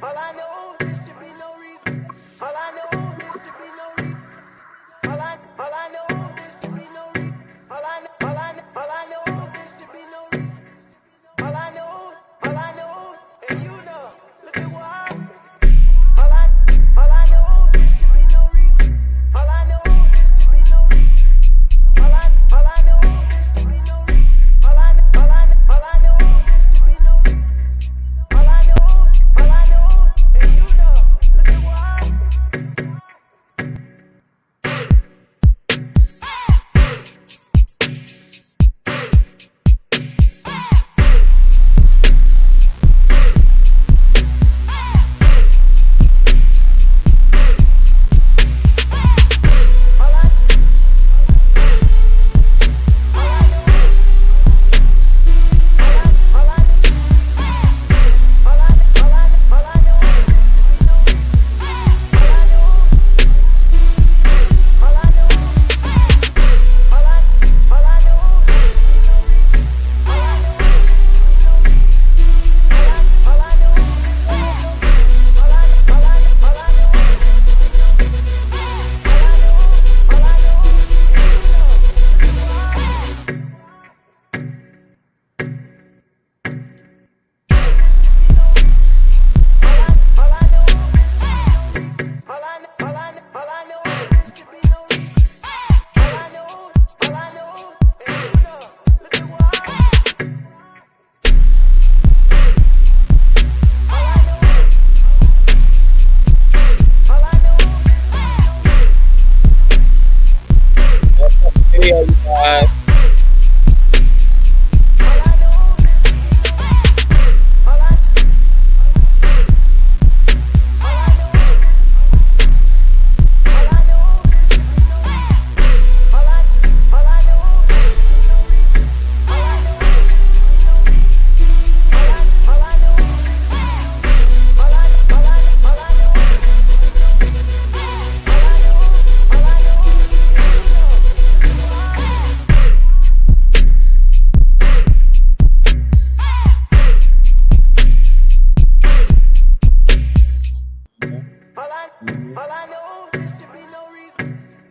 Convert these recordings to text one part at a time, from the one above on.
All I know is to be no reason. All I know is to be no reason. All I know is to be no reason. All I know is to be no reason. All I know, and you know, look at what happened. All I know is to be no reason. All I know is to be no reason. All I know is to be no reason. All I know is to be no reason. All I know, and you know, look at what happened.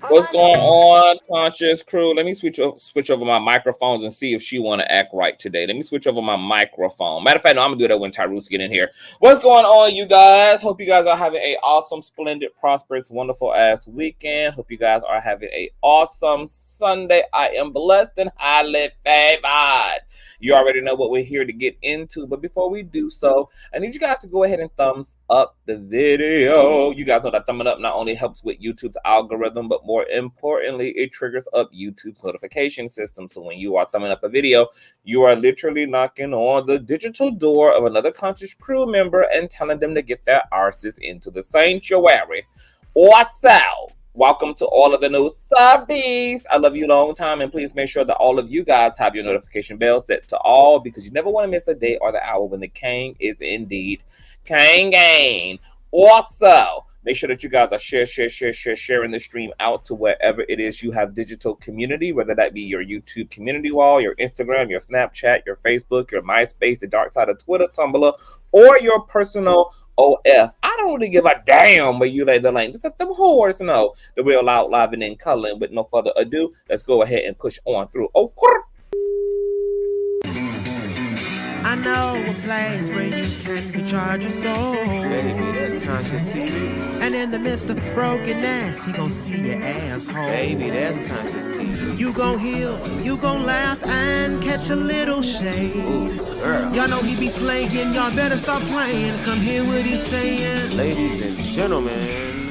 What's going on, Conscious crew? Let me switch over my microphones and see if she want to act right today. Let me switch over my microphone. Matter of fact, no, I'm going to do that when Tyrus get in here. What's going on, you guys? Hope you guys are having an awesome, splendid, prosperous, wonderful-ass weekend. Hope you guys are having an awesome Sunday. I am blessed and highly favored. You already know what we're here to get into. But before we do so, I need you guys to go ahead and thumbs up the video. You guys know that thumbing up not only helps with YouTube's algorithm, but more importantly, it triggers up YouTube's notification system. So when you are thumbing up a video, you are literally knocking on the digital door of another Conscious crew member and telling them to get their arses into the sanctuary. Also, welcome to all of the new subbies. I love you long time, and please make sure that all of you guys have your notification bell set to all, because you never want to miss a day or the hour when the king is indeed king. Also, make sure that you guys are sharing the stream out to wherever it is you have digital community, whether that be your YouTube community wall, your Instagram, your Snapchat, your Facebook, your MySpace, the dark side of Twitter, Tumblr, or your personal OF. I don't really give a damn where you lay the lane. Just let them whores know the real loud, live, and in color. And with no further ado, let's go ahead and push on through. Oh, I know a place where you can recharge your soul. Baby, that's Consciouztv. And in the midst of brokenness, he gon' see your asshole. Baby, that's Consciouztv. You gon' heal, you gon' laugh and catch a little shade. Ooh, girl. Y'all know he be slaying, y'all better stop playing. Come hear what he's saying. Ladies and gentlemen.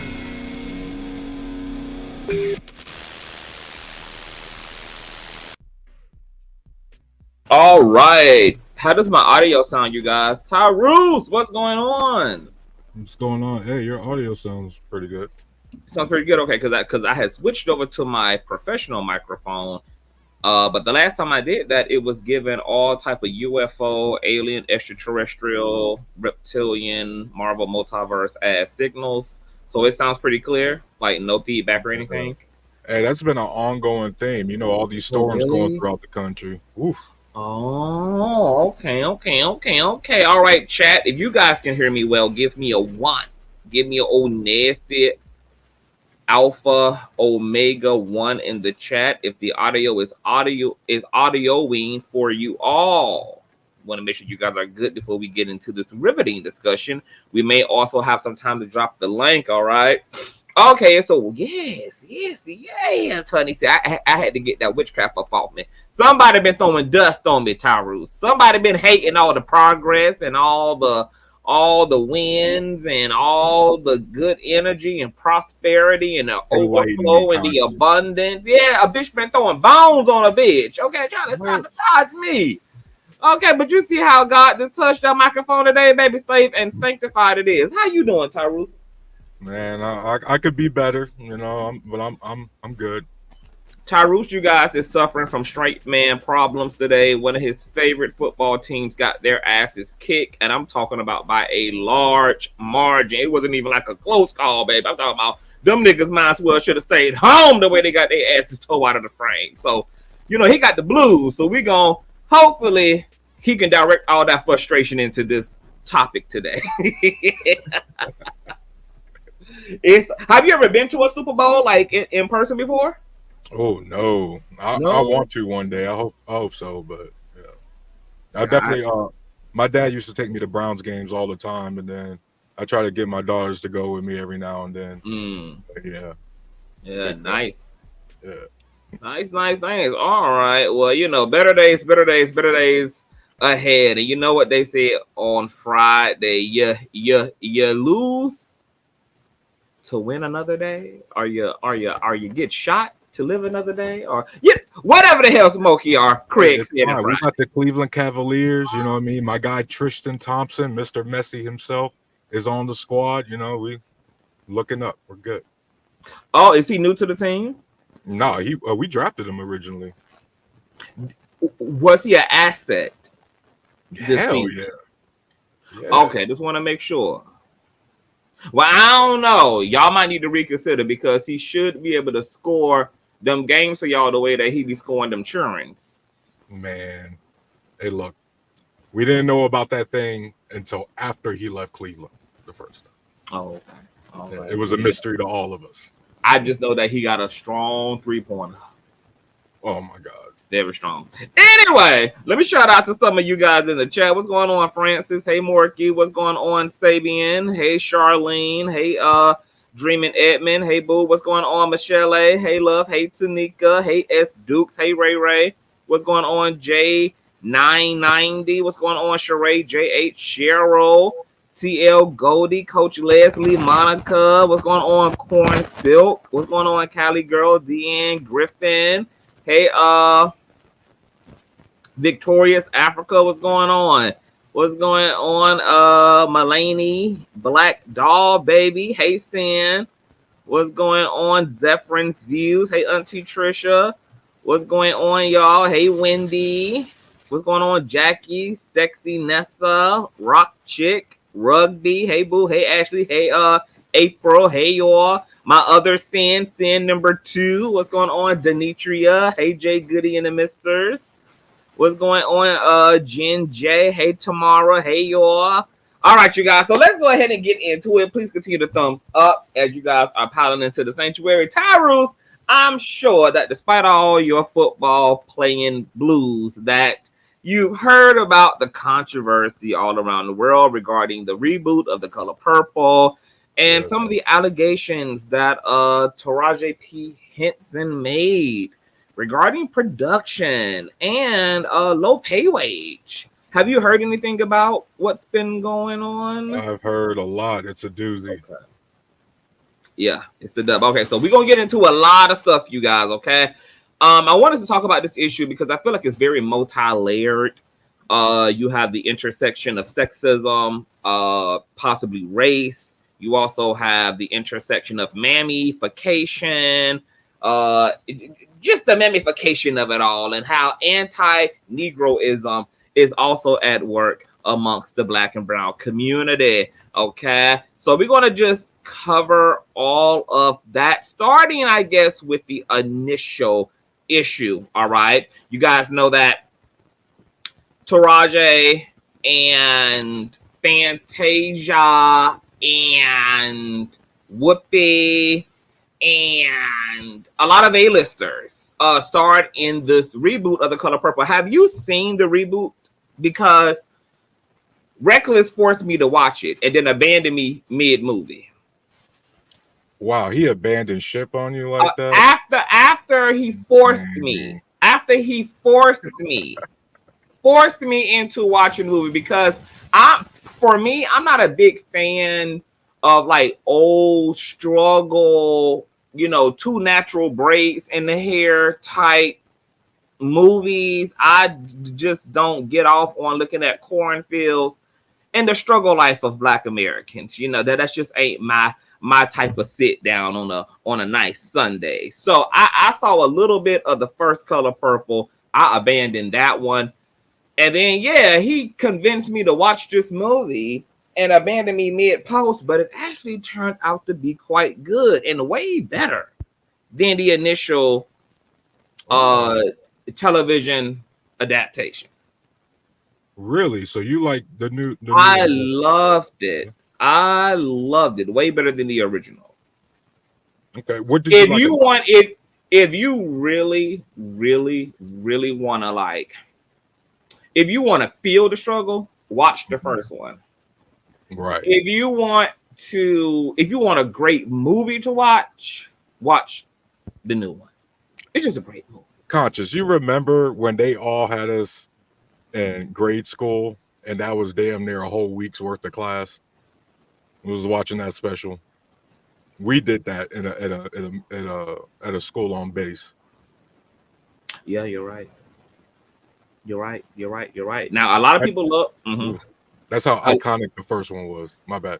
all right. How does my audio sound, you guys? Tyrus, what's going on? What's going on? Hey, your audio sounds pretty good. Sounds pretty good. Okay, because I had switched over to my professional microphone. But the last time I did that, it was given all type of UFO, alien, extraterrestrial, reptilian, Marvel multiverse as signals. So it sounds pretty clear, like no feedback or anything. Hey, that's been an ongoing theme. You know, all these storms going throughout the country. Oof. Oh, okay. All right, chat. If you guys can hear me well, give me a 1. Give me a old nasty Alpha Omega 1 in the chat. If the audio is audioing for you all. Want to make sure you guys are good before we get into this riveting discussion. We may also have some time to drop the link. All right. Okay, so yes, honey. See, I had to get that witchcraft up off me. Somebody been throwing dust on me, Tyrus. Somebody been hating all the progress and all the wins and all the good energy and prosperity and the overflow and the abundance. Yeah, a bitch been throwing bones on a bitch. Okay, trying to sabotage me. Okay, but you see how God just touched that microphone today, baby, safe and sanctified it is. How you doing, Tyrus? Man, I could be better, you know, but I'm good. Tyrus, you guys, is suffering from straight man problems today. One of his favorite football teams got their asses kicked, and I'm talking about by a large margin. It wasn't even like a close call, babe. I'm talking about them niggas might as well should have stayed home the way they got their asses tore out of the frame. So, you know, he got the blues. So we gonna hopefully he can direct all that frustration into this topic today. Have you ever been to a Super Bowl like in person before? Oh no. I want to one day. I hope so, but yeah. I definitely my dad used to take me to Browns games all the time, and then I try to get my daughters to go with me every now and then. Yeah, nice. Yeah. Nice. All right. Well, you know, better days ahead. And you know what they say on Friday? You lose to win another day, or you get shot to live another day, or whatever the hell Smokey are. Craig said it. We got the Cleveland Cavaliers, you know what I mean? My guy Tristan Thompson, Mr. Messi himself, is on the squad. You know, we looking up. We're good. Oh, is he new to the team? No, we drafted him originally. Was he an asset? Hell yeah. Okay, just want to make sure. Well, I don't know. Y'all might need to reconsider because he should be able to score them games for y'all the way that he be scoring them churns. Man, hey, look, we didn't know about that thing until after he left Cleveland the first time. Oh, okay. All right. It was a mystery to all of us. I just know that he got a strong 3-pointer. Oh my God. Very strong. Anyway, let me shout out to some of you guys in the chat. What's going on, Francis? Hey, Morky. What's going on, Sabian? Hey, Charlene. Hey, Dreaming Edmund. Hey, Boo. What's going on, Michelle? Hey, Love. Hey, Tanika. Hey, S. Dukes. Hey, Ray. What's going on, J990? What's going on, Sheree? JH Cheryl. TL Goldie. Coach Leslie. Monica. What's going on, Corn Silk? What's going on, Cali Girl? Deanne Griffin. Hey, Victorious Africa, what's going on? What's going on? Mulaney, Black Doll Baby. Hey, Sin. What's going on? Zephyr's Views. Hey, Auntie Trisha. What's going on, y'all? Hey, Wendy. What's going on? Jackie, Sexy Nessa, Rock Chick, Rugby. Hey, Boo. Hey, Ashley. Hey, April. Hey, y'all. My other sin number 2. What's going on? Denitria. Hey, Jay Goody and the Misters. What's going on? Jen J. Hey, Tamara. Hey, y'all. All right, you guys. So let's go ahead and get into it. Please continue to thumbs up as you guys are piling into the sanctuary. Tyrus, I'm sure that despite all your football playing blues, that you've heard about the controversy all around the world regarding the reboot of The Color Purple. And some of the allegations that Taraji P. Henson made regarding production and low pay wage. Have you heard anything about what's been going on? I've heard a lot. It's a doozy. Okay. Yeah, it's a dub. Okay, so we're going to get into a lot of stuff, you guys, okay? I wanted to talk about this issue because I feel like it's very multi-layered. You have the intersection of sexism, possibly race. You also have the intersection of mammification, just the mammification of it all, and how anti-Negroism is also at work amongst the Black and brown community. Okay, so we're going to just cover all of that, starting, I guess, with the initial issue. All right, you guys know that Taraji and Fantasia and Whoopi and a lot of A-listers starred in this reboot of The Color Purple. Have you seen the reboot? Because Reckless forced me to watch it and then abandoned me mid-movie. Wow, he abandoned ship on you like that? After he forced me. After he forced me into watching the movie, because I'm not a big fan of like old struggle, two natural braids in the hair type movies. I just don't get off on looking at cornfields and the struggle life of Black Americans. That's just ain't my type of sit down on a nice Sunday. So I saw a little bit of the first Color Purple. I abandoned that one. And then, he convinced me to watch this movie and abandoned me mid-post, but it actually turned out to be quite good and way better than the initial television adaptation. Really? So you like the new I loved it. I loved it. Way better than the original. Okay. What did you like? If you really, really, really want to like, if you want to feel the struggle, watch the first one. Right. If you want a great movie to watch the new one. It's just a great movie. Conscious, you remember when they all had us in grade school and that was damn near a whole week's worth of class? I was watching that special. We did that at a school on base. Yeah, you're right. You're right. Now, a lot of people look. Mm-hmm. That's how iconic the first one was. My bad.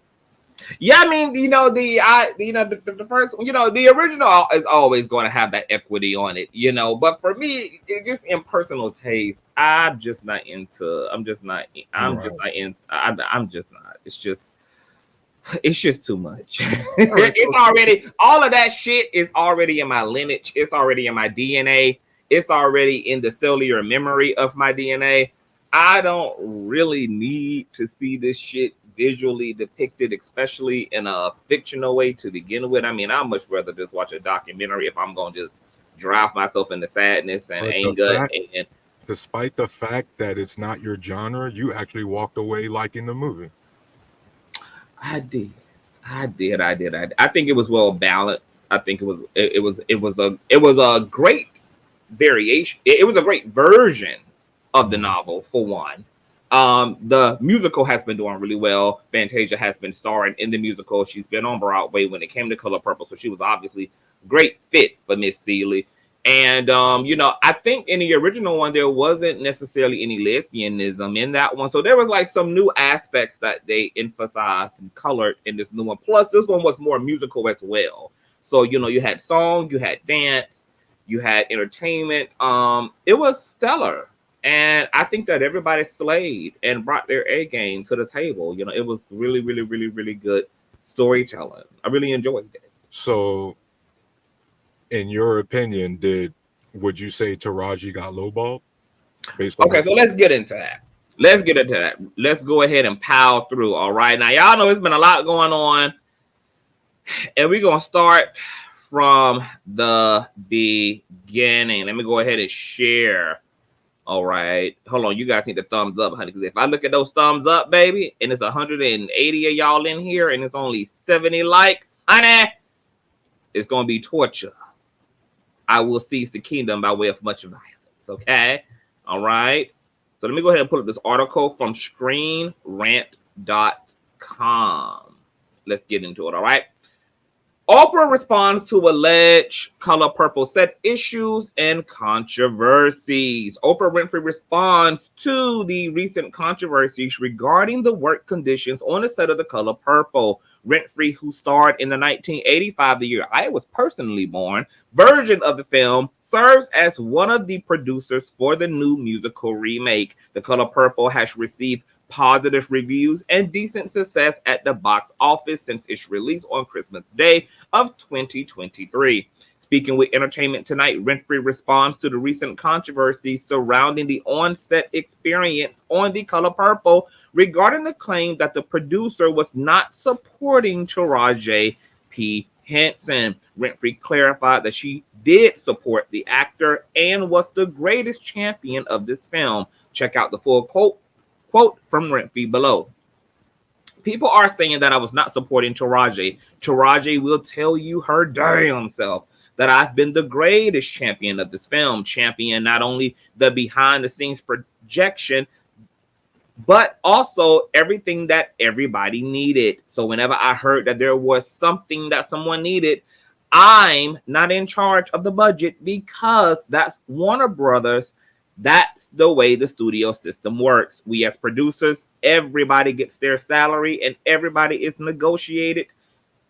Yeah, I mean, the first, the original is always going to have that equity on it, But for me, just in personal taste, I'm just not. It's just too much. It's already, all of that shit is already in my lineage. It's already in my DNA. It's already in the cellular memory of my DNA. I don't really need to see this shit visually depicted, especially in a fictional way to begin with. I mean, I'd much rather just watch a documentary if I'm going to just drive myself into sadness and anger. Despite the fact that it's not your genre, you actually walked away liking the movie. I did. I think it was well balanced. I think it was a great variation. It was a great version of the novel, for one. The musical has been doing really well. Fantasia has been starring in the musical. She's been on Broadway when it came to Color Purple, so she was obviously a great fit for Miss Seeley. And I think in the original one there wasn't necessarily any lesbianism in that one, so there was like some new aspects that they emphasized and colored in this new one. Plus, this one was more musical as well. So you had song, you had dance, you had entertainment. It was stellar. And I think that everybody slayed and brought their A game to the table. It was really, really, really, really good storytelling. I really enjoyed it. So, in your opinion, would you say Taraji got lowballed? Okay, so let's get into that. Let's go ahead and pile through. All right. Now, y'all know it's been a lot going on. And we're going to start from the beginning. Let me go ahead and share. All right. Hold on. You guys need the thumbs up, honey. Because if I look at those thumbs up, baby, and it's 180 of y'all in here and it's only 70 likes, honey, it's going to be torture. I will seize the kingdom by way of much violence. Okay. All right. So let me go ahead and pull up this article from screenrant.com. Let's get into it. All right. Oprah responds to alleged Color Purple set issues and controversies. Oprah Winfrey responds to the recent controversies regarding the work conditions on the set of The Color Purple. Winfrey, who starred in the 1985, the year I was personally born, version of the film, serves as one of the producers for the new musical remake. The Color Purple has received positive reviews and decent success at the box office since its release on Christmas Day of 2023. Speaking with Entertainment Tonight, Winfrey responds to the recent controversy surrounding the on-set experience on The Color Purple regarding the claim that the producer was not supporting Taraji P. Henson. Winfrey clarified that she did support the actor and was the greatest champion of this film. Check out the full quote from Winfrey below. People are saying that I was not supporting Taraji. Taraji will tell you her damn self that I've been the greatest champion of this film. Champion not only the behind-the-scenes projection, but also everything that everybody needed. So whenever I heard that there was something that someone needed, I'm not in charge of the budget because that's Warner Brothers. That's the way the studio system works. We as producers, everybody gets their salary and everybody is negotiated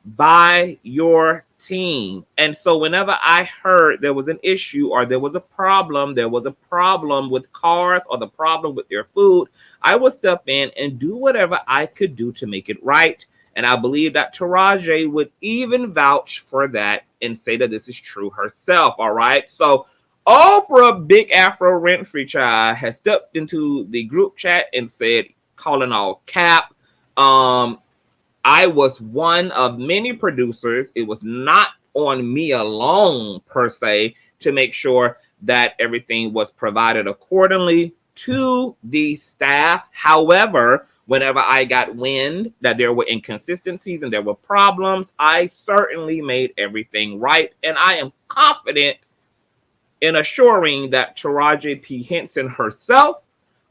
by your team. And so whenever I heard there was an issue or there was a problem with cars or the problem with their food, I would step in and do whatever I could do to make it right. And I believe that Taraji would even vouch for that and say that this is true herself. All right. So Oprah Big Afro Winfrey child has stepped into the group chat and said, calling all cap, I was one of many producers. It was not on me alone, per se, to make sure that everything was provided accordingly to the staff. However, whenever I got wind that there were inconsistencies and there were problems, I certainly made everything right. And I am confident in assuring that Taraji P. Henson herself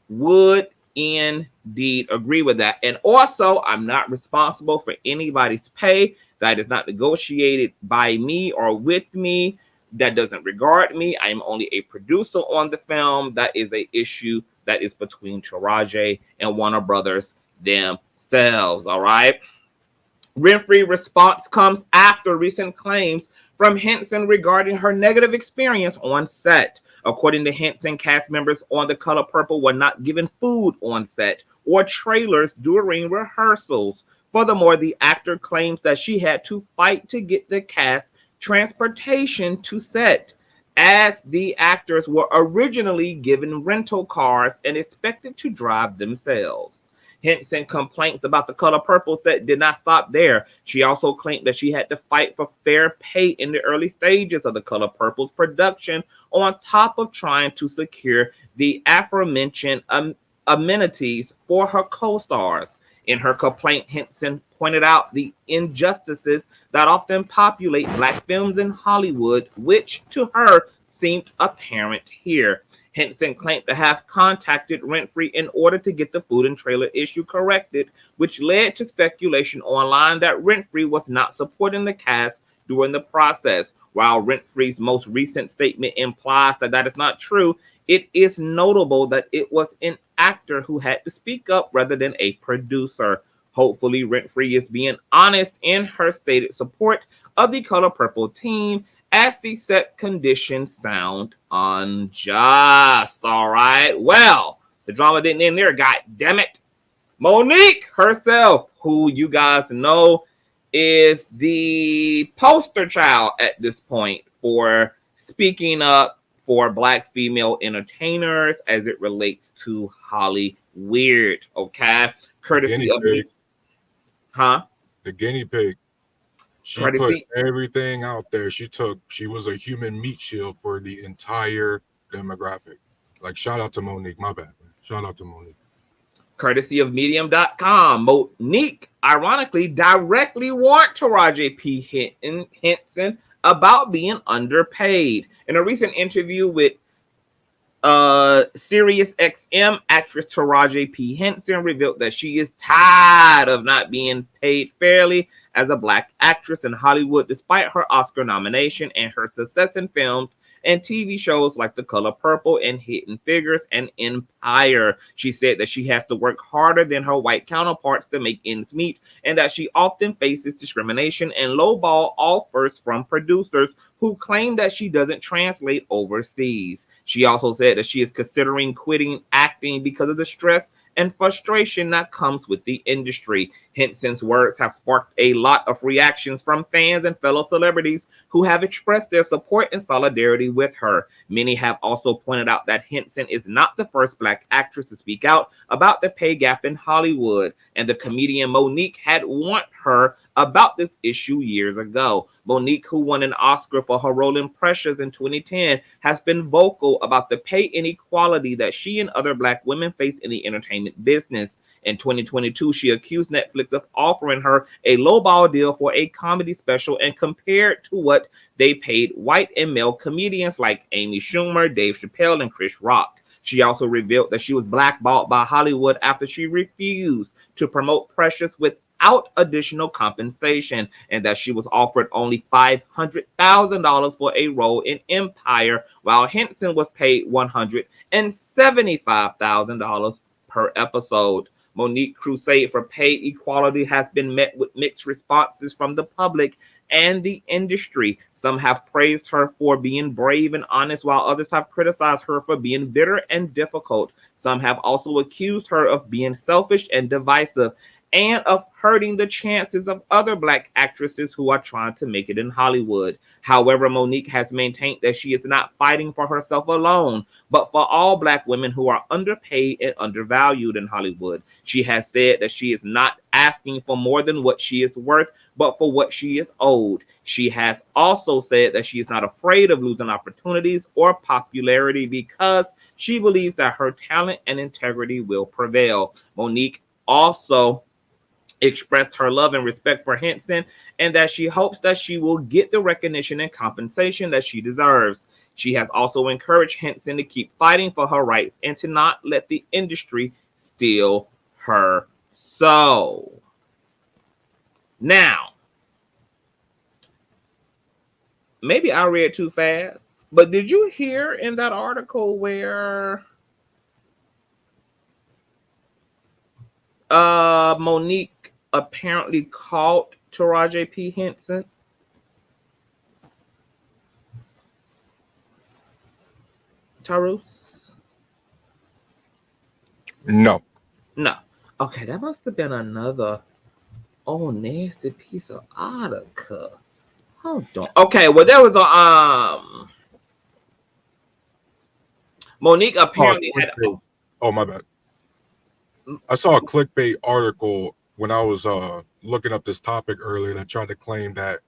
would indeed agree with that. And also, I'm not responsible for anybody's pay that is not negotiated by me or with me. That doesn't regard me. I am only a producer on the film. That is an issue that is between Taraji and Warner Brothers themselves. All right. Winfrey's response comes after recent claims from Henson regarding her negative experience on set. According to Henson, cast members on The Color Purple were not given food on set or trailers during rehearsals. Furthermore, the actor claims that she had to fight to get the cast transportation to set, as the actors were originally given rental cars and expected to drive themselves. Henson complaints about The Color Purple set did not stop there. She also claimed that she had to fight for fair pay in the early stages of The Color Purple's production, on top of trying to secure the aforementioned amenities for her co-stars. In her complaint, Henson pointed out the injustices that often populate Black films in Hollywood, which to her seemed apparent here. Henson claimed to have contacted Winfrey in order to get the food and trailer issue corrected, which led to speculation online that Winfrey was not supporting the cast during the process. While Winfrey's most recent statement implies that that is not true, it is notable that it was an actor who had to speak up rather than a producer. Hopefully, Winfrey is being honest in her stated support of the Color Purple team, as the set conditions sound unjust. All right. Well, the drama didn't end there. God damn it. Monique herself, who you guys know is the poster child at this point for speaking up for Black female entertainers as it relates to Hollywood. Okay. Courtesy of me. Huh? The guinea pig. She put everything out there. She was a human meat shield for the entire demographic. Like, shout out to Monique. My bad, man. Shout out to Monique. Courtesy of Medium.com. Monique, ironically, directly warned Taraji P. Henson about being underpaid. In a recent interview with Sirius XM, actress Taraji P. Henson revealed that she is tired of not being paid fairly as a Black actress in Hollywood, despite her Oscar nomination and her success in films and TV shows like The Color Purple and Hidden Figures and Empire. She said that she has to work harder than her white counterparts to make ends meet, and that she often faces discrimination and lowball offers from producers who claim that she doesn't translate overseas. She also said that she is considering quitting acting because of the stress and frustration that comes with the industry. Henson's words have sparked a lot of reactions from fans and fellow celebrities who have expressed their support and solidarity with her. Many have also pointed out that Henson is not the first Black actress to speak out about the pay gap in Hollywood, and the comedian Monique had warned her about this issue years ago. Monique, who won an Oscar for her role in Precious in 2010, has been vocal about the pay inequality that she and other Black women face in the entertainment business. In 2022, she accused Netflix of offering her a lowball deal for a comedy special and compared to what they paid white and male comedians like Amy Schumer, Dave Chappelle, and Chris Rock. She also revealed that she was blackballed by Hollywood after she refused to promote Precious without additional compensation, and that she was offered only $500,000 for a role in Empire, while Henson was paid $175,000 per episode. Monique's crusade for pay equality has been met with mixed responses from the public and the industry. Some have praised her for being brave and honest, while others have criticized her for being bitter and difficult. Some have also accused her of being selfish and divisive, and of hurting the chances of other Black actresses who are trying to make it in Hollywood. However, Monique has maintained that she is not fighting for herself alone, but for all Black women who are underpaid and undervalued in Hollywood. She has said that she is not asking for more than what she is worth, but for what she is owed. She has also said that she is not afraid of losing opportunities or popularity because she believes that her talent and integrity will prevail. Monique also expressed her love and respect for Henson, and that she hopes that she will get the recognition and compensation that she deserves. She has also encouraged Henson to keep fighting for her rights and to not let the industry steal her soul. Now, maybe I read too fast, but did you hear in that article where Monique apparently called Taraji P. Henson? Tarus? No. No. Okay, that must have been another nasty piece of article. Hold on. Okay, well, there was a Monique apparently had. Oh, my bad. I saw a clickbait article when I was looking up this topic earlier that tried to claim that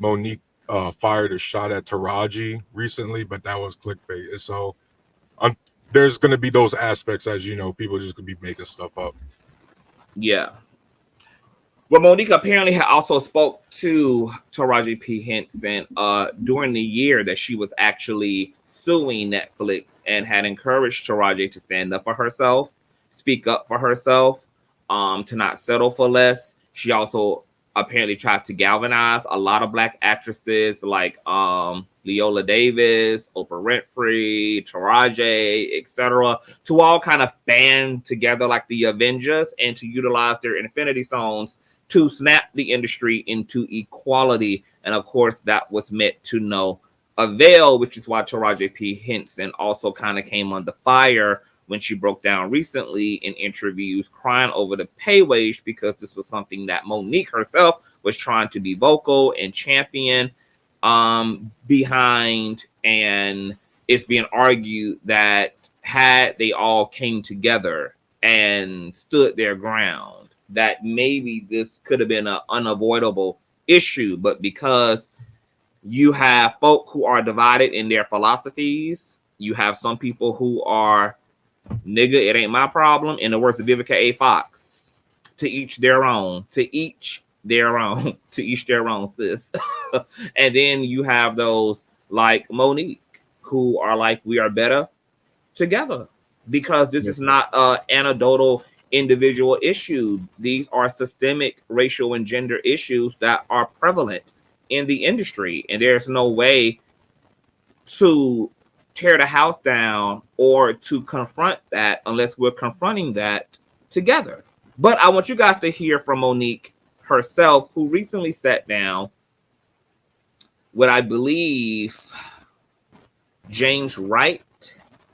Monique fired a shot at Taraji recently, but that was clickbait. And so there's going to be those aspects, as you know, people just going to be making stuff up. Yeah. Well, Monique apparently had also spoke to Taraji P. Henson during the year that she was actually suing Netflix, and had encouraged Taraji to stand up for herself, speak up for herself, to not settle for less. She also apparently tried to galvanize a lot of Black actresses like Leola Davis, Oprah Winfrey, Taraji, etc., to all kind of band together like the Avengers and to utilize their Infinity Stones to snap the industry into equality. And of course, that was met to no avail, which is why Taraji P. Henson also kind of came under fire when she broke down recently in interviews crying over the pay wage, because this was something that Monique herself was trying to be vocal and champion behind. And it's being argued that had they all came together and stood their ground, that maybe this could have been an unavoidable issue. But because you have folk who are divided in their philosophies, you have some people who are nigga, it ain't my problem, in the words of Vivica A. Fox. To each their own. To each their own. To each their own, sis. And then you have those like Monique who are like, we are better together. Because this is not an anecdotal individual issue. These are systemic racial and gender issues that are prevalent in the industry. And there's no way to tear the house down or to confront that unless we're confronting that together. But I want you guys to hear from Monique herself, who recently sat down with, I believe, James Wright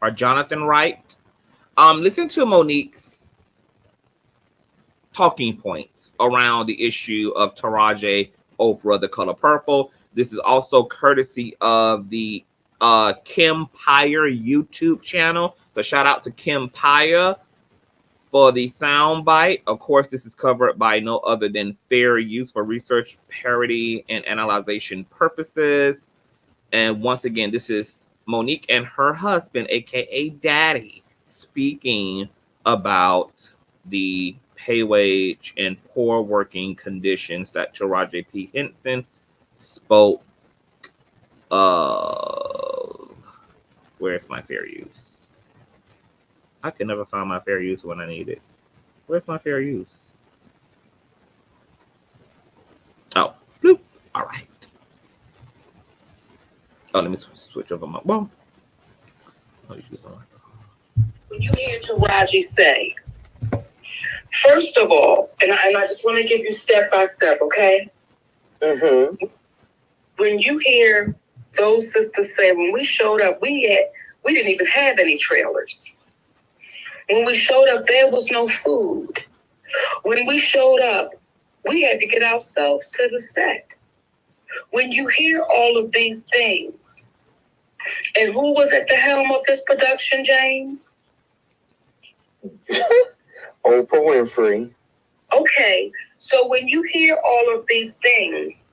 or Jonathan Wright. Listen to Monique's talking points around the issue of Taraji, Oprah, The Color Purple. This is also courtesy of the Kim Pyre YouTube channel. So shout out to Kim Pyre for the soundbite. Of course, this is covered by no other than fair use for research, parody, and analyzation purposes. And once again, this is Monique and her husband, aka Daddy, speaking about the pay wage and poor working conditions that Taraji P. Henson spoke of. Where's my fair use? I can never find my fair use when I need it. Where's my fair use? Oh, bloop. All right. Oh, let me switch over my phone. When you hear Taraji say, first of all, and I just want to give you step by step, okay? Mm-hmm. When you hear those sisters say, when we showed up, we didn't even have any trailers. When we showed up, there was no food. When we showed up, we had to get ourselves to the set. When you hear all of these things, and who was at the helm of this production, James? Oprah Winfrey. Okay, so when you hear all of these things,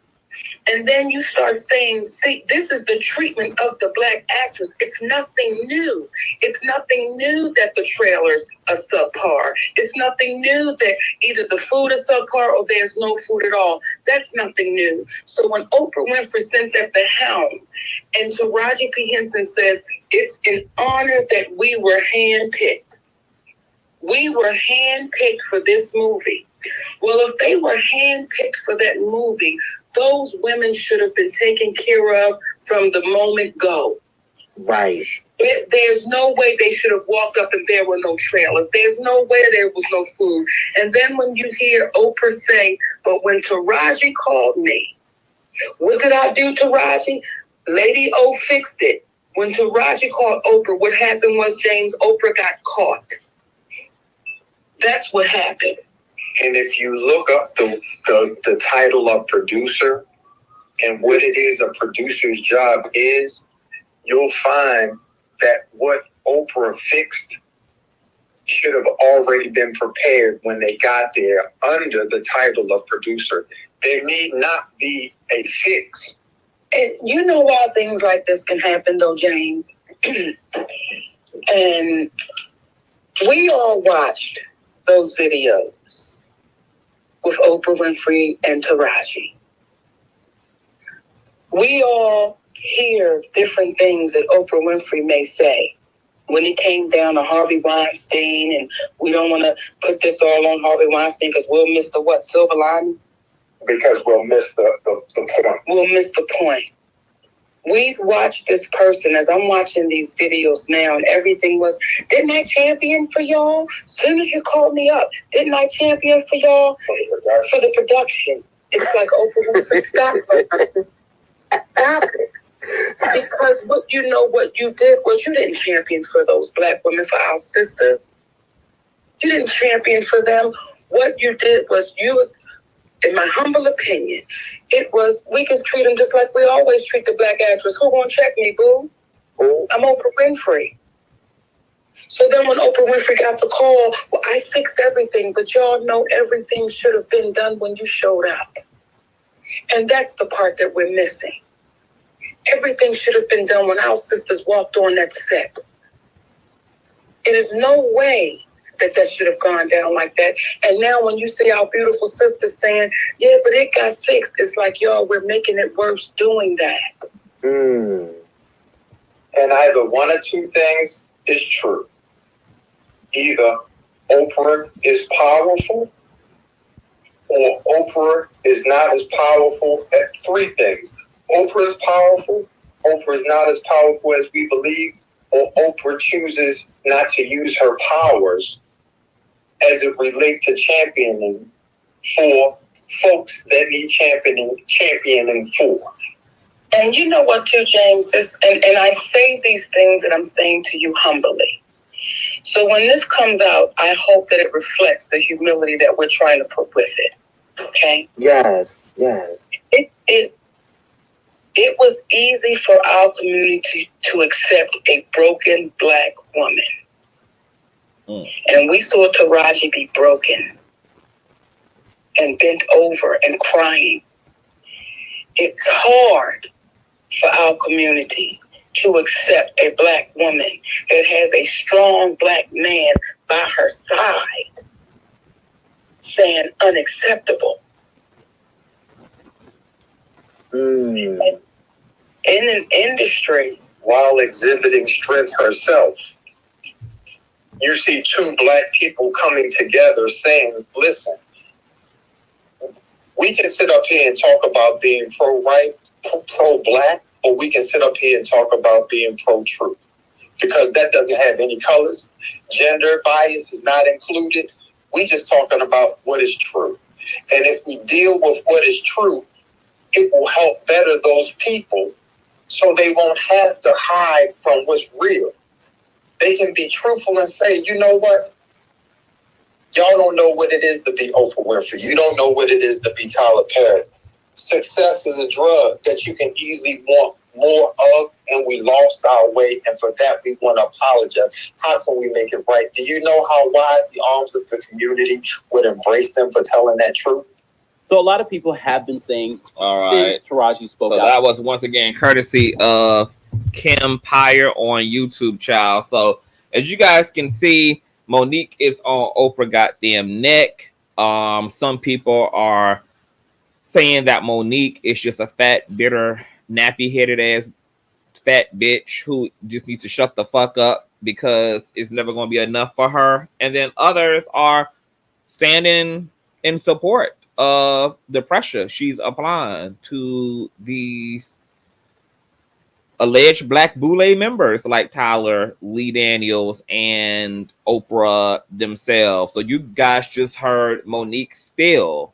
and then you start saying, see, this is the treatment of the Black actress. It's nothing new. It's nothing new that the trailers are subpar. It's nothing new that either the food is subpar or there's no food at all. That's nothing new. So when Oprah Winfrey sits at the helm and Taraji P. Henson says, it's an honor that we were handpicked. We were handpicked for this movie. Well, if they were handpicked for that movie, those women should have been taken care of from the moment go. Right. There's no way they should have walked up and there were no trailers. There's no way there was no food. And then when you hear Oprah say, but when Taraji called me, what did I do, Taraji? Lady O fixed it. When Taraji called Oprah, what happened was, James, Oprah got caught. That's what happened. And if you look up the title of producer and what it is a producer's job is, you'll find that what Oprah fixed should have already been prepared when they got there under the title of producer. There need not be a fix. And you know why things like this can happen, though, James? And we all watched those videos with Oprah Winfrey and Taraji. We all hear different things that Oprah Winfrey may say when it came down to Harvey Weinstein, and we don't want to put this all on Harvey Weinstein because we'll miss the what, silver lining? Because we'll miss the point. We'll miss the point. We've watched this person, as I'm watching these videos now, and everything was, didn't I champion for y'all? As soon as you called me up, didn't I champion for y'all? For the production. It's like, Oprah Winfrey, stop it. Stop it. Because what you did was you didn't champion for those Black women, for our sisters. You didn't champion for them. What you did was you, in my humble opinion, it was, we can treat them just like we always treat the Black actress. Who gonna check me, boo? I'm Oprah Winfrey. So then when Oprah Winfrey got the call, well, I fixed everything, but y'all know everything should have been done when you showed up. And that's the part that we're missing. Everything should have been done when our sisters walked on that set. It is no way that should have gone down like that. And now when you see our beautiful sisters saying, yeah, but it got fixed, it's like, y'all, we're making it worse doing that. And either one or two things is true. Either Oprah is powerful, or Oprah is not as powerful at three things. Oprah is powerful, Oprah is not as powerful as we believe, or Oprah chooses not to use her powers as it relates to championing for folks that need championing for. And you know what, too, James? And I say these things that I'm saying to you humbly. So when this comes out, I hope that it reflects the humility that we're trying to put with it. Okay? Yes. It was easy for our community to accept a broken Black woman. And we saw Taraji be broken and bent over and crying. It's hard for our community to accept a Black woman that has a strong Black man by her side saying unacceptable. In an industry, while exhibiting strength herself, you see two Black people coming together saying, listen, we can sit up here and talk about being pro-right, pro-Black, or we can sit up here and talk about being pro-truth. Because that doesn't have any colors. Gender bias is not included. We just talking about what is true. And if we deal with what is true, it will help better those people so they won't have to hide from what's real. They can be truthful and say, you know what? Y'all don't know what it is to be Oprah Winfrey. You don't know what it is to be Tyler Perry. Success is a drug that you can easily want more of, and we lost our way, and for that we want to apologize. How can we make it right? Do you know how wide the arms of the community would embrace them for telling that truth? So a lot of people have been saying, all right, Taraji spoke out. That was once again courtesy of Kim Pyre on YouTube, child. So as you guys can see, Monique is on Oprah goddamn neck. Some people are saying that Monique is just a fat, bitter, nappy-headed ass fat bitch who just needs to shut the fuck up because it's never going to be enough for her. And then others are standing in support of the pressure she's applying to these alleged Black Boule members like Tyler, Lee Daniels, and Oprah themselves. So you guys just heard Monique spill.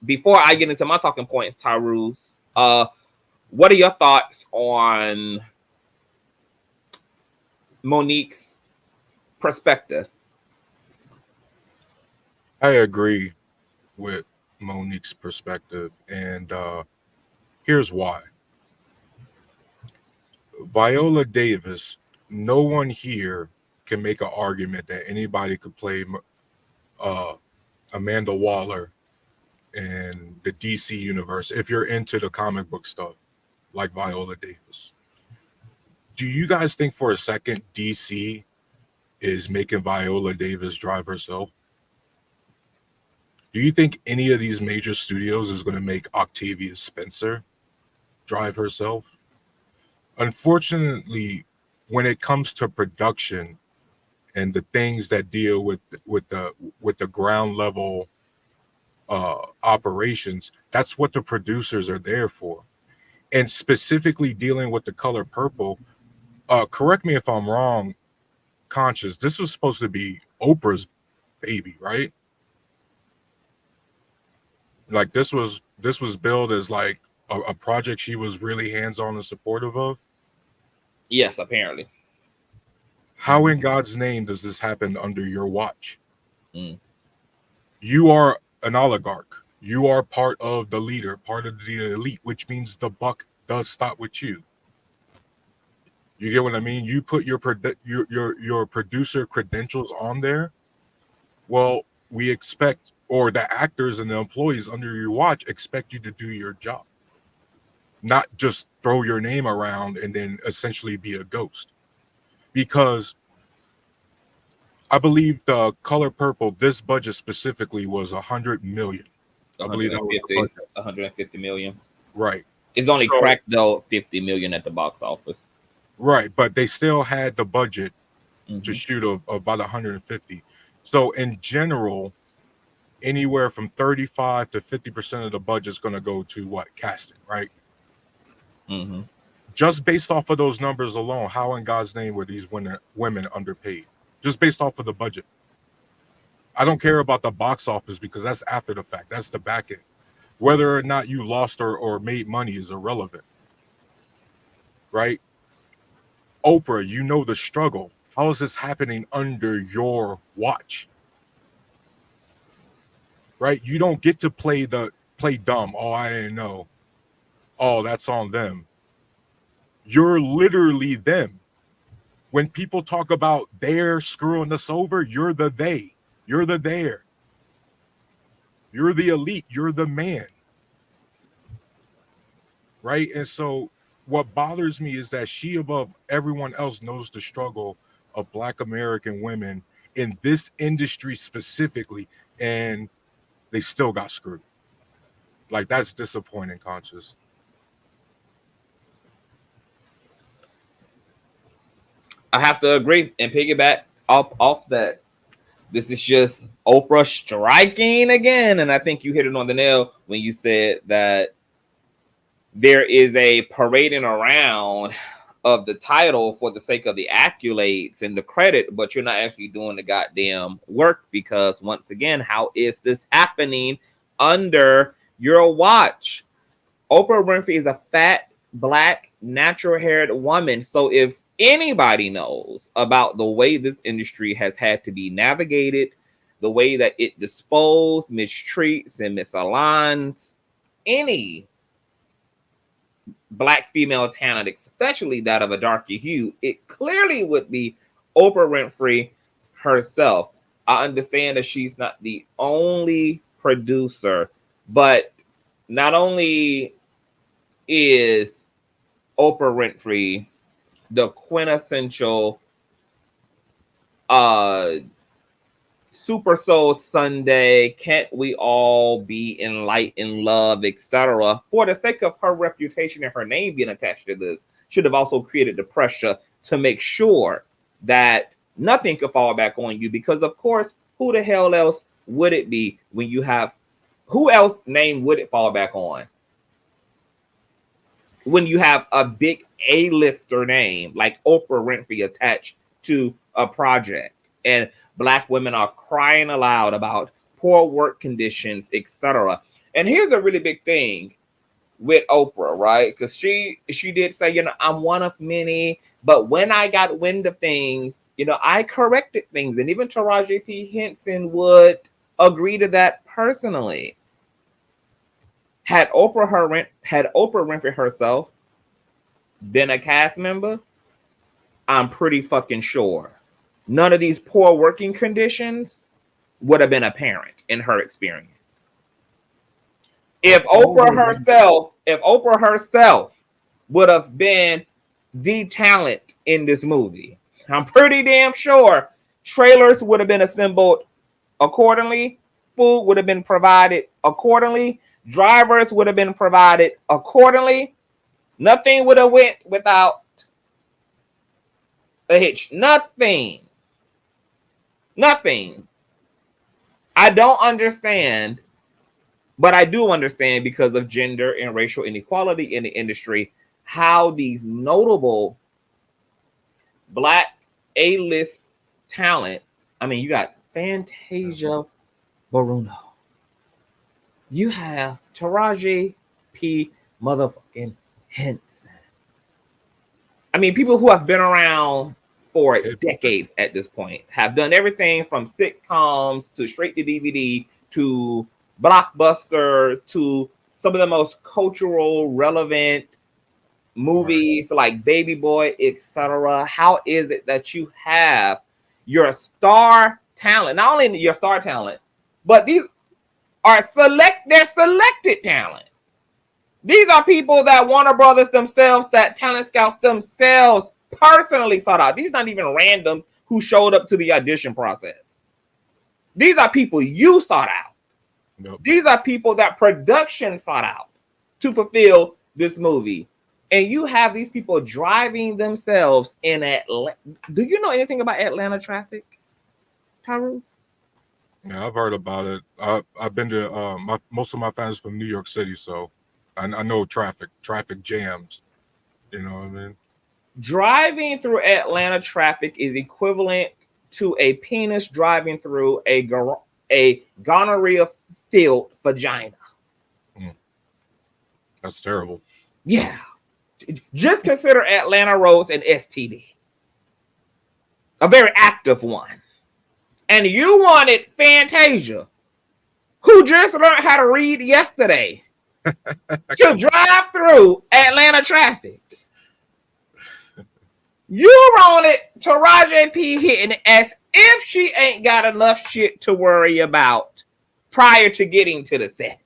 Before I get into my talking points, Tyrus, what are your thoughts on Monique's perspective? I agree with Monique's perspective, and here's why. Viola Davis, no one here can make an argument that anybody could play Amanda Waller in the DC universe if you're into the comic book stuff like Viola Davis. Do you guys think for a second DC is making Viola Davis drive herself? Do you think any of these major studios is going to make Octavia Spencer drive herself? Unfortunately, when it comes to production and the things that deal with the ground level operations, that's what the producers are there for. And specifically dealing with The Color Purple, correct me if I'm wrong, Conscious, this was supposed to be Oprah's baby, right? Like this was billed as like a project she was really hands-on and supportive of. Yes, apparently. How in God's name does this happen under your watch? You are an oligarch. You are part of the leader, part of the elite, which means the buck does stop with you. You get what I mean? You put your producer credentials on there. Well, we expect, or the actors and the employees under your watch expect you to do your job, not just throw your name around and then essentially be a ghost. Because I believe The Color Purple, this budget specifically was $100 million. I believe that was 150 million. Right. It's only cracked though 50 million at the box office. Right, but they still had the budget to shoot of about 150. So in general, anywhere from 35 to 50% of the budget is going to go to what? Casting, right? Just based off of those numbers alone, how in God's name were these women underpaid? Just based off of the budget. I don't care about the box office because that's after the fact. That's the back end. Whether or not you lost or made money is irrelevant, right? Oprah, you know the struggle How is this happening under your watch? Right? You don't get to play dumb. Oh, I didn't know. Oh, that's on them. You're literally them. When people talk about they're screwing us over, you're the they. You're the there. You're the elite. You're the man. Right? And so what bothers me is that she, above everyone else, knows the struggle of Black American women in this industry specifically, and they still got screwed. Like, that's disappointing, Conscious. I have to agree and piggyback off that. This is just Oprah striking again, and I think you hit it on the nail when you said that there is a parading around of the title for the sake of the accolades and the credit, but you're not actually doing the goddamn work, because once again, how is this happening under your watch? Oprah Winfrey is a fat, Black, natural-haired woman. So if anybody knows about the way this industry has had to be navigated, the way that it disposes, mistreats, and misaligns any Black female talent, especially that of a darker hue, it clearly would be Oprah Winfrey herself. I understand that she's not the only producer, but not only is Oprah Winfrey the quintessential Super Soul Sunday, can't we all be in light and love, etc. For the sake of her reputation and her name being attached to this, should have also created the pressure to make sure that nothing could fall back on you, because of course, who the hell else would it be when you have, who else name would it fall back on when you have a big A-lister name like Oprah Winfrey attached to a project, and Black women are crying aloud about poor work conditions, etc. And here's a really big thing with Oprah, right? Because she did say, you know, I'm one of many, but when I got wind of things, you know, I corrected things. And even Taraji P. Henson would agree to that personally. Had Oprah Winfrey herself been a cast member, I'm pretty fucking sure none of these poor working conditions would have been apparent in her experience. If Oprah herself would have been the talent in this movie, I'm pretty damn sure trailers would have been assembled accordingly, food would have been provided accordingly, drivers would have been provided accordingly. Nothing would have went without a hitch. Nothing. I don't understand, but I do understand, because of gender and racial inequality in the industry, how these notable Black A-list talent, I mean, you got Fantasia Barrino. You have Taraji P. motherfucking Henson. I mean, people who have been around for decades at this point, have done everything from sitcoms to straight to DVD to blockbuster to some of the most cultural relevant movies like Baby Boy, etc. How is it that you have your star talent, not only your star talent, but these are selected talent. These are people that Warner Brothers themselves, that talent scouts themselves personally sought out. These are not even randoms who showed up to the audition process. These are people you sought out. Nope. These are people that production sought out to fulfill this movie. And you have these people driving themselves in Atlanta. Do you know anything about Atlanta traffic, Tyrus? Yeah, I've heard about it. I've been to most of my family's from New York City, so I know traffic jams. You know what I mean? Driving through Atlanta traffic is equivalent to a penis driving through a gonorrhea-filled vagina. That's terrible. Yeah. Just consider Atlanta roads an STD. a very active one. And you wanted Fantasia, who just learned how to read yesterday, to drive through Atlanta traffic. You wanted Taraji P hitting as if she ain't got enough shit to worry about prior to getting to the set.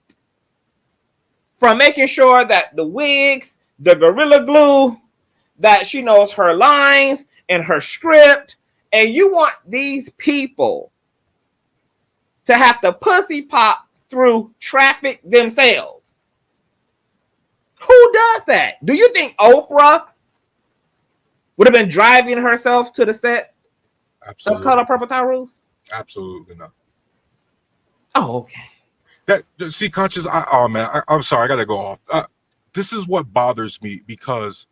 From making sure that the wigs, the Gorilla Glue, that she knows her lines and her script, and you want these people to have to pussy pop through traffic themselves. Who does that? Do you think Oprah would have been driving herself to the set of Color Purple Tyrus? Absolutely not. Oh, okay. See, Conscious, I'm sorry, I gotta go off. This is what bothers me, because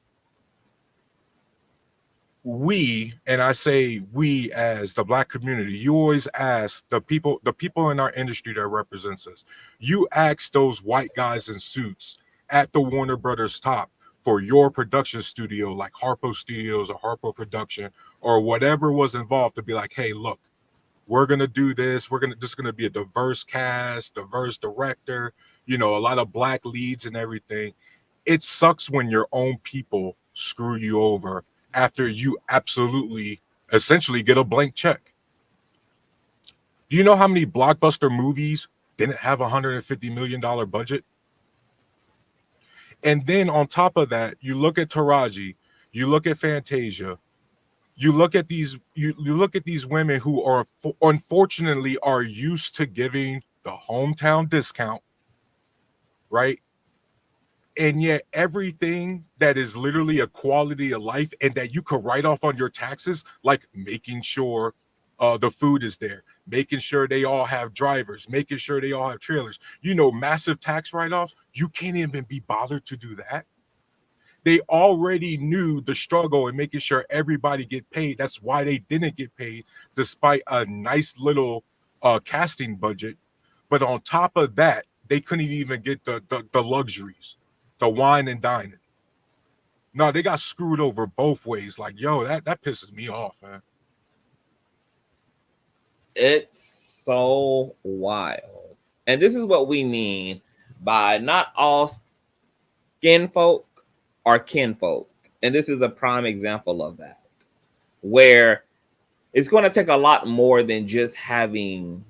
we, and I say we as the Black community, you always ask the people in our industry that represents us, you ask those white guys in suits at the Warner Brothers top for your production studio, like Harpo Studios or Harpo Production or whatever was involved, to be like, hey, look, we're gonna do this. This is gonna be a diverse cast, diverse director, a lot of Black leads and everything. It sucks when your own people screw you over after you absolutely essentially get a blank check. Do you know how many blockbuster movies didn't have $150 million budget? And then on top of that, you look at Taraji, you look at Fantasia, you look at these women who are unfortunately are used to giving the hometown discount, right? And yet everything that is literally a quality of life and that you could write off on your taxes, like making sure the food is there, making sure they all have drivers, making sure they all have trailers, massive tax write-offs, you can't even be bothered to do that. They already knew the struggle in making sure everybody get paid. That's why they didn't get paid, despite a nice little casting budget. But on top of that, they couldn't even get the luxuries, the wine and dining. No, they got screwed over both ways. Like, yo, that pisses me off, man. It's so wild. And this is what we mean by not all skin folk are kinfolk. And this is a prime example of that, where it's going to take a lot more than just having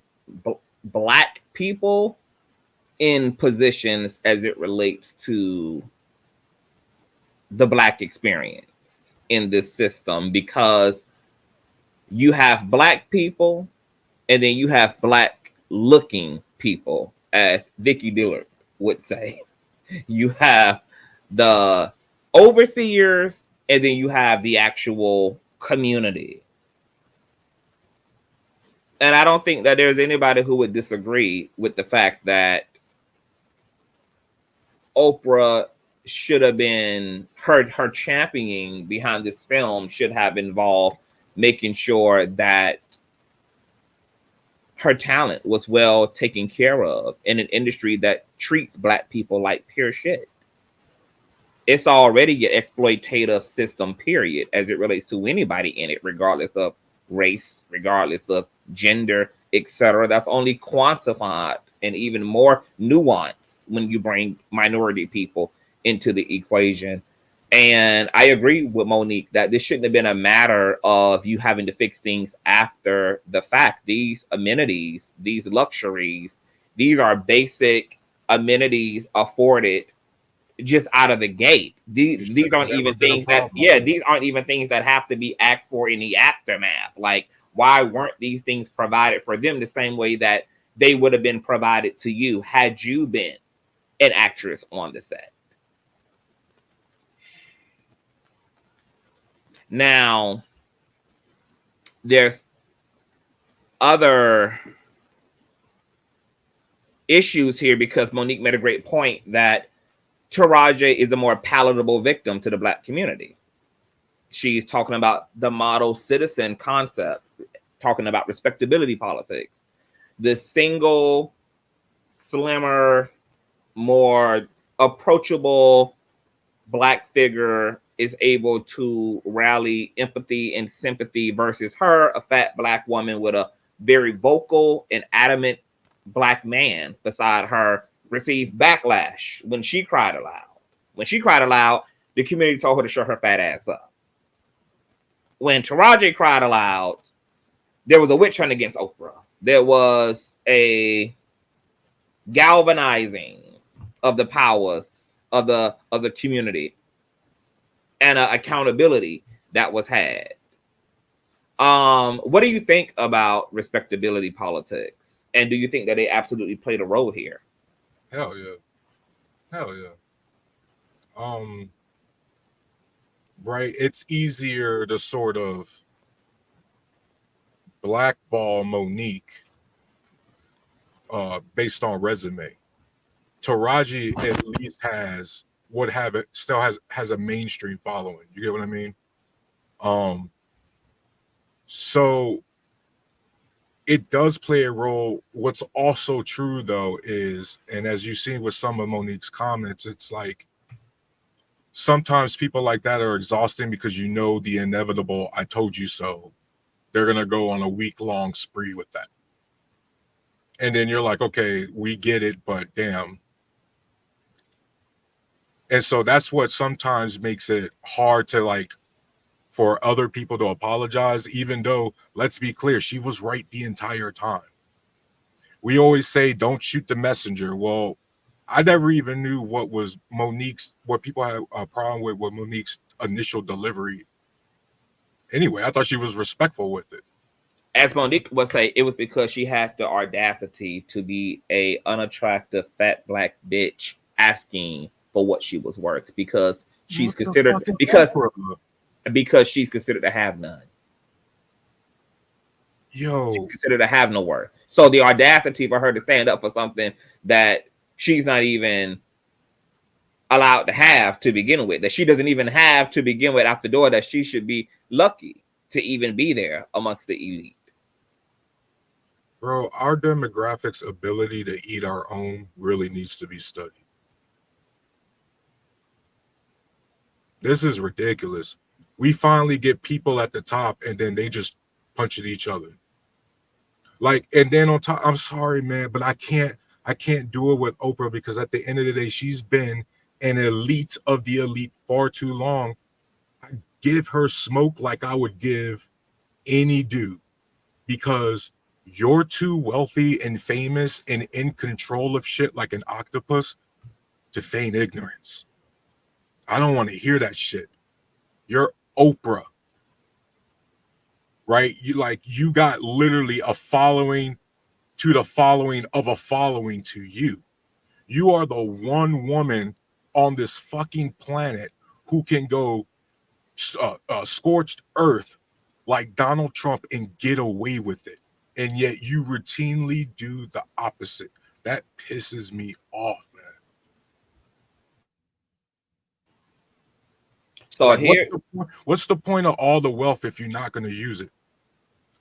Black people in positions as it relates to the Black experience in this system, because you have Black people and then you have Black looking people, as Vicky Dillard would say. You have the overseers, and then you have the actual community. And I don't think that there's anybody who would disagree with the fact that Oprah should have been, her championing behind this film should have involved making sure that her talent was well taken care of in an industry that treats Black people like pure shit. It's already an exploitative system, period, as it relates to anybody in it, regardless of race, regardless of gender, etc. That's only quantified and even more nuanced when you bring minority people into the equation. And I agree with Monique that this shouldn't have been a matter of you having to fix things after the fact. These amenities, these luxuries, these are basic amenities afforded just out of the gate. These aren't even things that, these aren't even things that have to be asked for in the aftermath. Like, why weren't these things provided for them the same way that they would have been provided to you had you been an actress on the set? Now, there's other issues here, because Monique made a great point that Taraji is a more palatable victim to the Black community. She's talking about the model citizen concept, talking about respectability politics. The single, slimmer, more approachable Black figure is able to rally empathy and sympathy versus her, a fat black woman with a very vocal and adamant black man beside her, received backlash when she cried aloud. When she cried aloud, the community told her to shut her fat ass up. When Taraji cried aloud, there was a witch hunt against Oprah. There was a galvanizing of the powers of the community and accountability that was had. What do you think about respectability politics? And do you think that they absolutely played a role here? Hell yeah. Hell yeah. Right. It's easier to sort of blackball Monique based on resume. Taraji at least still has a mainstream following. You get what I mean? So it does play a role. What's also true though is, and as you've seen with some of Monique's comments, it's like sometimes people like that are exhausting because you know the inevitable "I told you so." They're gonna go on a week-long spree with that. And then you're like, okay, we get it, but damn. And so that's what sometimes makes it hard to like for other people to apologize, even though, let's be clear, she was right the entire time. We always say, don't shoot the messenger. Well, I never even knew what people had a problem with Monique's initial delivery. Anyway, I thought she was respectful with it. As Monique would say, it was because she had the audacity to be a unattractive fat black bitch asking for what she was worth because she's considered because she's considered to have none. She's considered to have no worth. So the audacity for her to stand up for something that she's not even allowed to have to begin with, that she doesn't even have to begin with out the door, that she should be lucky to even be there amongst the elite. Bro, our demographics' ability to eat our own really needs to be studied. This is ridiculous. We finally get people at the top and then they just punch at each other. Like, and then on top, I'm sorry, man, but I can't do it with Oprah because at the end of the day, she's been an elite of the elite far too long. I give her smoke like I would give any dude because you're too wealthy and famous and in control of shit like an octopus to feign ignorance. I don't want to hear that shit. You're Oprah, right? You got literally a following to the following of a following to you. You are the one woman on this fucking planet who can go scorched earth like Donald Trump and get away with it. And yet you routinely do the opposite. That pisses me off, man. So like, here, what's the point of all the wealth if you're not going to use it?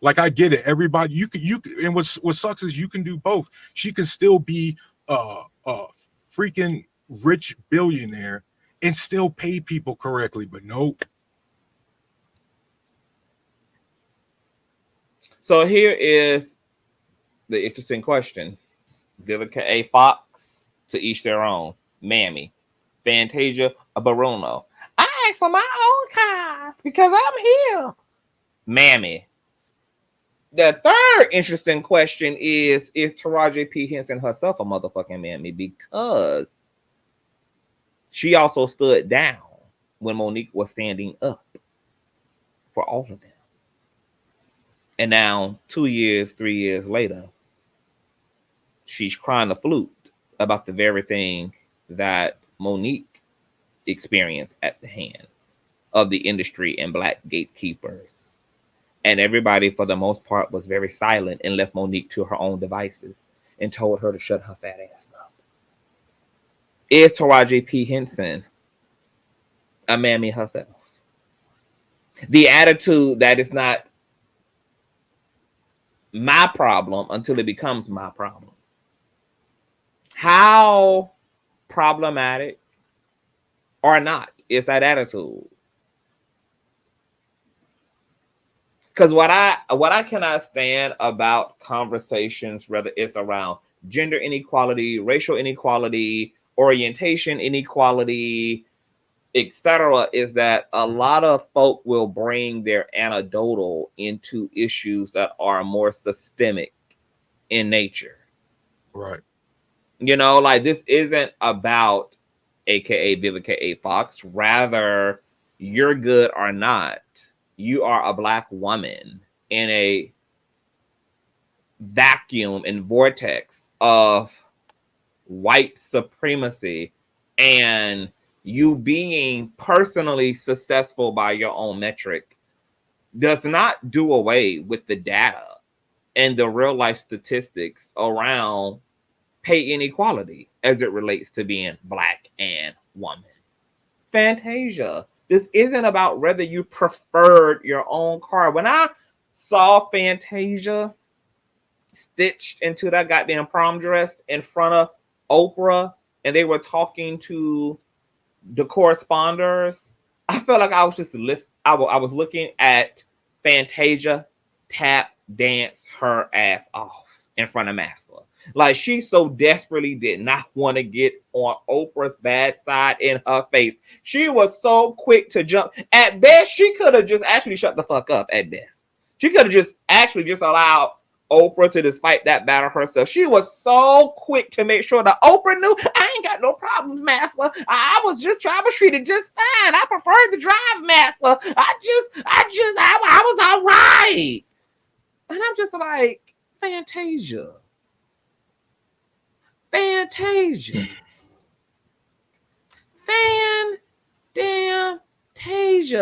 Like, I get it. Everybody, you can, and what sucks is you can do both. She can still be a freaking rich billionaire and still pay people correctly, but nope. So here is the interesting question. Vivica A. Fox, to each their own. Mammy, Fantasia, Bruno. I asked for my own cast because I'm here. Mammy. The third interesting question is Taraji P. Henson herself a motherfucking mammy? Because she also stood down when Monique was standing up for all of them. And now 2 years, 3 years later, she's crying the flute about the very thing that Monique experienced at the hands of the industry and black gatekeepers. And everybody, for the most part, was very silent and left Monique to her own devices and told her to shut her fat ass up. Is Taraji P. Henson a mammy herself? The attitude that it's not my problem until it becomes my problem. How problematic or not is that attitude? Because what I cannot stand about conversations, whether it's around gender inequality, racial inequality, orientation inequality, etc., is that a lot of folk will bring their anecdotal into issues that are more systemic in nature. Right. You know, like this isn't about AKA Vivica A. Fox. Rather, you're good or not. You are a Black woman in a vacuum and vortex of white supremacy, and you being personally successful by your own metric does not do away with the data and the real life statistics around pay inequality as it relates to being Black and woman. Fantasia, this isn't about whether you preferred your own car. When I saw Fantasia stitched into that goddamn prom dress in front of Oprah, and they were talking to the corresponders, I felt like I was just I was looking at Fantasia tap dance her ass off in front of Massa. Like, she so desperately did not want to get on Oprah's bad side in her face. She was so quick to jump. At best, she could have just actually shut the fuck up. At best, she could have just actually just allowed Oprah to despite that battle herself. She was so quick to make sure that Oprah knew, I ain't got no problems, Massa. I was just troubleshooting just fine. I preferred the drive, Massa. I was all right. And I'm just like, Fantasia. Fantasia.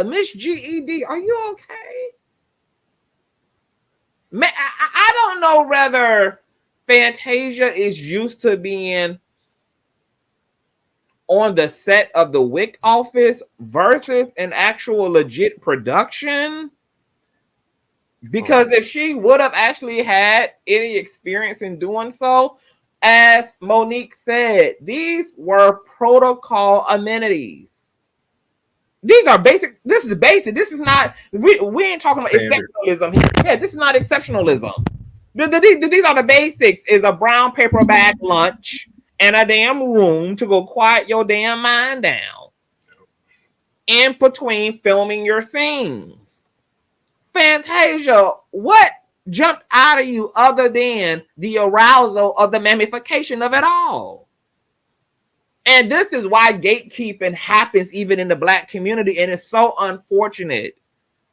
Miss GED, are you okay? Man, I don't know whether Fantasia is used to being on the set of the WIC office versus an actual legit production. Because if she would have actually had any experience in doing so, as Monique said, these were protocol amenities. These are basic. This is basic. This is not. We ain't talking about exceptionalism here. Yeah, this is not exceptionalism. These are the basics. Is a brown paper bag lunch and a damn room to go quiet your damn mind down in between filming your scenes. Fantasia, what jumped out of you other than the arousal of the mammification of it all? And this is why gatekeeping happens even in the Black community. And it's so unfortunate.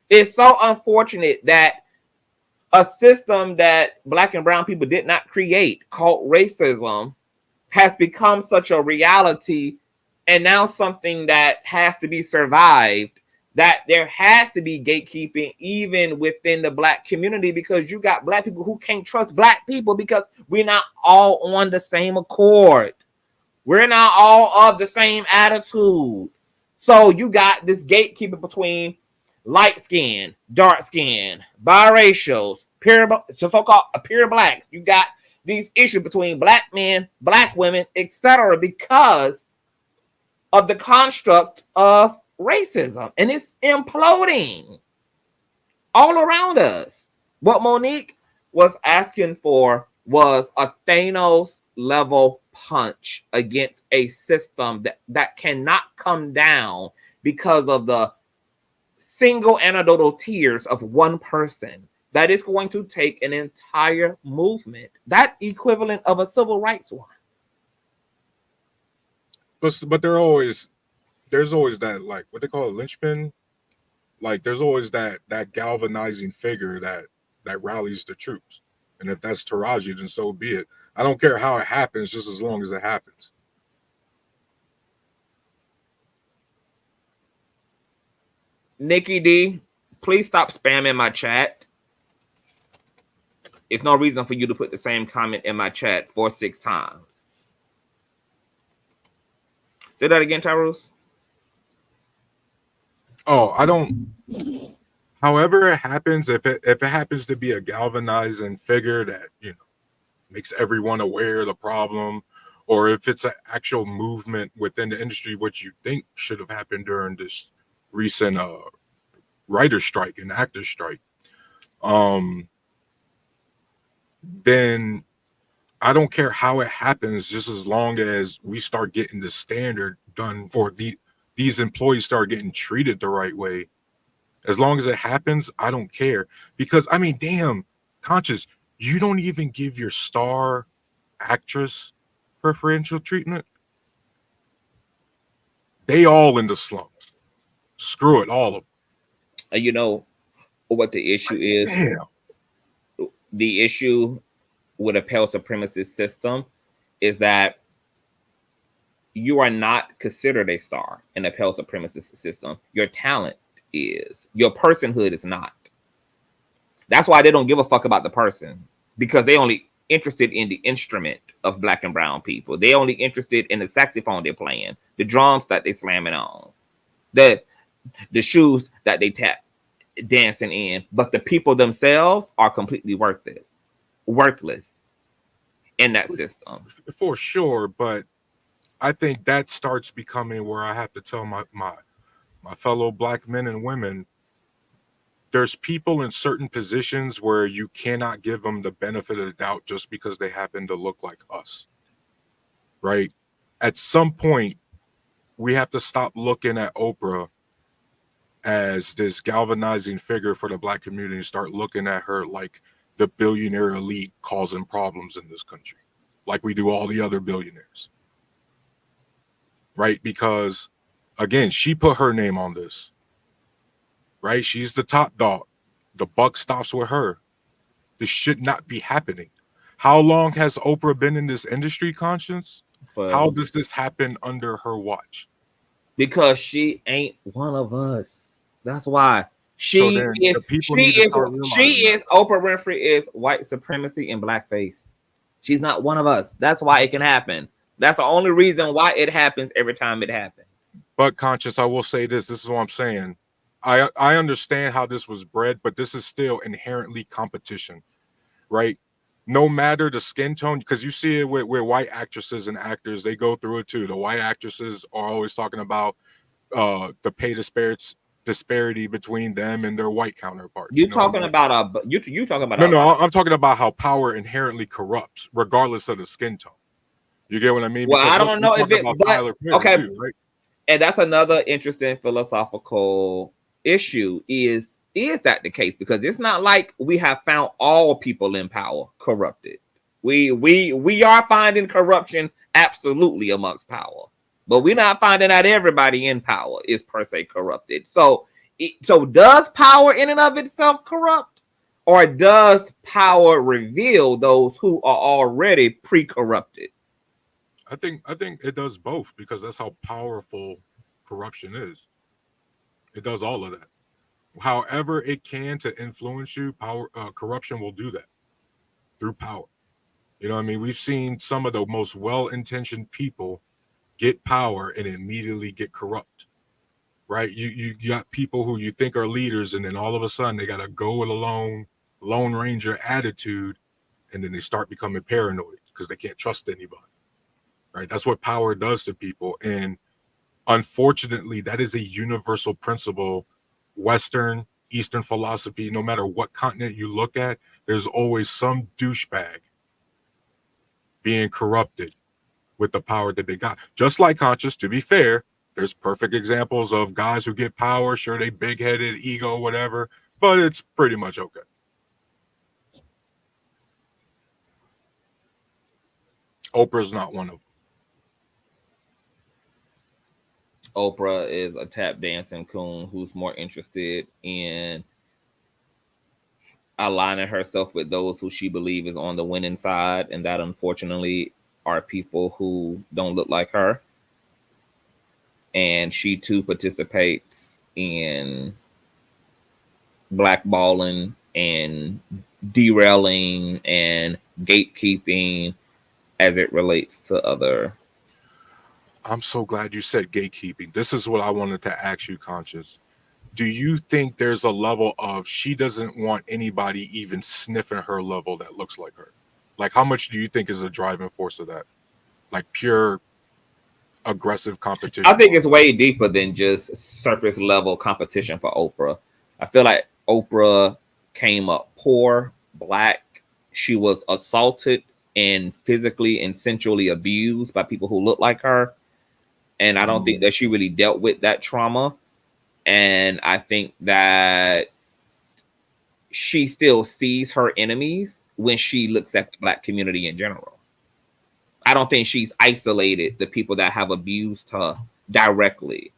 It's so unfortunate that a system that Black and brown people did not create, called racism, has become such a reality and now something that has to be survived, that there has to be gatekeeping even within the Black community, because you got Black people who can't trust Black people because we're not all on the same accord. We're not all of the same attitude. So you got this gatekeeping between light skin, dark skin, biracials, so-called pure Blacks. You got these issues between Black men, Black women, etc., because of the construct of racism, and it's imploding all around us. What Monique was asking for was a Thanos level punch against a system that cannot come down because of the single anecdotal tears of one person. That is going to take an entire movement, that equivalent of a civil rights one. But there's always that, like, what they call a linchpin. Like, there's always that galvanizing figure that rallies the troops. And if that's Taraji, then so be it. I don't care how it happens, just as long as it happens. Nikki D, please stop spamming my chat. It's no reason for you to put the same comment in my chat 4 or 6 times. Say that again, Tyrus. Oh, I don't. However it happens, if it happens to be a galvanizing figure that, you know, makes everyone aware of the problem, or if it's an actual movement within the industry, which you think should have happened during this recent writer strike and actor strike, then I don't care how it happens, just as long as we start getting the standard done for these employees start getting treated the right way. As long as it happens, I don't care. Because I mean, damn, Conscious, you don't even give your star actress preferential treatment. They all in the slums. Screw it, all of them. You know what the issue is? Damn. The issue with a pale supremacist system is that you are not considered a star in a pale supremacist system. Your talent is. Your personhood is not. That's why they don't give a fuck about the person, because they only interested in the instrument of black and brown people. They only interested in the saxophone they're playing, the drums that they slamming on, the shoes that they tap dancing in. But the people themselves are completely worthless in that system. For sure, but I think that starts becoming where I have to tell my fellow black men and women, there's people in certain positions where you cannot give them the benefit of the doubt just because they happen to look like us, right? At some point, we have to stop looking at Oprah as this galvanizing figure for the black community and start looking at her like the billionaire elite causing problems in this country, like we do all the other billionaires, right? Because, again, she put her name on this. Right? She's the top dog. The buck stops with her. This should not be happening. How long has Oprah been in this industry, Conscience? Well, how does this happen under her watch? Because she ain't one of us. That's why. She is Oprah Winfrey is white supremacy and blackface. She's not one of us. That's why it can happen. That's the only reason why it happens every time it happens. But Conscious, I will say this. This is what I'm saying. I understand how this was bred, but this is still inherently competition, right? No matter the skin tone, because you see it with white actresses and actors, they go through it too. The white actresses are always talking about the pay disparity between them and their white counterparts. You talking about I'm talking about how power inherently corrupts, regardless of the skin tone. You get what I mean? Well, because I don't know if it, okay, too, right? And that's another interesting philosophical issue. Is that the case? Because it's not like we have found all people in power corrupted. We are finding corruption absolutely amongst power, but we're not finding out everybody in power is per se corrupted. So does power in and of itself corrupt, or does power reveal those who are already pre-corrupted? I think it does both, because that's how powerful corruption is. It does all of that. However it can to influence you, corruption will do that through power. You know what I mean? We've seen some of the most well-intentioned people get power and immediately get corrupt, right? You got people who you think are leaders, and then all of a sudden they got to go with a lone ranger attitude, and then they start becoming paranoid because they can't trust anybody, right? That's what power does to people. And unfortunately, that is a universal principle. Western, Eastern philosophy, no matter what continent you look at, there's always some douchebag being corrupted with the power that they got. Just like Conscious, to be fair, there's perfect examples of guys who get power. Sure, they big-headed, ego, whatever, but it's pretty much okay. Oprah's not one of them. Oprah is a tap dancing coon who's more interested in aligning herself with those who she believes is on the winning side, and that unfortunately are people who don't look like her. And she too participates in blackballing and derailing and gatekeeping as it relates to other. I'm so glad you said gatekeeping. This is what I wanted to ask you, Conscious. Do you think there's a level of she doesn't want anybody even sniffing her level that looks like her? Like, how much do you think is a driving force of that? Like pure aggressive competition? I think it's way deeper than just surface level competition for Oprah. I feel like Oprah came up poor, black. She was assaulted and physically and sensually abused by people who look like her. And I don't think that she really dealt with that trauma. And I think that she still sees her enemies when she looks at the black community in general. I don't think she's isolated the people that have abused her directly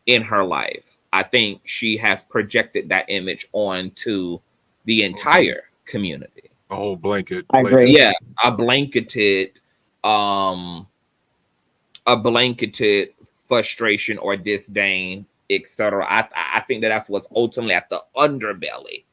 in her life. I think she has projected that image onto the entire community. A whole blanket. I agree. Yeah, a blanketed frustration or disdain, etc. I think that's what's ultimately at the underbelly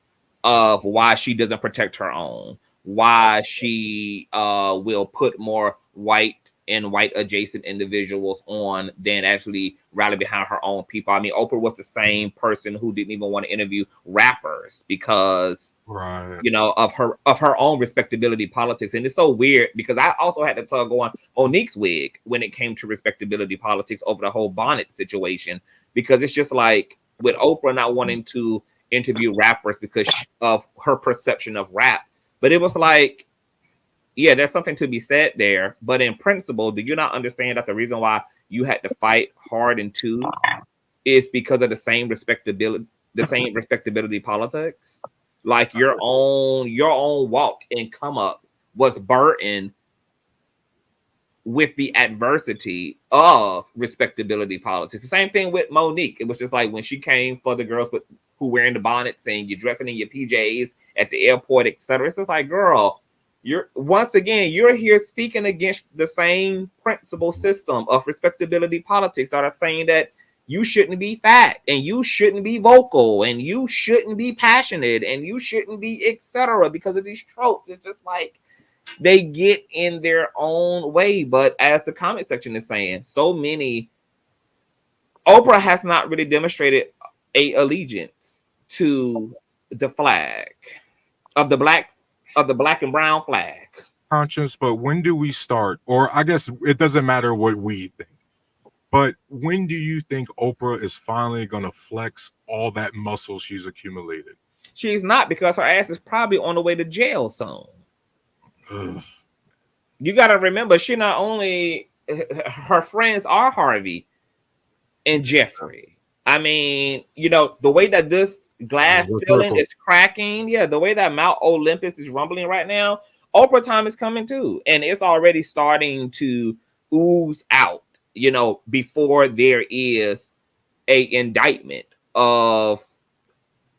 of why she doesn't protect her own, why she will put more white and white adjacent individuals on than actually rally behind her own people. I mean, Oprah was the same person who didn't even want to interview rappers because you know, of her own respectability politics. And it's so weird because I also had to tug on Monique's wig when it came to respectability politics over the whole bonnet situation, because it's just like with Oprah not wanting to interview rappers because of her perception of rap. But it was like, yeah, there's something to be said there. But in principle, do you not understand that the reason why you had to fight hard and tooth is because of the same respectability politics? Like your own walk and come up was burdened with the adversity of respectability politics. The same thing with Monique. It was just like when she came for the girls who wearing the bonnets and you're dressing in your PJs at the airport, etc. It's just like, girl, you're here speaking against the same principle system of respectability politics that are saying that you shouldn't be fat and you shouldn't be vocal and you shouldn't be passionate and you shouldn't be etc. because of these tropes. It's just like they get in their own way. But as the comment section is saying, so many, Oprah has not really demonstrated a allegiance to the flag of the black and brown flag. Conscious, but when do we start? Or I guess it doesn't matter what we think. But when do you think Oprah is finally going to flex all that muscle she's accumulated? She's not, because her ass is probably on the way to jail soon. Ugh. You got to remember, she not only, her friends are Harvey and Jeffrey. I mean, you know, the way that this glass ceiling is cracking, the way that Mount Olympus is rumbling right now, Oprah time is coming too. And it's already starting to ooze out, you know, before there is a indictment of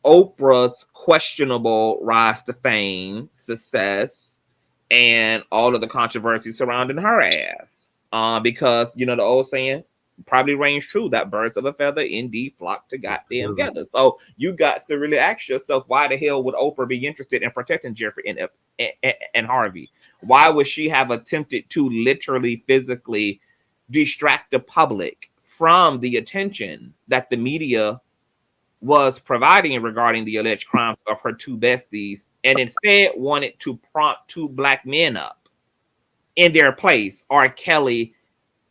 Oprah's questionable rise to fame, success, and all of the controversy surrounding her ass. Because, you know, the old saying probably reigns true that birds of a feather indeed flock to goddamn feathers. So you got to really ask yourself, why the hell would Oprah be interested in protecting Jeffrey and Harvey? Why would she have attempted to literally physically distract the public from the attention that the media was providing regarding the alleged crimes of her two besties, and instead wanted to prompt two black men up in their place, R. Kelly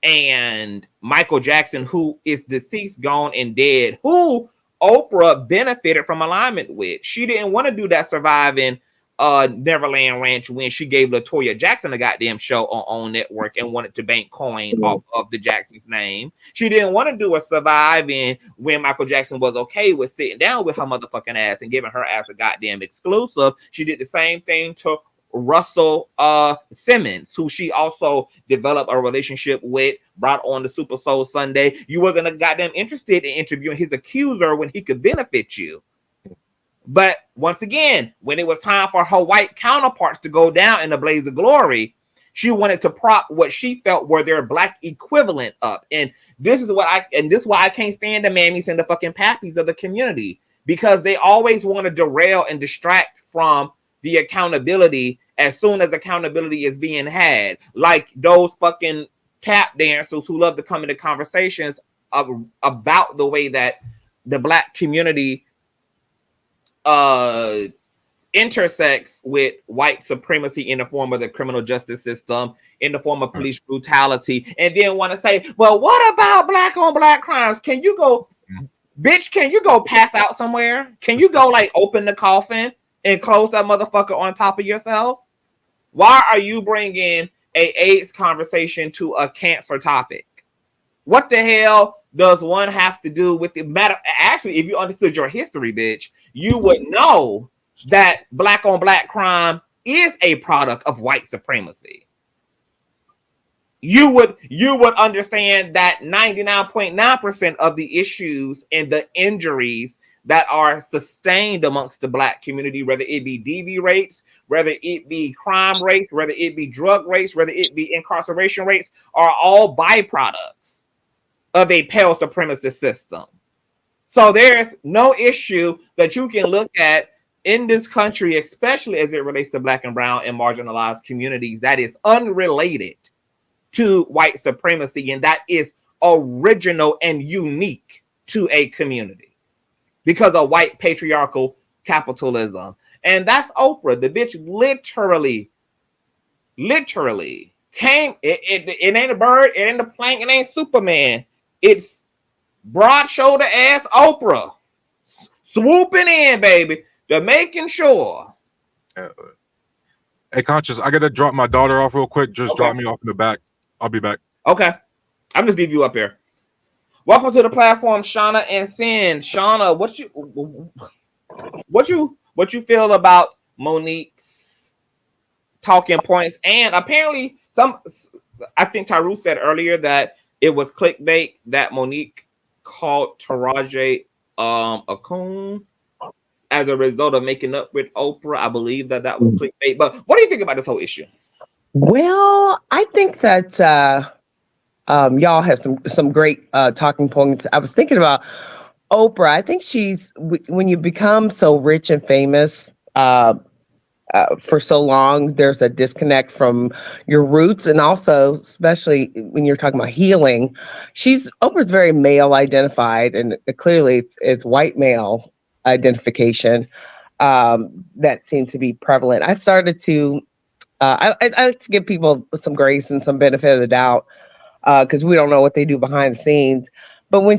and Michael Jackson, who is deceased, gone, and dead, who Oprah benefited from alignment with? She didn't want to do that surviving Neverland Ranch when she gave LaToya Jackson a goddamn show on OWN Network and wanted to bank coin off of the Jackson's name. She didn't want to do a surviving when Michael Jackson was okay with sitting down with her motherfucking ass and giving her ass a goddamn exclusive. She did the same thing to Russell Simmons, who she also developed a relationship with, brought on the Super Soul Sunday. You wasn't a goddamn interested in interviewing his accuser when he could benefit you. But once again, when it was time for her white counterparts to go down in a blaze of glory, she wanted to prop what she felt were their black equivalent up. And this is why I can't stand the mammies and the fucking pappies of the community, because they always want to derail and distract from the accountability as soon as accountability is being had. Like those fucking tap dancers who love to come into conversations about the way that the black community intersects with white supremacy in the form of the criminal justice system, in the form of police brutality, and then want to say, well, what about black on black crimes? Can you go, bitch, can you go pass out somewhere? Can you go like open the coffin and close that motherfucker on top of yourself? Why are you bringing a AIDS conversation to a cancer topic? What the hell does one have to do with the matter? Actually, if you understood your history, bitch, you would know that black on black crime is a product of white supremacy. You would understand that 99.9% of the issues and the injuries that are sustained amongst the black community, whether it be DV rates, whether it be crime rates, whether it be drug rates, whether it be incarceration rates, are all byproducts of a pale supremacist system. So there's no issue that you can look at in this country, especially as it relates to black and brown and marginalized communities, that is unrelated to white supremacy, and that is original and unique to a community because of white patriarchal capitalism. And that's Oprah. The bitch literally came. It ain't a bird, it ain't a plane, it ain't Superman. It's broad shoulder ass Oprah swooping in, baby, to making sure. Hey, Conscious, I gotta drop my daughter off real quick. Just drop me off in the back. I'll be back. Okay. I'm just leave you up here. Welcome to the platform, Shauna and Sin. Shauna, what you feel about Monique's talking points? And apparently I think Tyrus said earlier that it was clickbait that Monique called Taraji a coon as a result of making up with Oprah. I believe that was clickbait. But what do you think about this whole issue? Well, I think that y'all have some great talking points. I was thinking about Oprah. I think when you become so rich and famous for so long, there's a disconnect from your roots, and also, especially when you're talking about healing, Oprah's very male identified, and clearly it's white male identification that seems to be prevalent. I started to I like to give people some grace and some benefit of the doubt because we don't know what they do behind the scenes. But when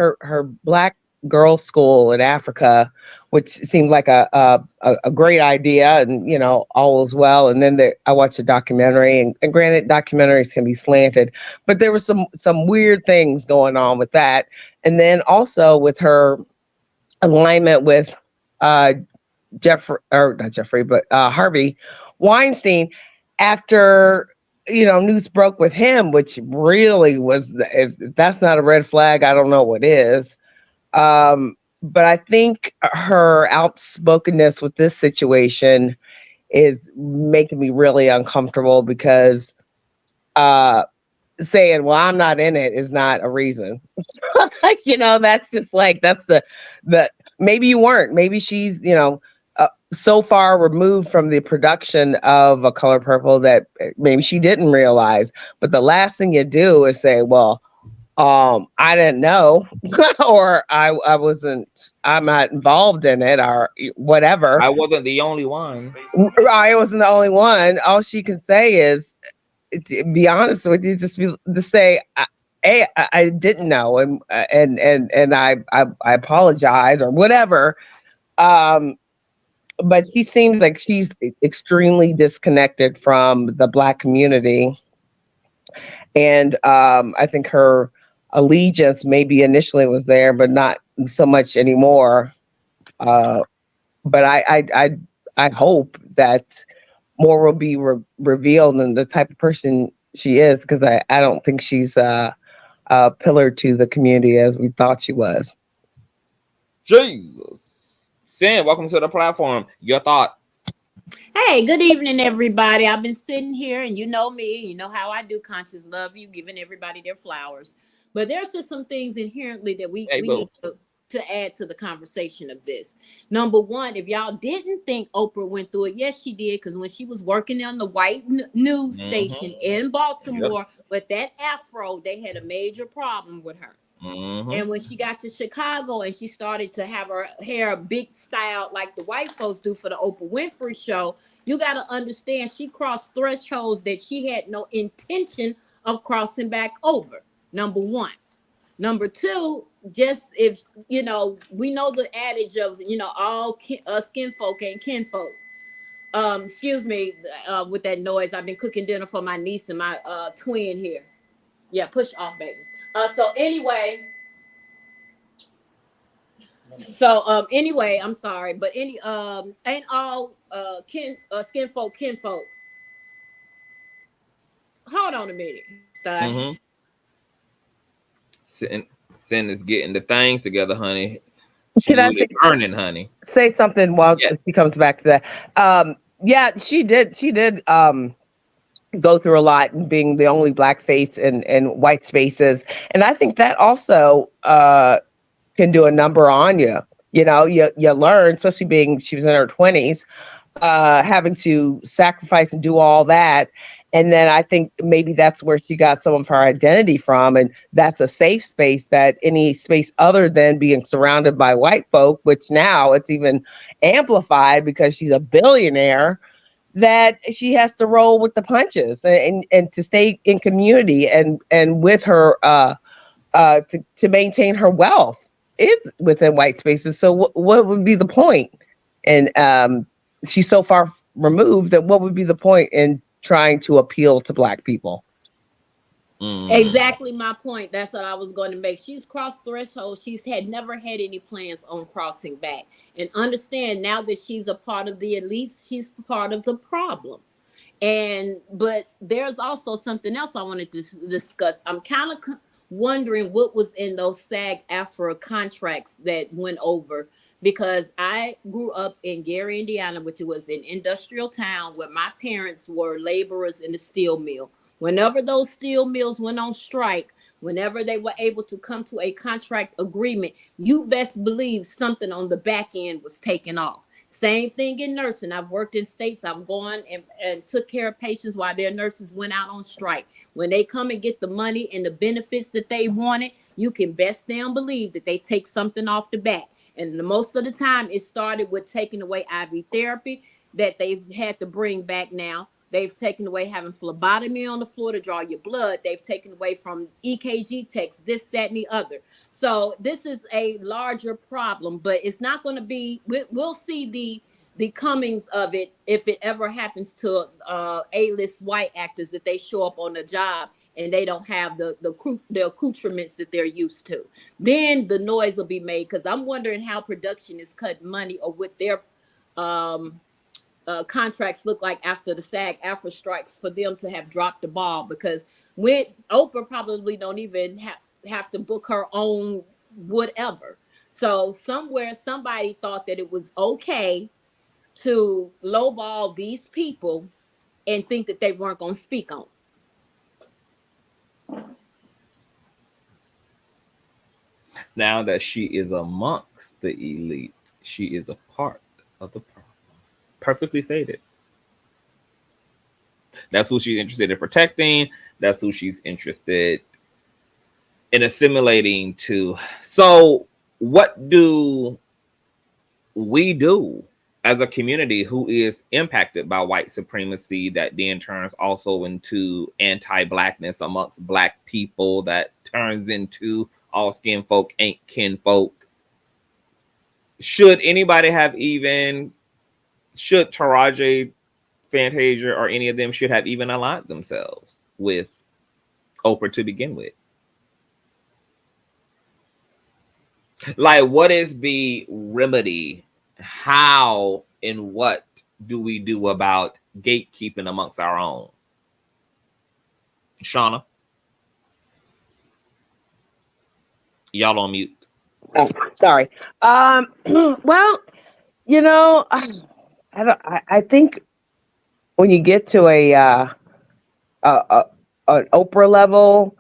her black girl school in Africa, which seemed like a great idea, and all was well. And then I watched a documentary, and granted, documentaries can be slanted, but there was some weird things going on with that. And then also with her alignment with Harvey Weinstein, after news broke with him, which really was, if that's not a red flag, I don't know what is. But I think her outspokenness with this situation is making me really uncomfortable because saying, well, I'm not in it is not a reason. That's just like, that's the maybe you weren't. Maybe she's, so far removed from the production of A Color Purple that maybe she didn't realize. But the last thing you do is say, well, I didn't know, or I'm not involved in it, or whatever. I wasn't the only one. I wasn't the only one. All she can say is, to be honest with you, to say, hey, I didn't know, and I apologize or whatever. But she seems like she's extremely disconnected from the Black community, and I think her allegiance maybe initially was there, but not so much anymore. But I hope that more will be revealed in the type of person she is, because I don't think she's a pillar to the community as we thought she was. Jesus. Sam, welcome to the platform. Your thoughts? Hey, good evening, everybody. I've been sitting here, and you know me, you know how I do conscious love you, giving everybody their flowers. But there's just some things inherently that we need to add to the conversation of this. Number one, if y'all didn't think Oprah went through it, yes, she did, because when she was working on the white news station in Baltimore with that afro, they had a major problem with her. And when she got to Chicago and she started to have her hair big styled like the white folks do for the Oprah Winfrey show, you got to understand she crossed thresholds that she had no intention of crossing back over. Number one. Number two, just if you know, we know the adage of all skin folk ain't kinfolk. Excuse me, with that noise. I've been cooking dinner for my niece and my twin here. Yeah, push off, baby. So anyway, I'm sorry, but ain't all skin folk kinfolk. Hold on a minute. Mm-hmm. Sin is getting the things together, honey. She's really burning, honey. Say something while she comes back to that. Yeah, she did. She did go through a lot, and being the only black face in white spaces, and I think that also can do a number on you. You know, you learn, especially being she was in her 20s, having to sacrifice and do all that. And then I think maybe that's where she got some of her identity from. And that's a safe space, that any space other than being surrounded by white folk, which now it's even amplified because she's a billionaire, that she has to roll with the punches and to stay in community and with her to maintain her wealth is within white spaces. So what would be the point? And she's so far removed that what would be the point in trying to appeal to black people? Exactly my point. That's what I was going to make. She's crossed threshold. She's never had any plans on crossing back. And understand now that she's a part of the elite, she's part of the problem. But there's also something else I wanted to discuss. I'm kind of wondering what was in those SAG-AFTRA contracts that went over, because I grew up in Gary, Indiana, which was an industrial town where my parents were laborers in the steel mill. Whenever those steel mills went on strike, whenever they were able to come to a contract agreement, you best believe something on the back end was taken off. Same thing in nursing. I've worked in states. I've gone and took care of patients while their nurses went out on strike. When they come and get the money and the benefits that they wanted, you can best damn believe that they take something off the back. And most of the time, it started with taking away IV therapy that they've had to bring back now. They've taken away having phlebotomy on the floor to draw your blood. They've taken away from EKG techs, this, that, and the other. So this is a larger problem, but it's not going to be, we'll see the comings of it if it ever happens to A-list white actors, that they show up on the job and they don't have the accoutrements that they're used to. Then the noise will be made, because I'm wondering how production is cutting money, or what their contracts look like after the SAG-AFTRA strikes, for them to have dropped the ball. Because when Oprah probably don't even have to book her own whatever. So somewhere somebody thought that it was okay to lowball these people and think that they weren't going to speak on. Now that she is amongst the elite, she is a part of the problem. Perfectly stated. That's who she's interested in protecting. That's who she's interested in assimilating to. So what do we do as a community who is impacted by white supremacy, that then turns also into anti-blackness amongst black people, that turns into all skin folk ain't kinfolk? Should anybody have even, should Taraji, Fantasia, or any of them should have even aligned themselves with Oprah to begin with? Like, what is the remedy? How and what do we do about gatekeeping amongst our own? Shauna? Y'all on mute. Oh, sorry. Well, you know, I think when you get to an Oprah level,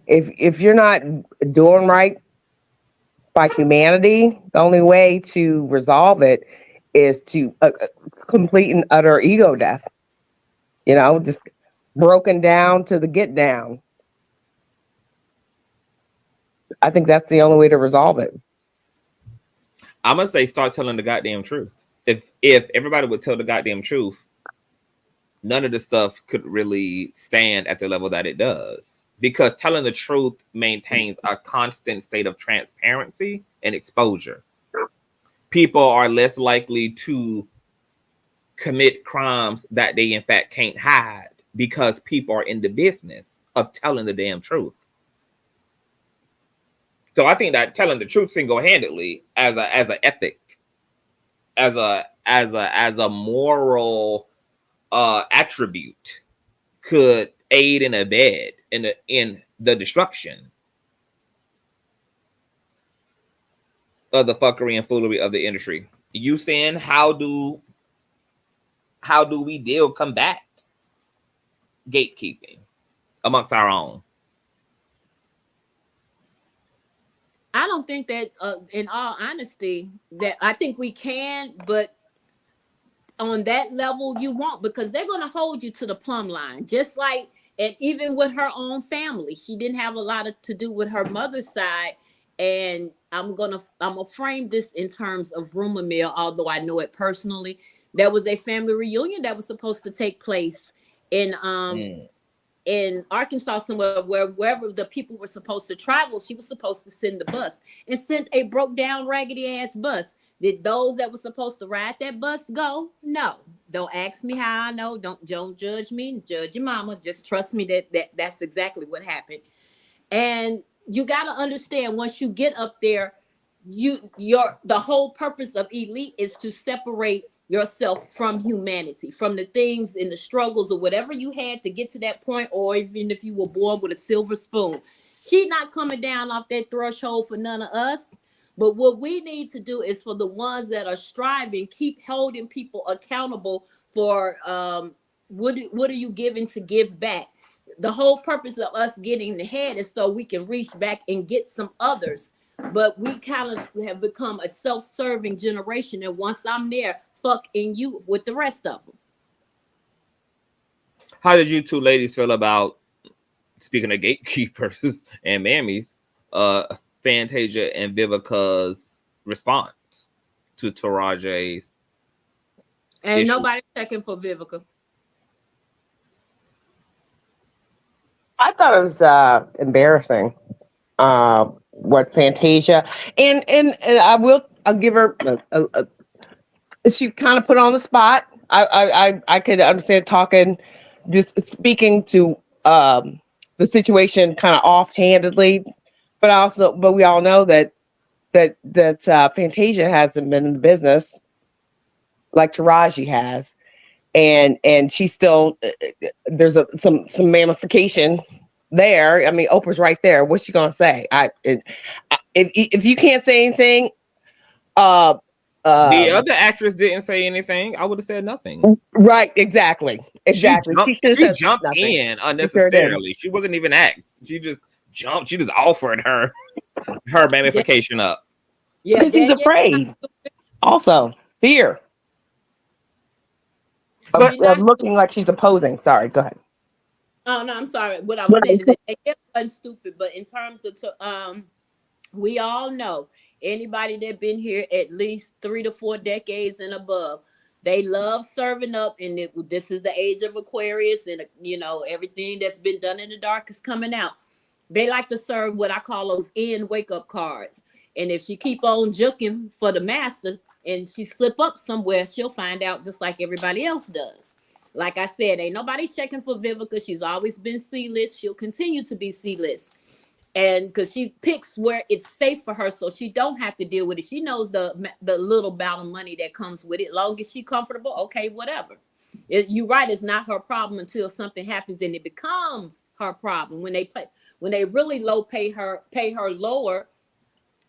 if you're not doing right by humanity, the only way to resolve it is to complete and utter ego death. You know, just broken down to the get down. I think that's the only way to resolve it. I'm gonna say start telling the goddamn truth. If everybody would tell the goddamn truth, none of this stuff could really stand at the level that it does. because telling the truth maintains a constant state of transparency and exposure. People are less likely to commit crimes that they in fact can't hide because people are in the business of telling the damn truth. So I think that telling the truth single-handedly as an ethic, as a moral attribute could aid and abet in the destruction of the fuckery and foolery of the industry. You saying how do we combat gatekeeping amongst our own? I don't think that, in all honesty, that I think we can, but on that level you won't, because they're going to hold you to the plumb line. Just like, and even with her own family, she didn't have a lot to do with her mother's side. And I'm gonna frame this in terms of rumor mill, although I know it personally. There was a family reunion that was supposed to take place in Arkansas somewhere, wherever the people were supposed to travel. She was supposed to send the bus and sent a broke down raggedy ass bus. Did those that were supposed to ride that bus go? No. Don't ask me how I know. Don't judge me. Judge your mama. Just trust me that's exactly what happened. And you got to understand, once you get up there, the whole purpose of elite is to separate yourself from humanity, from the things and the struggles or whatever you had to get to that point, or even if you were born with a silver spoon. She's not coming down off that threshold for none of us. But what we need to do is, for the ones that are striving, keep holding people accountable for what are you giving to give back. The whole purpose of us getting ahead is so we can reach back and get some others. But we kind of have become a self-serving generation. And once I'm there, fucking you with the rest of them. How did you two ladies feel about, speaking of gatekeepers and mammies, Fantasia and Vivica's response to Taraji's Ain't issue? Nobody checking for Vivica. I thought it was embarrassing what Fantasia and I'll give her she kind of put on the spot. I could understand speaking to the situation kind of offhandedly, but we all know that Fantasia hasn't been in the business like Taraji has. And she's still there's some ramification there. I mean, Oprah's right there. What's she gonna say? If you can't say anything, the other actress didn't say anything. I would have said nothing. Right? Exactly. She jumped in unnecessarily. She wasn't even asked. She just jumped. She just offered her ramification up. Yeah, because she's afraid. Also, fear. But looking like she's opposing. Sorry, go ahead. Oh no, I'm sorry. What I was saying is that it wasn't stupid, but in terms of we all know anybody that been here at least 3 to 4 decades and above, they love serving up, and this is the age of Aquarius, and everything that's been done in the dark is coming out. They like to serve what I call those wake up cards, and if she keep on juking for the master, and she slip up somewhere, she'll find out just like everybody else does. Like I said, ain't nobody checking for Vivica. She's always been C-list. She'll continue to be C-list. And because she picks where it's safe for her, so she don't have to deal with it. She knows the little amount of money that comes with it. Long as she's comfortable, okay, whatever. You're right, it's not her problem until something happens and it becomes her problem. When they really pay her lower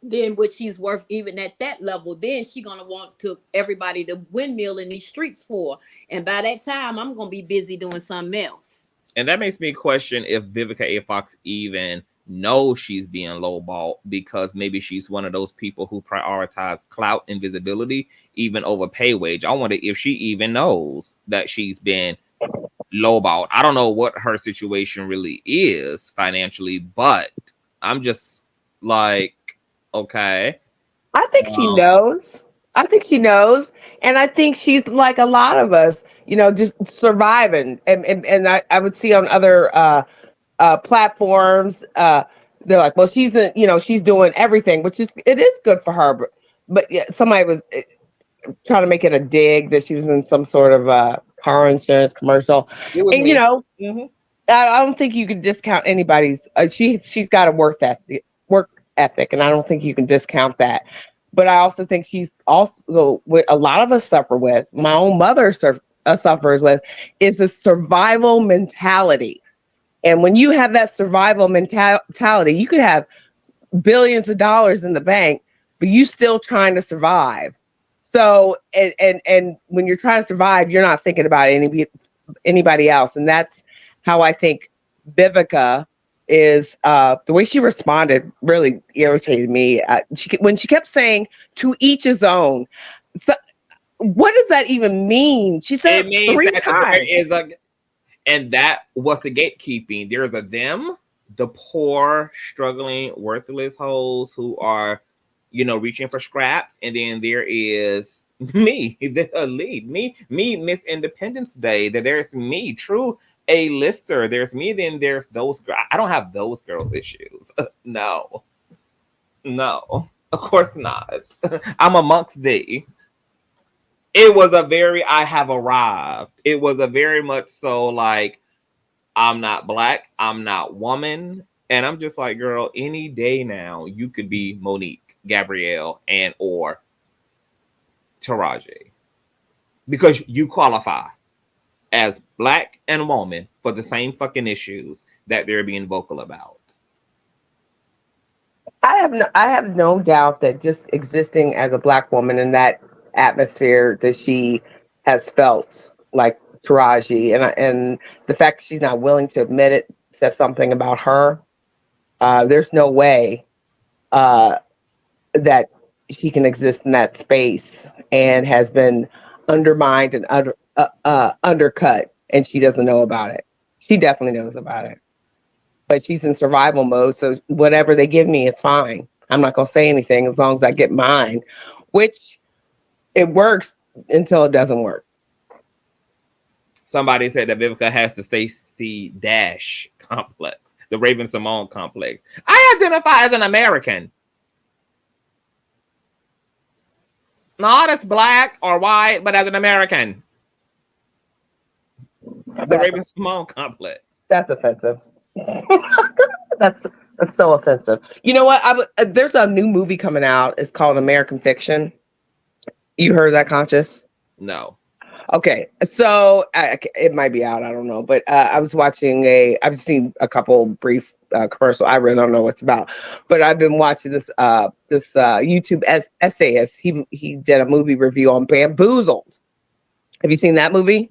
than what she's worth, even at that level, then she's gonna want everybody to windmill in these streets for. And by that time, I'm gonna be busy doing something else. And that makes me question if Vivica A. Fox even knows she's being lowballed, because maybe she's one of those people who prioritize clout and visibility even over pay wage. I wonder if she even knows that she's been lowballed. I don't know what her situation really is financially, but I'm just like, okay. I think she knows. And I think she's like a lot of us, just surviving. And I would see on other platforms. They're like, well, she's she's doing everything, which it is good for her. But yeah, somebody was trying to make it a dig that she was in some sort of car insurance commercial, and me. I don't think you can discount anybody's. She's got a work ethic, and I don't think you can discount that. But I also think she's also what a lot of us suffer with. My own mother suffers with is the survival mentality. And when you have that survival mentality, you could have billions of dollars in the bank, but you still trying to survive. So, and when you're trying to survive, you're not thinking about anybody else. And that's how I think Vivica is, the way she responded really irritated me. When she kept saying to each his own. So what does that even mean? She said it 3 times. And that was the gatekeeping. There's a them, the poor, struggling, worthless hoes who are, reaching for scraps. And then there is me, the elite, me, Miss Independence Day. That there's me, true A-lister. There's me, then there's those girls. I don't have those girls' issues. No, of course not. I'm amongst thee. It was I have arrived. It was a very much so like, I'm not black, I'm not woman. And I'm just like, girl, any day now, you could be Monique, Gabrielle, and or Taraji. Because you qualify as black and woman for the same fucking issues that they're being vocal about. I have no doubt that just existing as a black woman in that atmosphere that she has felt like Taraji, and the fact that she's not willing to admit it says something about her. There's no way that she can exist in that space and has been undermined and undercut, and she doesn't know about it. She definitely knows about it, but she's in survival mode. So whatever they give me is fine. I'm not going to say anything as long as I get mine, which it works until it doesn't work. Somebody said that Vivica has the Stacey Dash complex, the Raven Simone complex. I identify as an American. Not as black or white, but as an American. The Raven Simone complex. That's offensive. That's so offensive. You know what? There's a new movie coming out. It's called American Fiction. You heard that, Conscious? No. Okay, so it might be out. I don't know, but I've seen a couple brief commercials. I really don't know what it's about, but I've been watching this YouTube essayist. He did a movie review on Bamboozled. Have you seen that movie?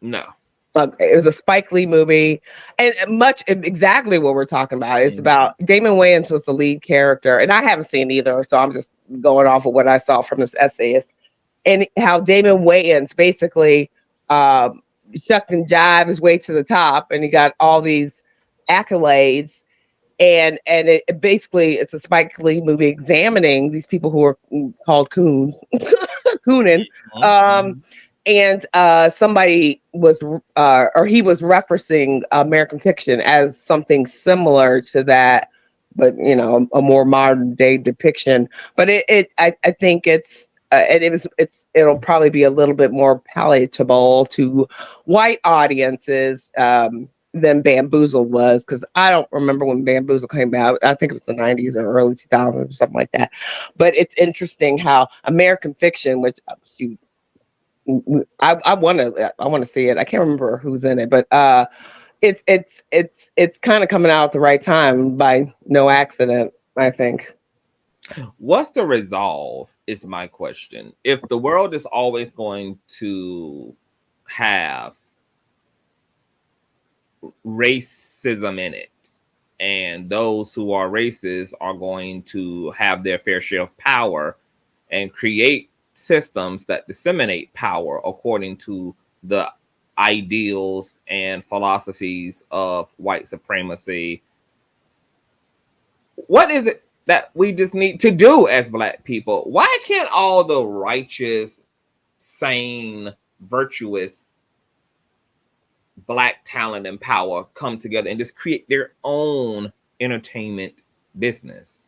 No. It was a Spike Lee movie, and exactly what we're talking about. It's about Damon Wayans was the lead character, and I haven't seen either, so I'm just going off of what I saw from this essayist, and how Damon Wayans basically shucked and jived his way to the top, and he got all these accolades, and it basically it's a Spike Lee movie examining these people who are called coons, cooning. And somebody was, or he was referencing American Fiction as something similar to that, but a more modern day depiction. But I think it's and it'll probably be a little bit more palatable to white audiences than Bamboozled was, because I don't remember when Bamboozled came out. I think it was the 90s or early 2000s or something like that. But it's interesting how American Fiction, which I want to see it. I can't remember who's in it, but it's kind of coming out at the right time by no accident, I think. What's the resolve is my question. If the world is always going to have racism in it, and those who are racist are going to have their fair share of power and create systems that disseminate power according to the ideals and philosophies of white supremacy, what is it that we just need to do as black people? Why can't all the righteous, sane, virtuous Black talent and power come together and just create their own entertainment business.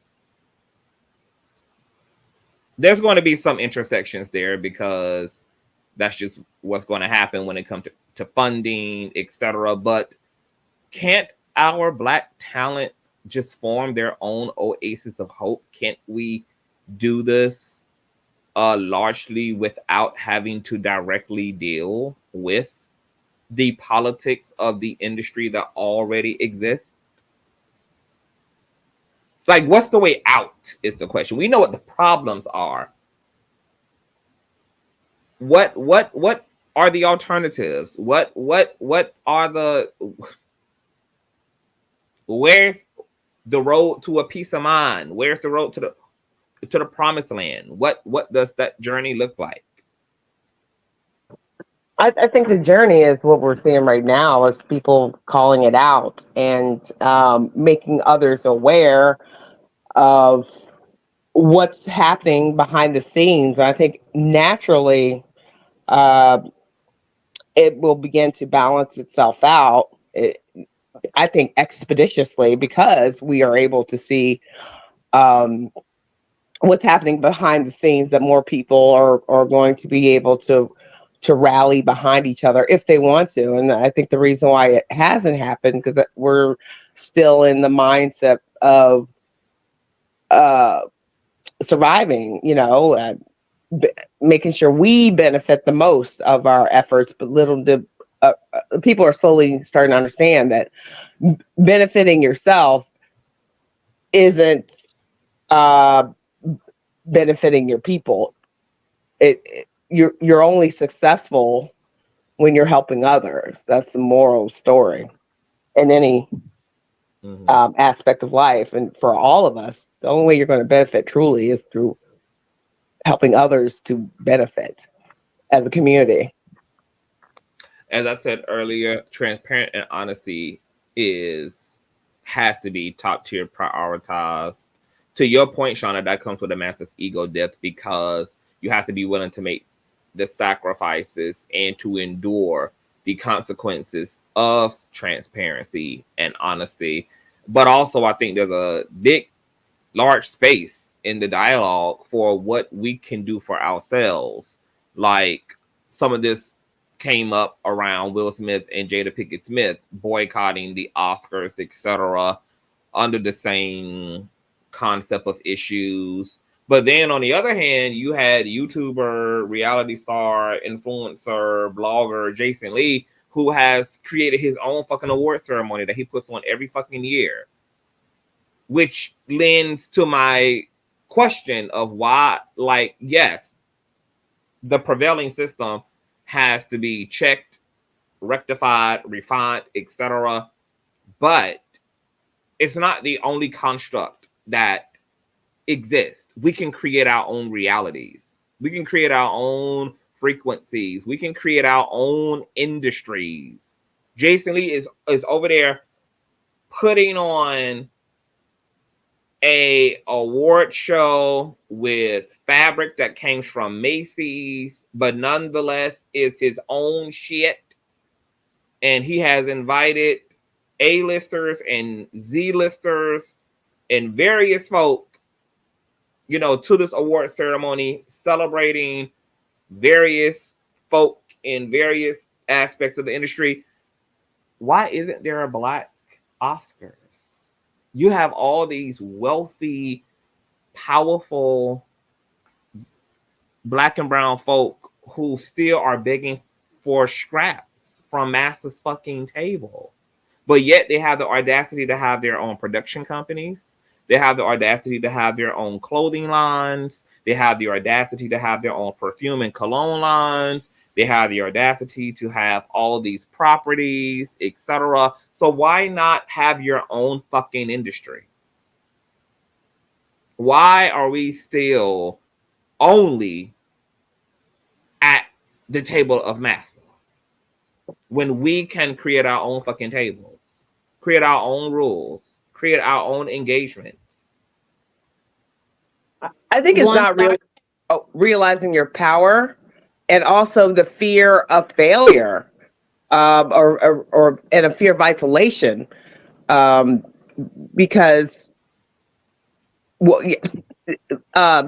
There's going to be some intersections there because that's just what's going to happen when it comes to funding, etc. But can't our Black talent just form their own oasis of hope? Can't we do this largely without having to directly deal with the politics of the industry that already exists? Like, what's the way out is the question. We know what the problems are. What are the alternatives? What are the, where's the road to a peace of mind? Where's the road to the promised land? What does that journey look like? I think the journey is what we're seeing right now is people calling it out and making others aware of what's happening behind the scenes. I think naturally it will begin to balance itself out. I think expeditiously, because we are able to see what's happening behind the scenes, that more people are going to be able to rally behind each other if they want to. And I think the reason why it hasn't happened, because we're still in the mindset of surviving, making sure we benefit the most of our efforts, but people are slowly starting to understand that benefiting yourself isn't benefiting your people. You're only successful when you're helping others. That's the moral story in any aspect of life. And for all of us, the only way you're going to benefit truly is through helping others to benefit as a community. As I said earlier, transparent and honesty has to be top tier prioritized. To your point, Shauna, that comes with a massive ego death, because you have to be willing to make the sacrifices and to endure the consequences of transparency and honesty. But also, I think there's a large space in the dialogue for what we can do for ourselves. Like, some of this came up around Will Smith and Jada Pinkett Smith boycotting the Oscars, etc., under the same concept of issues. But then on the other hand, you had YouTuber, reality star, influencer, blogger Jason Lee, who has created his own fucking award ceremony that he puts on every fucking year. Which lends to my question of why, like, yes, the prevailing system has to be checked, rectified, refined, etc. But it's not the only construct that exist. We can create our own realities. We can create our own frequencies. We can create our own industries. Jason Lee is over there putting on a award show with fabric that came from Macy's, but nonetheless is his own shit. And he has invited A-listers and Z-listers and various folk, to this award ceremony, celebrating various folk in various aspects of the industry. Why isn't there a Black Oscars? You have all these wealthy, powerful Black and brown folk who still are begging for scraps from Master's fucking table. But yet they have the audacity to have their own production companies. They have the audacity to have their own clothing lines. They have the audacity to have their own perfume and cologne lines. They have the audacity to have all these properties, etc. So why not have your own fucking industry? Why are we still only at the table of master when we can create our own fucking table, create our own rules, create our own engagement? I think it's not really realizing your power, and also the fear of failure. or and a fear of isolation, because well,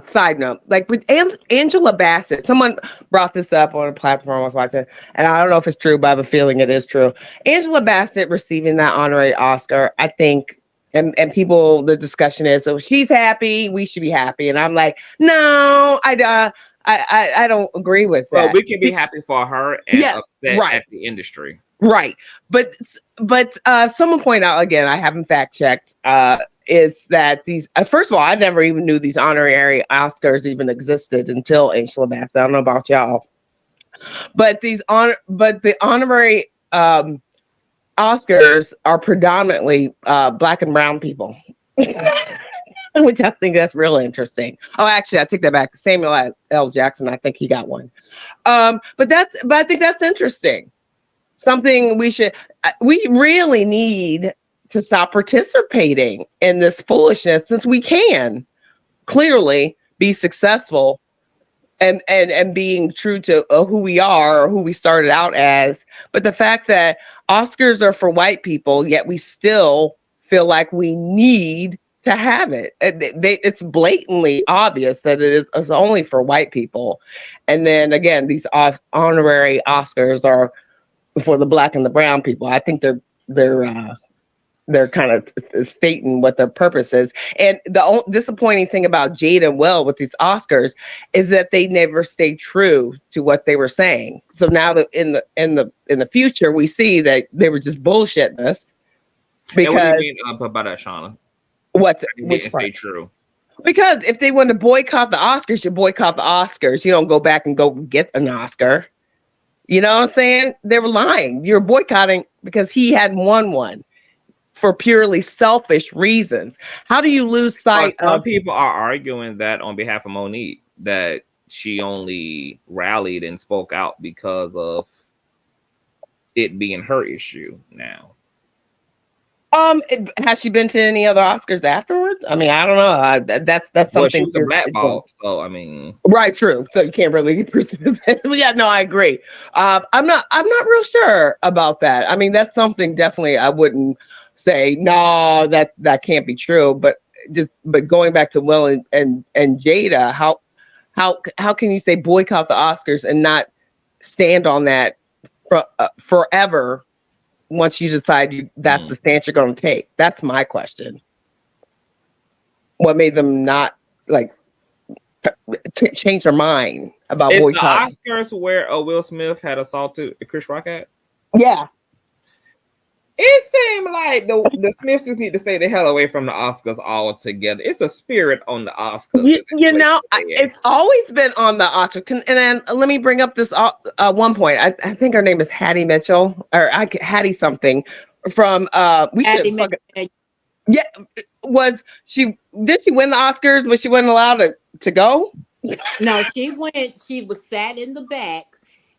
side note, like with Angela Bassett, someone brought this up on a platform I was watching, and I don't know if it's true, but I have a feeling it is true. Angela Bassett receiving that honorary Oscar, I think, and people, the discussion is, so she's happy, we should be happy, and I'm like, no, I don't agree with that. Well, we can be happy for her and upset right. at the industry. Right. But someone point out, again, I haven't fact checked, is that these, first of all, I never even knew these honorary Oscars even existed until Angela Bassett. I don't know about y'all, but the honorary Oscars are predominantly Black and brown people. Which I think that's real interesting. Oh, actually, I take that back. Samuel L. Jackson, I think he got one. But I think that's interesting. Something we really need to stop participating in this foolishness, since we can clearly be successful and being true to who we are or who we started out as. But the fact that Oscars are for white people, yet we still feel like we need to have it. It's blatantly obvious that it is only for white people. And then again, these honorary Oscars are for the Black and the brown people. I think they're kind of stating what their purpose is. And the disappointing thing about Jade and Will with these Oscars is that they never stayed true to what they were saying. So now that in the future, we see that they were just bullshitting us. Because what do you mean about that, Shauna? Which part? True. Because if they want to boycott the Oscars, you boycott the Oscars. You don't go back and go get an Oscar. You know what I'm saying? They were lying. You're boycotting because he hadn't won one for purely selfish reasons. How do you lose sight of... Some people are arguing that on behalf of Monique, that she only rallied and spoke out because of it being her issue now. Has she been to any other Oscars afterwards? I mean, I don't know. That's something. Well, she was a blackball, so I mean, right, true. So you can't really. Yeah, no, I agree. I'm not real sure about that. I mean, that's something definitely I wouldn't say no, that can't be true. But going back to Will and Jada, how can you say boycott the Oscars and not stand on that forever? Once you decide that's the stance you're going to take, that's my question. What made them not like change their mind about boycott? The Oscars where Will Smith had assaulted Chris Rock at? Yeah. It seemed like the Smiths just need to stay the hell away from the Oscars altogether. It's a spirit on the Oscars. You know, it's always been on the Oscars. And then let me bring up this one point. I think her name is Hattie Mitchell or Hattie something from Yeah, did she win the Oscars? Was she wasn't allowed to go? No, she went. She was sat in the back.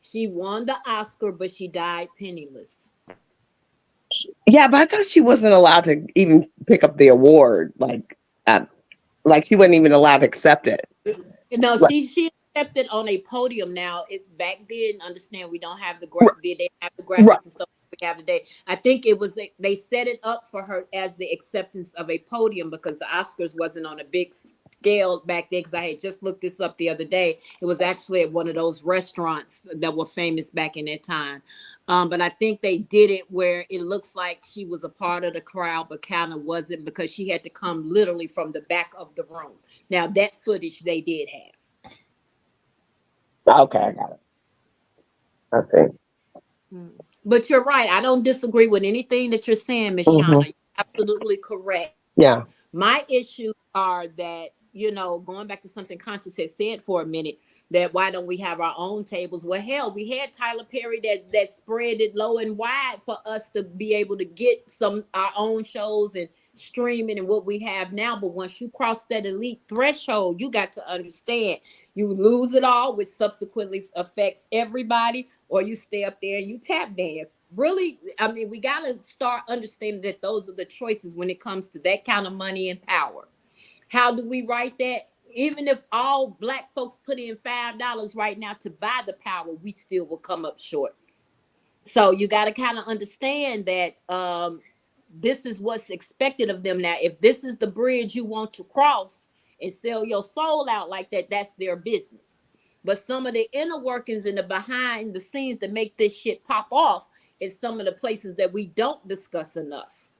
She won the Oscar, but she died penniless. Yeah, but I thought she wasn't allowed to even pick up the award. Like she wasn't even allowed to accept it. No, she accepted on a podium. Now, it's back then. Understand, we don't have the they have the graphics and stuff we have today. I think it was they set it up for her as the acceptance of a podium because the Oscars wasn't on a big scale back then. Because I had just looked this up the other day. It was actually at one of those restaurants that were famous back in that time. But I think they did it where it looks like she was a part of the crowd, but kind of wasn't because she had to come literally from the back of the room. Now, that footage they did have. Okay, I got it. I see. But you're right. I don't disagree with anything that you're saying, Ms. Shauna. You're absolutely correct. Yeah. My issues are that, going back to something Conscious had said for a minute, that why don't we have our own tables? Well, hell, we had Tyler Perry that spread it low and wide for us to be able to get our own shows and streaming and what we have now. But once you cross that elite threshold, you got to understand you lose it all, which subsequently affects everybody, or you stay up there and you tap dance. Really, I mean, we got to start understanding that those are the choices when it comes to that kind of money and power. How do we write that? Even if all Black folks put in $5 right now to buy the power, we still will come up short. So you got to kind of understand that this is what's expected of them now. If this is the bridge you want to cross and sell your soul out like that, that's their business. But some of the inner workings and the behind the scenes that make this shit pop off is some of the places that we don't discuss enough.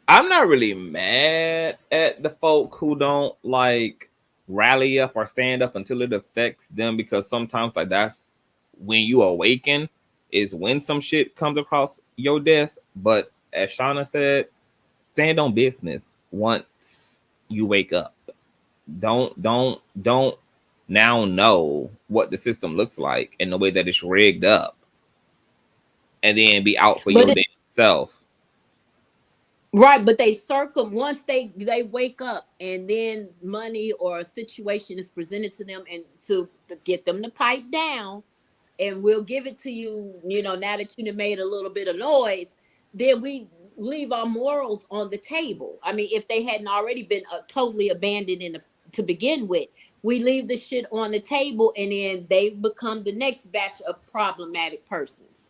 I'm not really mad at the folk who don't like rally up or stand up until it affects them, because sometimes like that's when you awaken is when some shit comes across your desk. But as Shauna said, stand on business once you wake up. Don't now know what the system looks like and the way that it's rigged up, and then be out for your damn self. Right, but they once they wake up, and then money or a situation is presented to them, and to get them to pipe down, and we'll give it to you, now that you've made a little bit of noise, then we leave our morals on the table. I mean, if they hadn't already been totally abandoned to begin with, we leave the shit on the table, and then they become the next batch of problematic persons.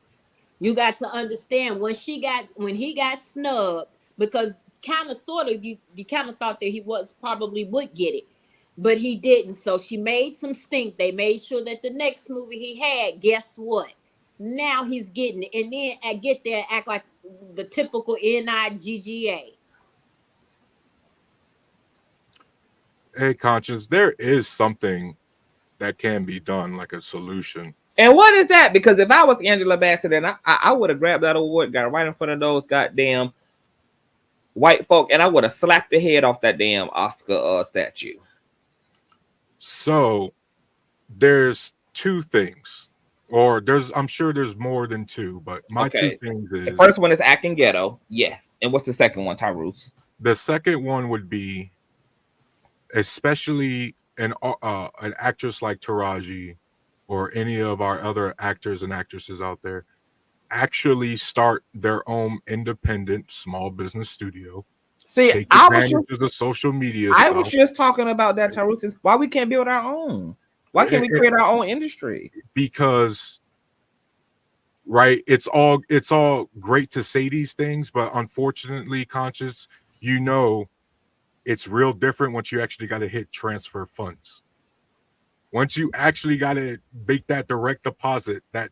You got to understand, when he got snubbed, because kind of sort of you kind of thought that he probably would get it, but he didn't. So she made some stink. They made sure that the next movie he had, guess what? Now he's getting it. And then I get there, act like the typical NIGGA. Hey, Conscious, there is something that can be done, like a solution. And what is that? Because if I was Angela Bassett, and I would have grabbed that award, got right in front of those goddamn white folk, and I would have slapped the head off that damn Oscar statue. So there's two things, or I'm sure there's more than two, but my two things is, the first one is acting ghetto, yes. And what's the second one, Tyrus? The second one would be, especially an actress like Taraji or any of our other actors and actresses out there, actually start their own independent small business studio. See, take advantage of the social media. I was just talking about that, Tyrus. Why we can't build our own? Why can't we create our own industry? Because, right, it's all great to say these things, but unfortunately, Conscious, it's real different once you actually got to hit transfer funds. Once you actually got to make that direct deposit, that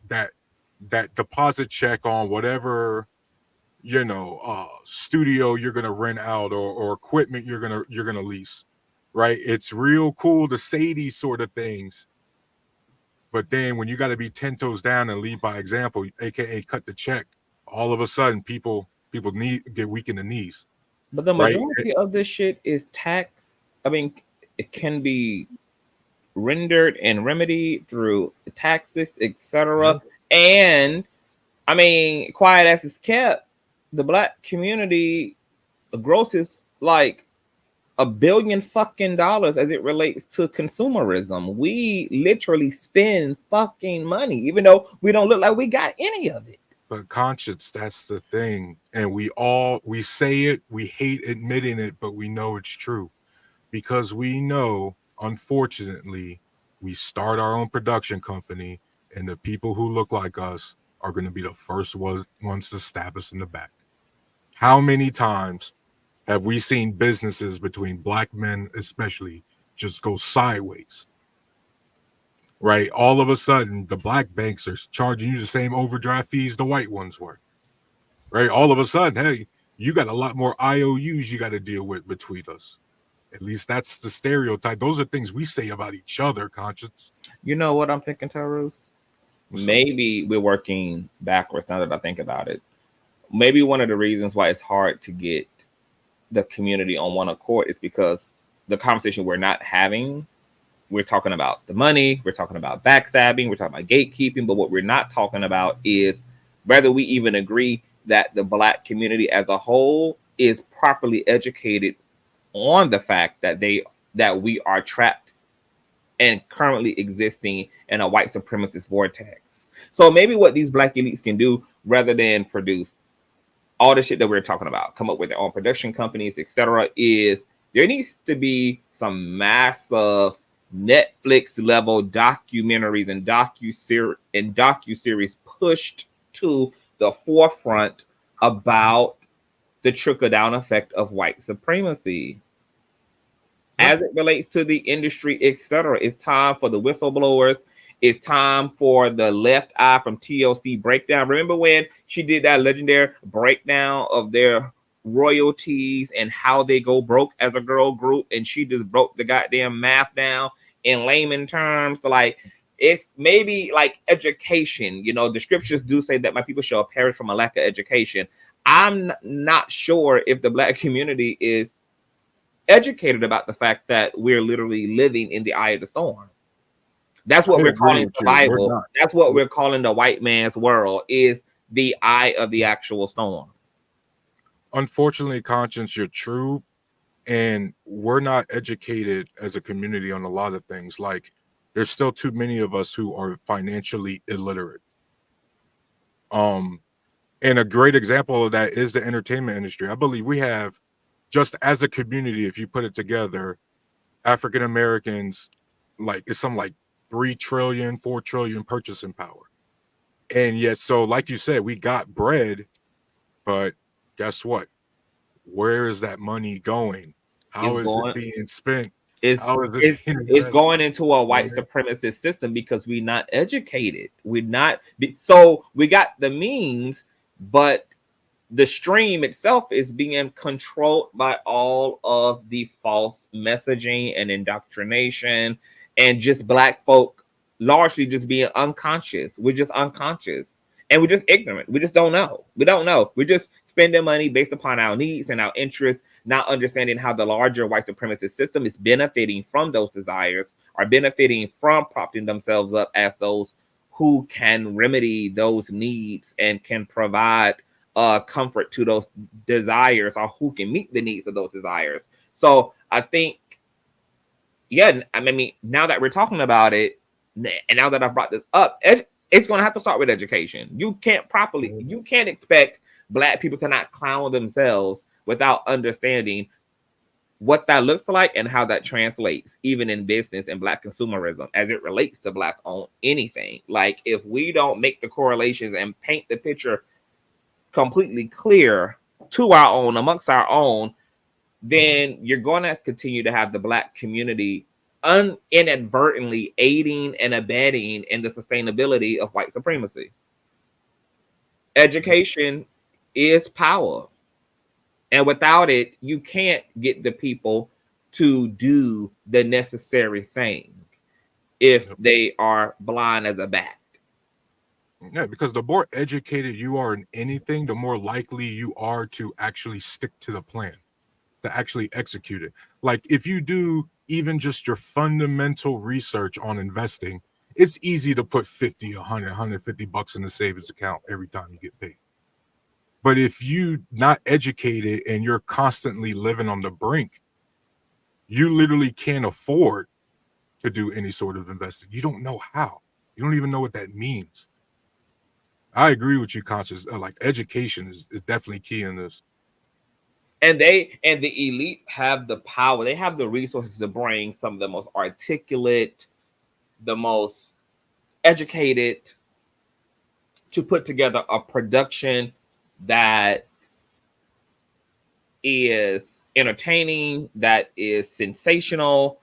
deposit check on whatever studio you're gonna rent out or equipment you're gonna lease, right? It's real cool to say these sort of things, but then when you got to be 10 toes down and lead by example, aka cut the check, all of a sudden people get weak in the knees. But the majority of this shit is tax. I mean, it can be rendered and remedied through taxes, etc. And I mean, quiet as it's kept, the Black community grosses like $1 billion fucking dollars as it relates to consumerism. We literally spend fucking money, even though we don't look like we got any of it. But Conscience, that's the thing. And we say it, we hate admitting it, but we know it's true. Because we know, unfortunately, we start our own production company, and the people who look like us are going to be the first ones to stab us in the back. How many times have we seen businesses between Black men especially just go sideways? Right? All of a sudden, the Black banks are charging you the same overdraft fees the white ones were. Right? All of a sudden, hey, you got a lot more IOUs you got to deal with between us. At least that's the stereotype. Those are things we say about each other, Conscience. You know what I'm thinking, Tyrus? Maybe we're working backwards now that I think about it. Maybe one of the reasons why it's hard to get the community on one accord is because the conversation we're not having, we're talking about the money, we're talking about backstabbing, we're talking about gatekeeping, but what we're not talking about is whether we even agree that the Black community as a whole is properly educated on the fact that we are trapped and currently existing in a white supremacist vortex. So maybe what these Black elites can do, rather than produce all the shit that we're talking about, come up with their own production companies, etc., is There needs to be some massive Netflix level documentaries and docuseries pushed to the forefront about the trickle down effect of white supremacy as it relates to the industry, etc. It's time for the whistleblowers. It's time for the left eye from TLC breakdown. Remember when she did that legendary breakdown of their royalties and how they go broke as a girl group, and she just broke the goddamn math down in layman terms? Like, it's maybe like education. You know, the scriptures do say that my people shall perish from a lack of education. I'm not sure if the Black community is educated about the fact that we're literally living in the eye of the storm. That's what we're calling survival. That's what we're calling the white man's world, is the eye of the actual storm. Unfortunately, Conscience, you're true. And we're not educated as a community on a lot of things. Like, there's still too many of us who are financially illiterate. And a great example of that is the entertainment industry. I believe we have, just as a community, if you put it together, African Americans, like, it's some like 3 trillion, 4 trillion purchasing power. And yet, so like you said, we got bread, but guess what? Where is that money going? How is it being spent? It's going into a white supremacist system because we're not educated. We're not. So we got the means, but the stream itself is being controlled by all of the false messaging and indoctrination, and just Black folk largely just being unconscious. We're just unconscious, and we're just ignorant. We just don't know. We don't know. We're just spending money based upon our needs and our interests, not understanding how the larger white supremacist system is benefiting from those desires, or benefiting from propping themselves up as those who can remedy those needs and can provide comfort to those desires, or who can meet the needs of those desires. So I think, yeah, I mean, now that we're talking about it, and now that I've brought this up, it's going to have to start with education. You can't expect Black people to not clown themselves without understanding what that looks like and how that translates, even in business and Black consumerism, as it relates to Black owned anything. Like, if we don't make the correlations and paint the picture completely clear to our own, amongst our own, then you're going to continue to have the Black community inadvertently aiding and abetting in the sustainability of white supremacy. Education is power. And without it, you can't get the people to do the necessary thing if they are blind as a bat. Yeah, because the more educated you are in anything, the more likely you are to actually stick to the plan, to actually execute it. Like, if you do even just your fundamental research on investing, it's easy to put 50, 100, 150 bucks in the savings account every time you get paid. But if you're not educated and you're constantly living on the brink, you literally can't afford to do any sort of investing. You don't know how. You don't even know what that means. I agree with you, Conscious. Like, education is definitely key in this. And the elite have the power. They have the resources to bring some of the most articulate, the most educated, to put together a production that is entertaining, that is sensational.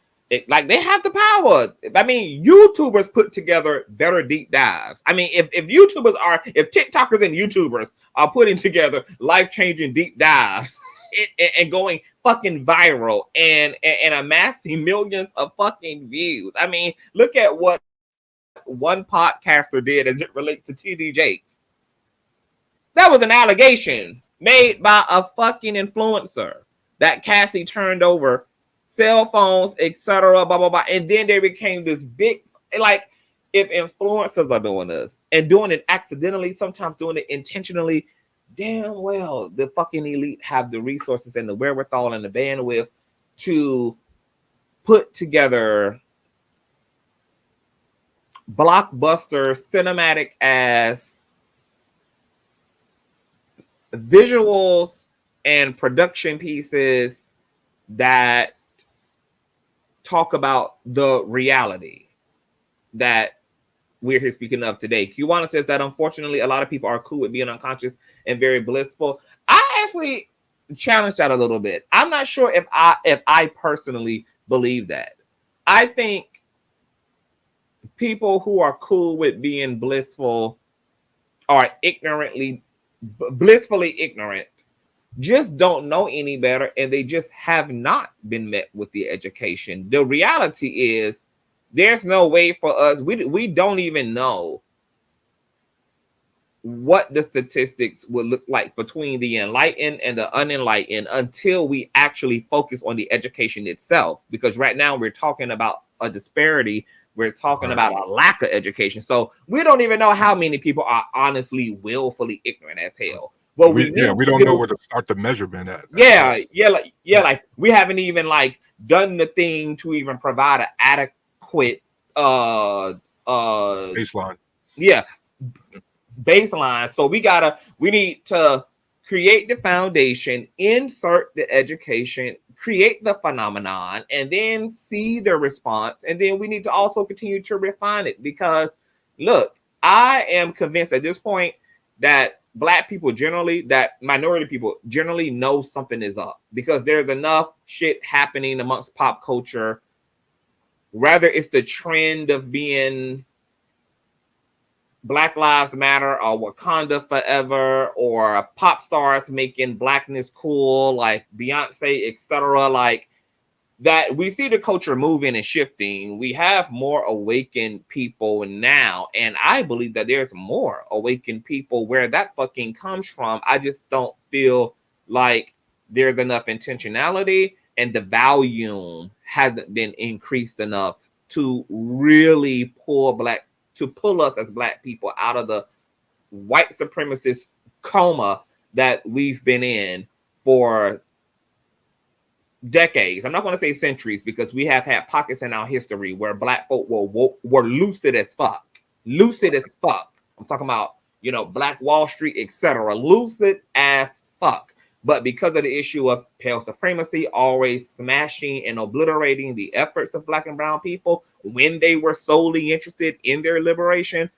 Like, they have the power. I mean, YouTubers put together better deep dives. I mean, if TikTokers and YouTubers are putting together life-changing deep dives and going fucking viral and amassing millions of fucking views. I mean, look at what one podcaster did as it relates to TD Jakes. That was an allegation made by a fucking influencer that Cassie turned over cell phones, etc., blah, blah, blah. And then they became this big, like, if influencers are doing this and doing it accidentally, sometimes doing it intentionally, damn well the fucking elite have the resources and the wherewithal and the bandwidth to put together blockbuster cinematic ass visuals and production pieces that talk about the reality that we're here speaking of today. Kiwana says that unfortunately a lot of people are cool with being unconscious and very blissful. I actually challenge that a little bit. I'm not sure if I personally believe that. I think people who are cool with being blissful are blissfully ignorant, just don't know any better, and they just have not been met with the education. The reality is there's no way for us, we don't even know what the statistics would look like between the enlightened and the unenlightened until we actually focus on the education itself. Because right now we're talking about a disparity. We're talking about a lack of education. So we don't even know how many people are honestly willfully ignorant as hell. Well, we don't know where to start the measurement at. Like we haven't even like done the thing to even provide an adequate baseline. Baseline. So we need to create the foundation, insert the education, create the phenomenon, and then see the response. And then we need to also continue to refine it, because look, I am convinced at this point that Black people generally, that minority people generally know something is up, because there's enough shit happening amongst pop culture, whether it's the trend of being Black Lives Matter or Wakanda Forever, or pop stars making blackness cool like Beyonce, etc. Like that, we see the culture moving and shifting. We have more awakened people now, and I believe that there's more awakened people. Where that fucking comes from, I just don't feel like there's enough intentionality, and the volume hasn't been increased enough to really pull us as Black people out of the white supremacist coma that we've been in for decades. I'm not going to say centuries, because we have had pockets in our history where Black folk were lucid as fuck. I'm talking about, Black Wall Street, etc. Lucid as fuck. But because of the issue of pale supremacy always smashing and obliterating the efforts of Black and brown people when they were solely interested in their liberation,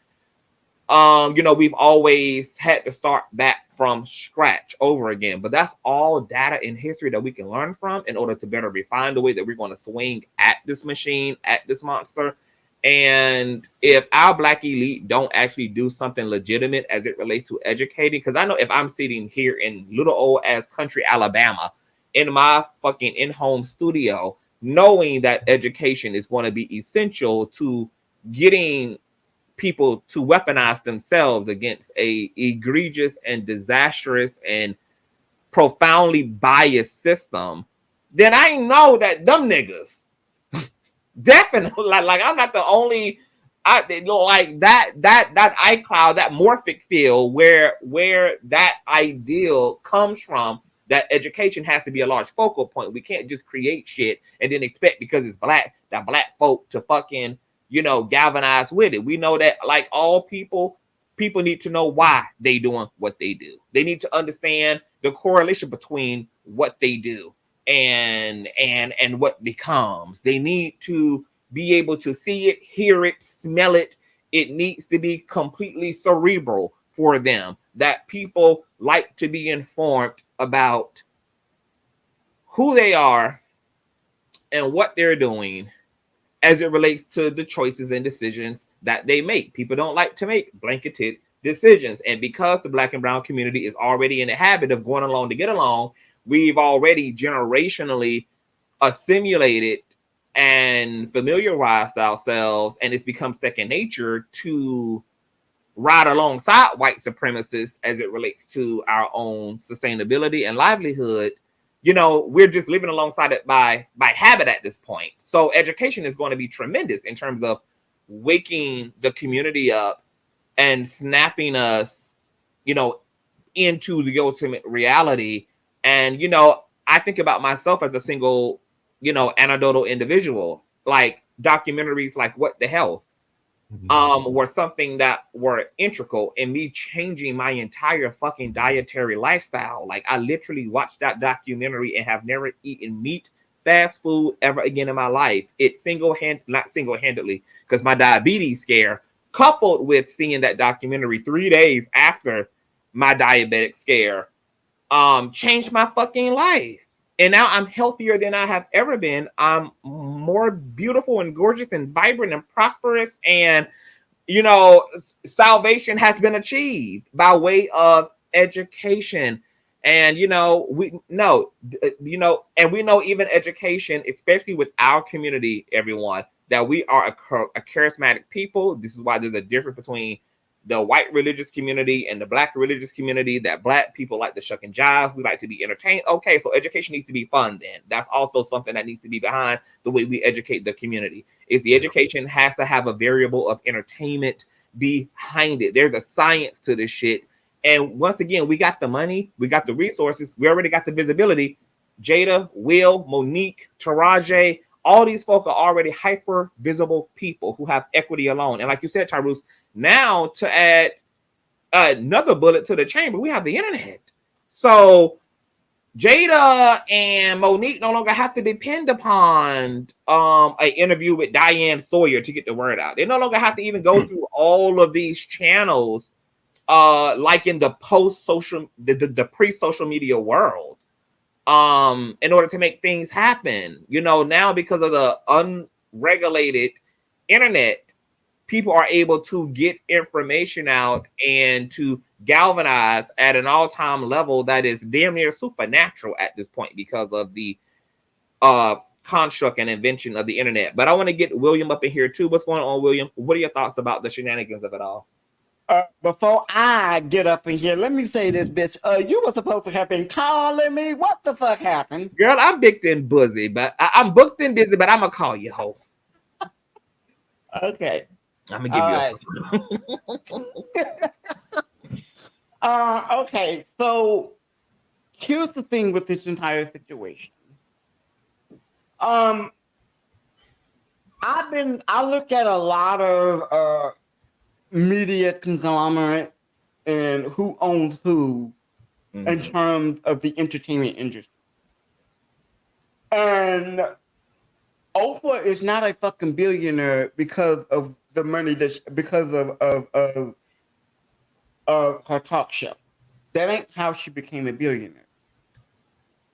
we've always had to start back from scratch over again. But that's all data in history that we can learn from in order to better refine the way that we're going to swing at this machine, at this monster. And if our Black elite don't actually do something legitimate as it relates to educating, because I know if I'm sitting here in little old ass country Alabama in my fucking in-home studio, knowing that education is going to be essential to getting people to weaponize themselves against a egregious and disastrous and profoundly biased system, then I know that them niggas definitely, like I'm not the only, like that iCloud, that morphic field where that ideal comes from, that education has to be a large focal point. We can't just create shit and then expect, because it's Black, that Black folk to fucking, galvanize with it. We know that, like all people need to know why they doing what they do. They need to understand the correlation between what they do and what becomes. They need to be able to see it, hear it, smell it. It needs to be completely cerebral for them, that people like to be informed about who they are and what they're doing as it relates to the choices and decisions that they make. People don't like to make blanketed decisions. And because the Black and brown community is already in the habit of going along to get along, we've already generationally assimilated and familiarized ourselves, and it's become second nature to ride alongside white supremacists as it relates to our own sustainability and livelihood. We're just living alongside it by habit at this point. So education is going to be tremendous in terms of waking the community up and snapping us, into the ultimate reality. And, I think about myself as a single, anecdotal individual. Like documentaries like What the Health were something that were integral in me changing my entire fucking dietary lifestyle. Like I literally watched that documentary and have never eaten meat fast food ever again in my life. It not single-handedly, because my diabetes scare, coupled with seeing that documentary 3 days after my diabetic scare, changed my fucking life. And now I'm healthier than I have ever been. I'm more beautiful and gorgeous and vibrant and prosperous. And, salvation has been achieved by way of education. And, we know, and we know even education, especially with our community, everyone, that we are a charismatic people. This is why there's a difference between the white religious community and the black religious community, that black people like to shuck and jive. We like to be entertained. Okay, so education needs to be fun then. That's also something that needs to be behind the way we educate the community. Is the education has to have a variable of entertainment behind it. There's a science to this shit. And once again, we got the money, we got the resources, we already got the visibility. Jada, Will, Monique, Taraji, all these folk are already hyper visible people who have equity alone. And like you said, Tyrus, now to add another bullet to the chamber, we have the internet. So Jada and Monique no longer have to depend upon an interview with Diane Sawyer to get the word out. They no longer have to even go through all of these channels like in the post-social, the pre-social media world, in order to make things happen. Now because of the unregulated internet, people are able to get information out and to galvanize at an all-time level that is damn near supernatural at this point because of the construct and invention of the internet. But I want to get William up in here too. What's going on, William? What are your thoughts about the shenanigans of it all? Before I get up in here, let me say this, bitch. You were supposed to have been calling me. What the fuck happened? Girl, I'm booked and busy, but I'm booked and busy, but I'm gonna call you, ho. Okay. I'm gonna give you okay, so here's the thing with this entire situation. I look at a lot of media conglomerate and who owns who in terms of the entertainment industry. And Oprah is not a fucking billionaire because of the money because of her talk show. That ain't how she became a billionaire.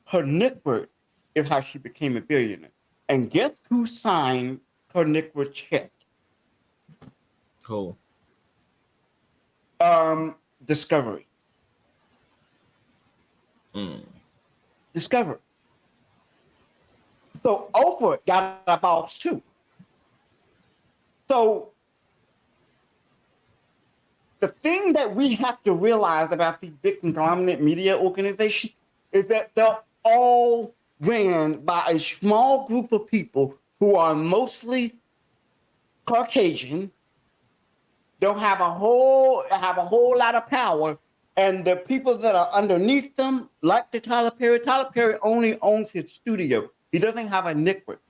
Her network is how she became a billionaire. And guess who signed her network check? Cool. Discovery. Discovery. So Oprah got a boss too. So the thing that we have to realize about these big conglomerate media organizations is that they're all ran by a small group of people who are mostly Caucasian. They'll have a whole lot of power, and the people that are underneath them, like the Tyler Perry only owns his studio. He doesn't have a network.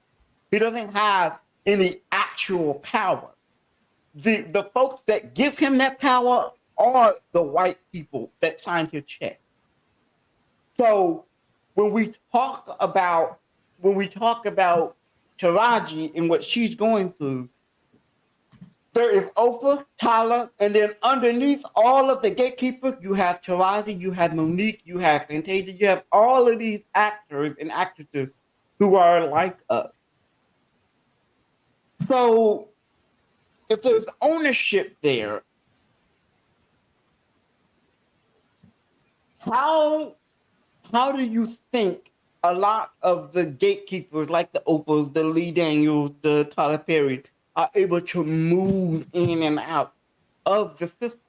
He doesn't have any actual power. The folks that give him that power are the white people that signed his check. So when we talk about Taraji and what she's going through, there is Oprah, Tyler, and then underneath all of the gatekeepers, you have Taraji, you have Monique, you have Fantasia, you have all of these actors and actresses who are like us. So if there's ownership there, how do you think a lot of the gatekeepers like the Oprahs, the Lee Daniels, the Tyler Perry are able to move in and out of the system?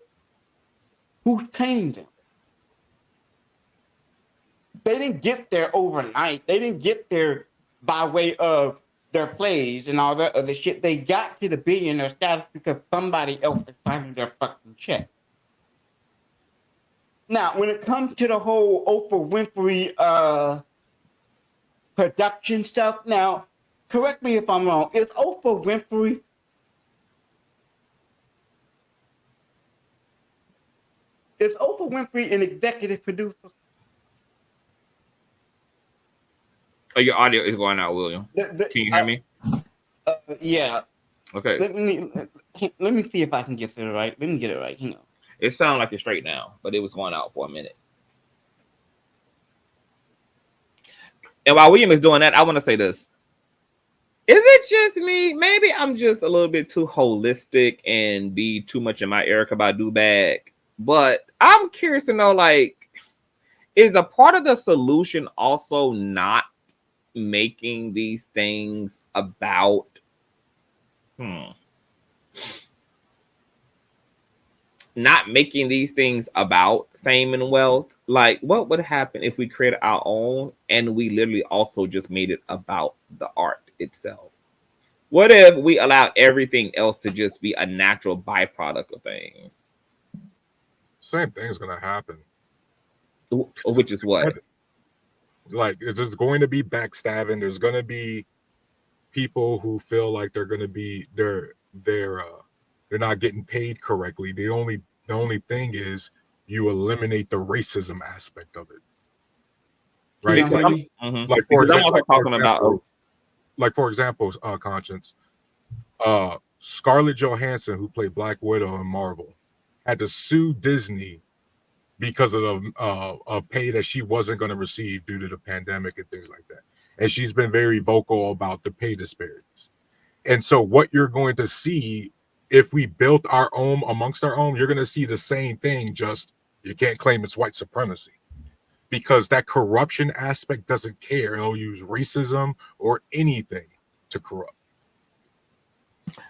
Who's paying them? They didn't get there overnight. They didn't get there by way of their plays and all that other shit. They got to the billionaire status because somebody else is signing their fucking check. Now, when it comes to the whole Oprah Winfrey production stuff, now, correct me if I'm wrong. Is Oprah Winfrey an executive producer? Oh, your audio is going out, William. Can you hear me? Yeah. Okay. Let me see if I can get it right. Let me get it right. Hang on. It sounded like it's straight now, but it was going out for a minute. And while William is doing that, I want to say this. Is it just me? Maybe I'm just a little bit too holistic and be too much in my Erykah Badu bag. But I'm curious to know, like, is a part of the solution also not making these things about not making these things about fame and wealth? Like, what would happen if we created our own and we literally also just made it about the art itself? What if we allowed everything else to just be a natural byproduct of things? Same thing's gonna happen. Which is what? Like, there's going to be backstabbing. There's gonna be people who feel like they're gonna be they're not getting paid correctly. The only thing is you eliminate the racism aspect of it, right? Like, for example, Conscience, Scarlett Johansson, who played Black Widow in Marvel, had to sue Disney because of a pay that she wasn't going to receive due to the pandemic and things like that. And she's been very vocal about the pay disparities. And so what you're going to see, if we built our own amongst our own, you're going to see the same thing, just you can't claim it's white supremacy, because that corruption aspect doesn't care. It'll use racism or anything to corrupt.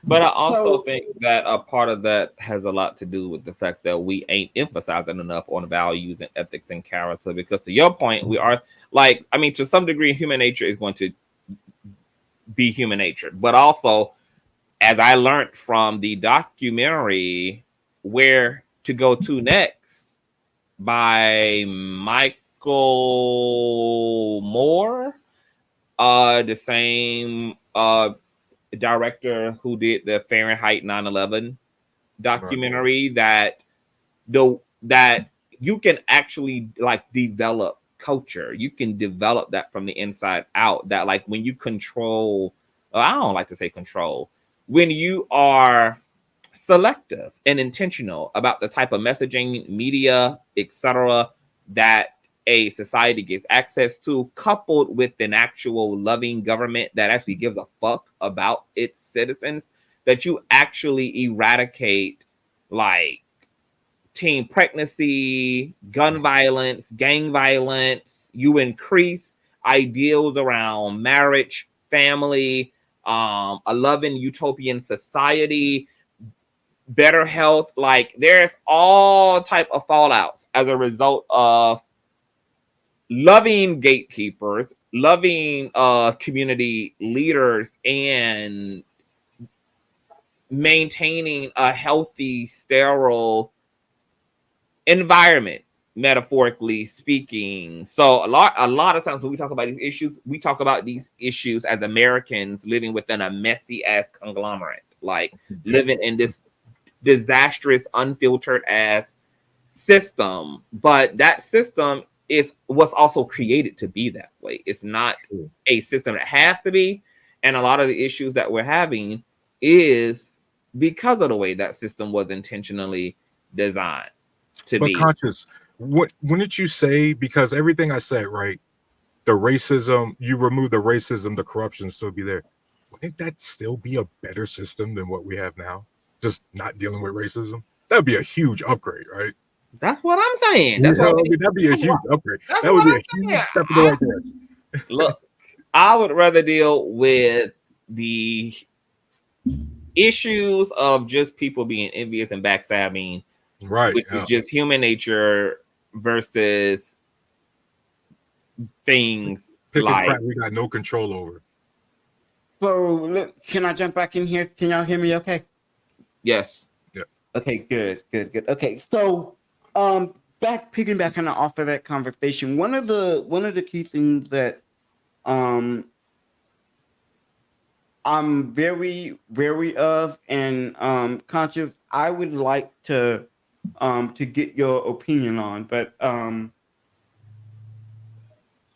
But I also think that a part of that has a lot to do with the fact that we ain't emphasizing enough on values and ethics and character. Because to your point, we are like, I mean, to some degree, human nature is going to be human nature. But also, as I learned from the documentary Where to Go To Next by Michael Moore, the same director who did the Fahrenheit 9/11 documentary, that you can actually like develop culture. You can develop that from the inside out. That like when you control, I don't like to say control, when you are selective and intentional about the type of messaging, media, etc., that a society gets access to, coupled with an actual loving government that actually gives a fuck about its citizens, that you actually eradicate like teen pregnancy, gun violence, gang violence. You increase ideals around marriage, family, a loving utopian society, better health. Like, there's all type of fallouts as a result of loving gatekeepers, loving community leaders, and maintaining a healthy, sterile environment, metaphorically speaking. So a lot of times when we talk about these issues, we talk about these issues as Americans living within a messy ass conglomerate, like living in this disastrous, unfiltered ass system. But that system was also created to be that way. It's not a system that has to be. And a lot of the issues that we're having is because of the way that system was intentionally designed to be. But Conscious, wouldn't you say, because everything I said, right, the racism, you remove the racism, the corruption still be there. Wouldn't that still be a better system than what we have now? Just not dealing with racism? That'd be a huge upgrade, right? That's what I'm saying. That's what I mean, that'd be a huge upgrade. That would be a huge step in the right direction. Look, I would rather deal with the issues of just people being envious and backstabbing, right? Which is just human nature, versus things picking like crap we got no control over. So can I jump back in here? Can y'all hear me? Okay. Yes. Yeah. Okay. Good. Okay. So, piggybacking off of that conversation, one of the key things that I'm very wary of and conscious, I would like to get your opinion on, but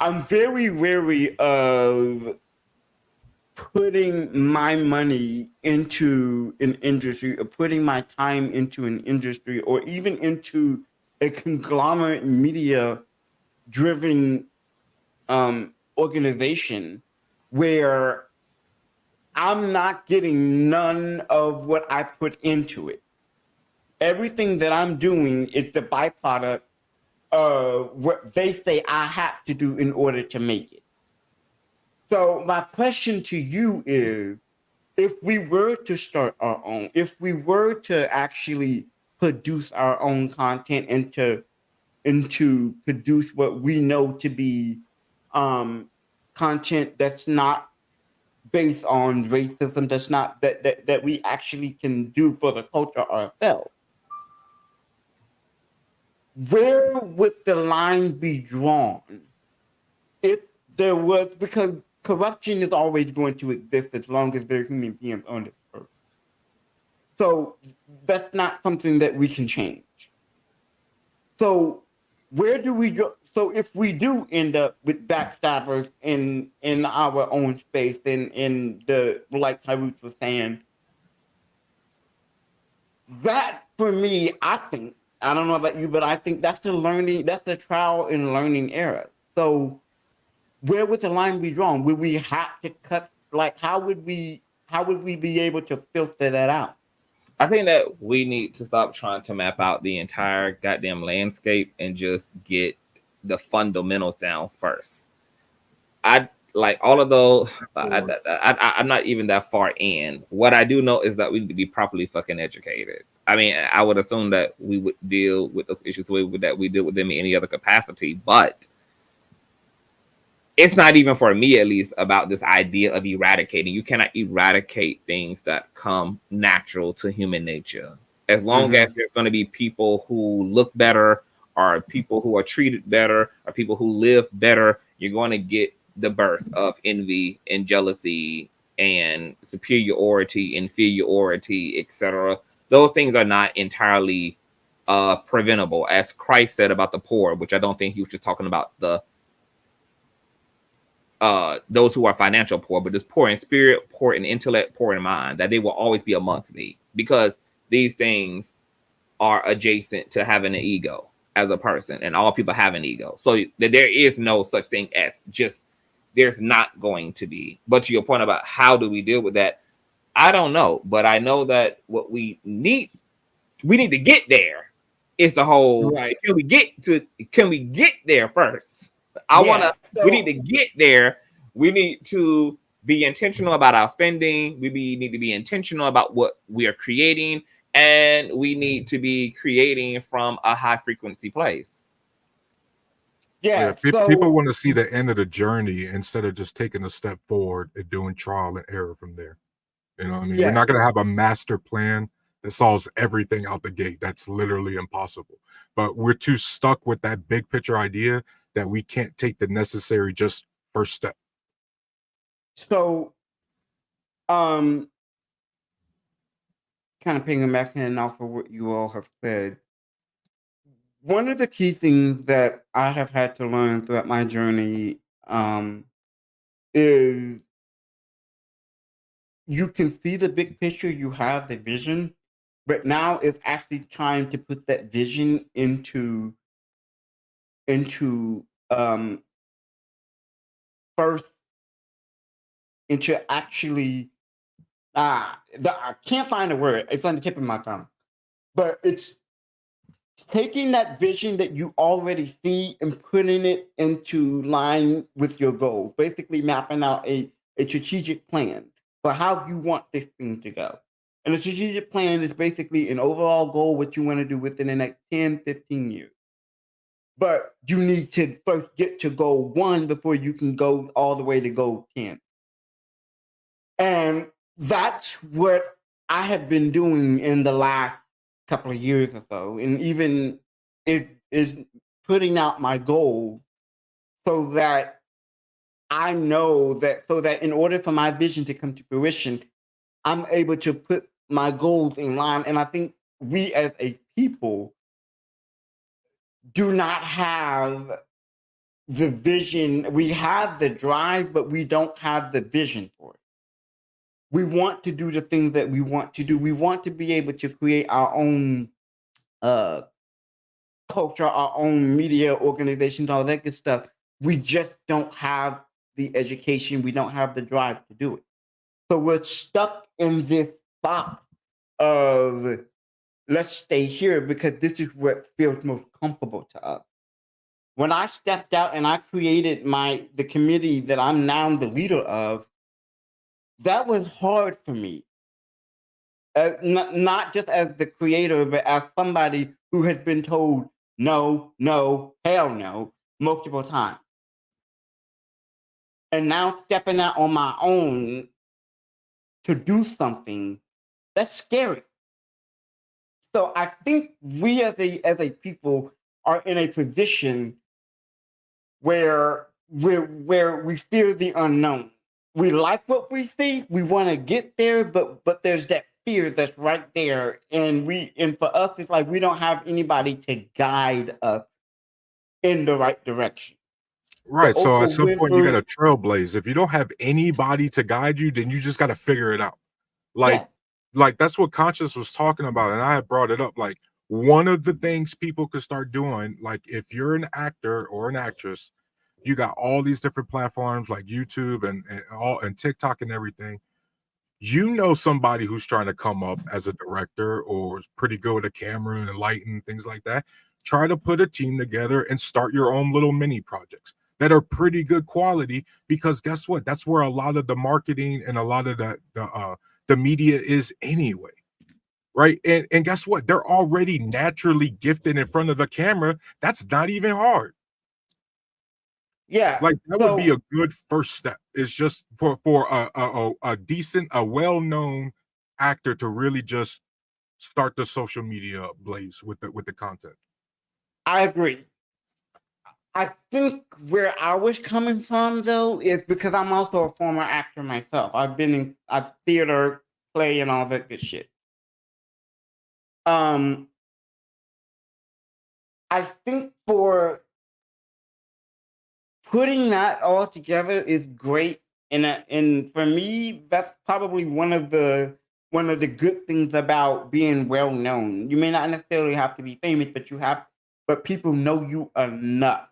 I'm very wary of putting my money into an industry or putting my time into an industry or even into a conglomerate media driven organization where I'm not getting none of what I put into it. Everything that I'm doing is the byproduct of what they say I have to do in order to make it. So my question to you is, if we were to start our own, if we were to actually produce our own content and to produce what we know to be content that's not based on racism, that's not that we actually can do for the culture ourselves, where would the line be drawn if there was, because corruption is always going to exist as long as there are human beings on this earth. So that's not something that we can change. So where do we go? So if we do end up with backstabbers in our own space, in the, like Tyrese was saying, that for me, I think, I don't know about you, but I think that's the trial and learning era. So where would the line be drawn? Would we have to cut? Like, how would we be able to filter that out? I think that we need to stop trying to map out the entire goddamn landscape and just get the fundamentals down first. I like all of those. I'm not even that far in. What I do know is that we need to be properly fucking educated. I mean, I would assume that we would deal with those issues the way that we deal with them in any other capacity, but it's not even for me, at least, about this idea of eradicating. You cannot eradicate things that come natural to human nature. As long as there's going to be people who look better, or people who are treated better, or people who live better, you're going to get the birth of envy and jealousy and superiority, inferiority, etc. Those things are not entirely preventable, as Christ said about the poor, which I don't think he was just talking about those who are financial poor, but just poor in spirit, poor in intellect, poor in mind, that they will always be amongst thee, because these things are adjacent to having an ego as a person, and all people have an ego. So there is no such thing as just, there's not going to be. But to your point about how do we deal with that, I don't know, but I know that what we need to get there is the whole, right. Can we get there first? We need to get there. We need to be intentional about our spending. We need to be intentional about what we are creating, and we need to be creating from a high frequency place. People want to see the end of the journey instead of just taking a step forward and doing trial and error from there. You know what I mean? We're not going to have a master plan that solves everything out the gate. That's literally impossible. But we're too stuck with that big picture idea that we can't take the necessary just first step. So, kind of piggybacking off of what you all have said, one of the key things that I have had to learn throughout my journey is you can see the big picture, you have the vision, but now it's actually time to put that vision into first, into actually I can't find a word. It's on the tip of my tongue. But it's taking that vision that you already see and putting it into line with your goals. Basically mapping out a strategic plan for how you want this thing to go. And a strategic plan is basically an overall goal, what you want to do within the next 10, 15 years. But you need to first get to goal 1 before you can go all the way to goal 10. And that's what I have been doing in the last couple of years or so. And even it is putting out my goals so that I know that, so that in order for my vision to come to fruition, I'm able to put my goals in line. And I think we as a people do not have the vision. We have the drive, but we don't have the vision for it. We want to do the things that we want to do. We want to be able to create our own culture, our own media organizations, all that good stuff. We just don't have the education. We don't have the drive to do it. So we're stuck in this box of let's stay here because this is what feels most comfortable to us. When I stepped out and I created the committee that I'm now the leader of, that was hard for me. Not just as the creator, but as somebody who has been told no, no, hell no, multiple times. And now stepping out on my own to do something, that's scary. So I think we as a people are in a position where we fear the unknown. We like what we see, we want to get there, but there's that fear that's right there. And for us, it's like we don't have anybody to guide us in the right direction. Right. So at some point you Winfrey- got to trailblaze. If you don't have anybody to guide you, then you just got to figure it out. Like that's what Conscious was talking about, and I had brought it up. Like one of the things people could start doing, like if you're an actor or an actress, you got all these different platforms like YouTube and TikTok and everything. You know somebody who's trying to come up as a director or is pretty good with a camera and lighting, things like that. Try to put a team together and start your own little mini projects that are pretty good quality, because guess what? That's where a lot of the marketing and a lot of the media is anyway. Right. And guess what? They're already naturally gifted in front of the camera. That's not even hard. Yeah. Like that would be a good first step. It's just for a decent, a well-known actor to really just start the social media blaze with the content. I agree. I think where I was coming from though is because I'm also a former actor myself. I've been in theater, play, and all that good shit. I think for putting that all together is great, and for me, that's probably one of the good things about being well known. You may not necessarily have to be famous, but people know you enough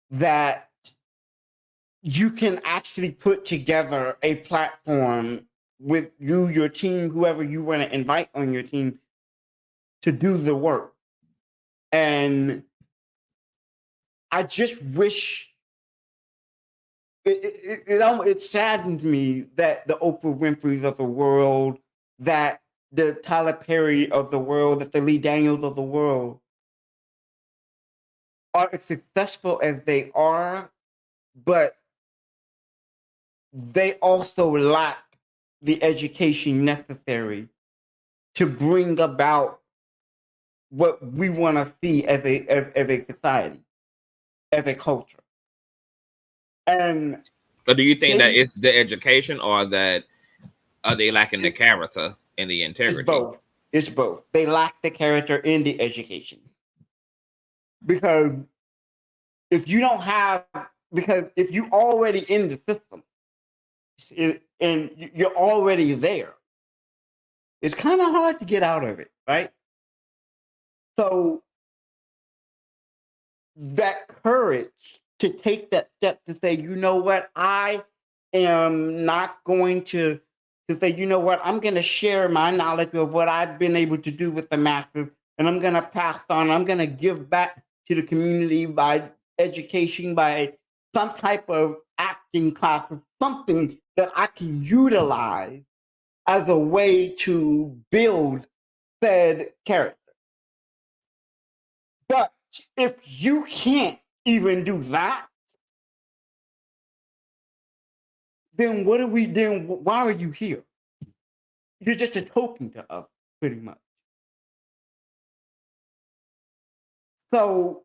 that you can actually put together a platform with you, your team, whoever you want to invite on your team to do the work. And I just wish it saddened me that the Oprah Winfreys of the world, that the Tyler Perry of the world, that the Lee Daniels of the world are as successful as they are, but they also lack the education necessary to bring about what we want to see as a society, as a culture. And but do you think that it's the education, or that are they lacking the character and the integrity? It's both. They lack the character and the education. Because if you're already in the system and you're already there, it's kind of hard to get out of it, right? So that courage to take that step to say, you know what, I am not going to say, you know what, I'm going to share my knowledge of what I've been able to do with the masses, and I'm going to pass on, I'm going to give back to the community by education, by some type of acting classes, something that I can utilize as a way to build said character. But if you can't even do that, then why are you here? You're just a token to us, pretty much. So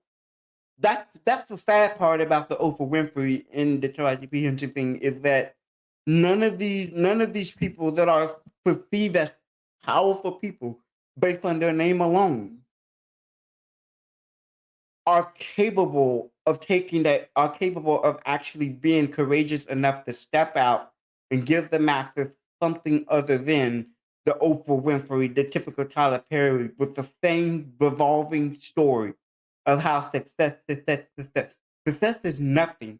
that's the sad part about the Oprah Winfrey and the Taraji P Henson thing, is that none of these people that are perceived as powerful people based on their name alone are capable of taking that, are capable of actually being courageous enough to step out and give the masses something other than the Oprah Winfrey, the typical Tyler Perry, with the same revolving story of how success is nothing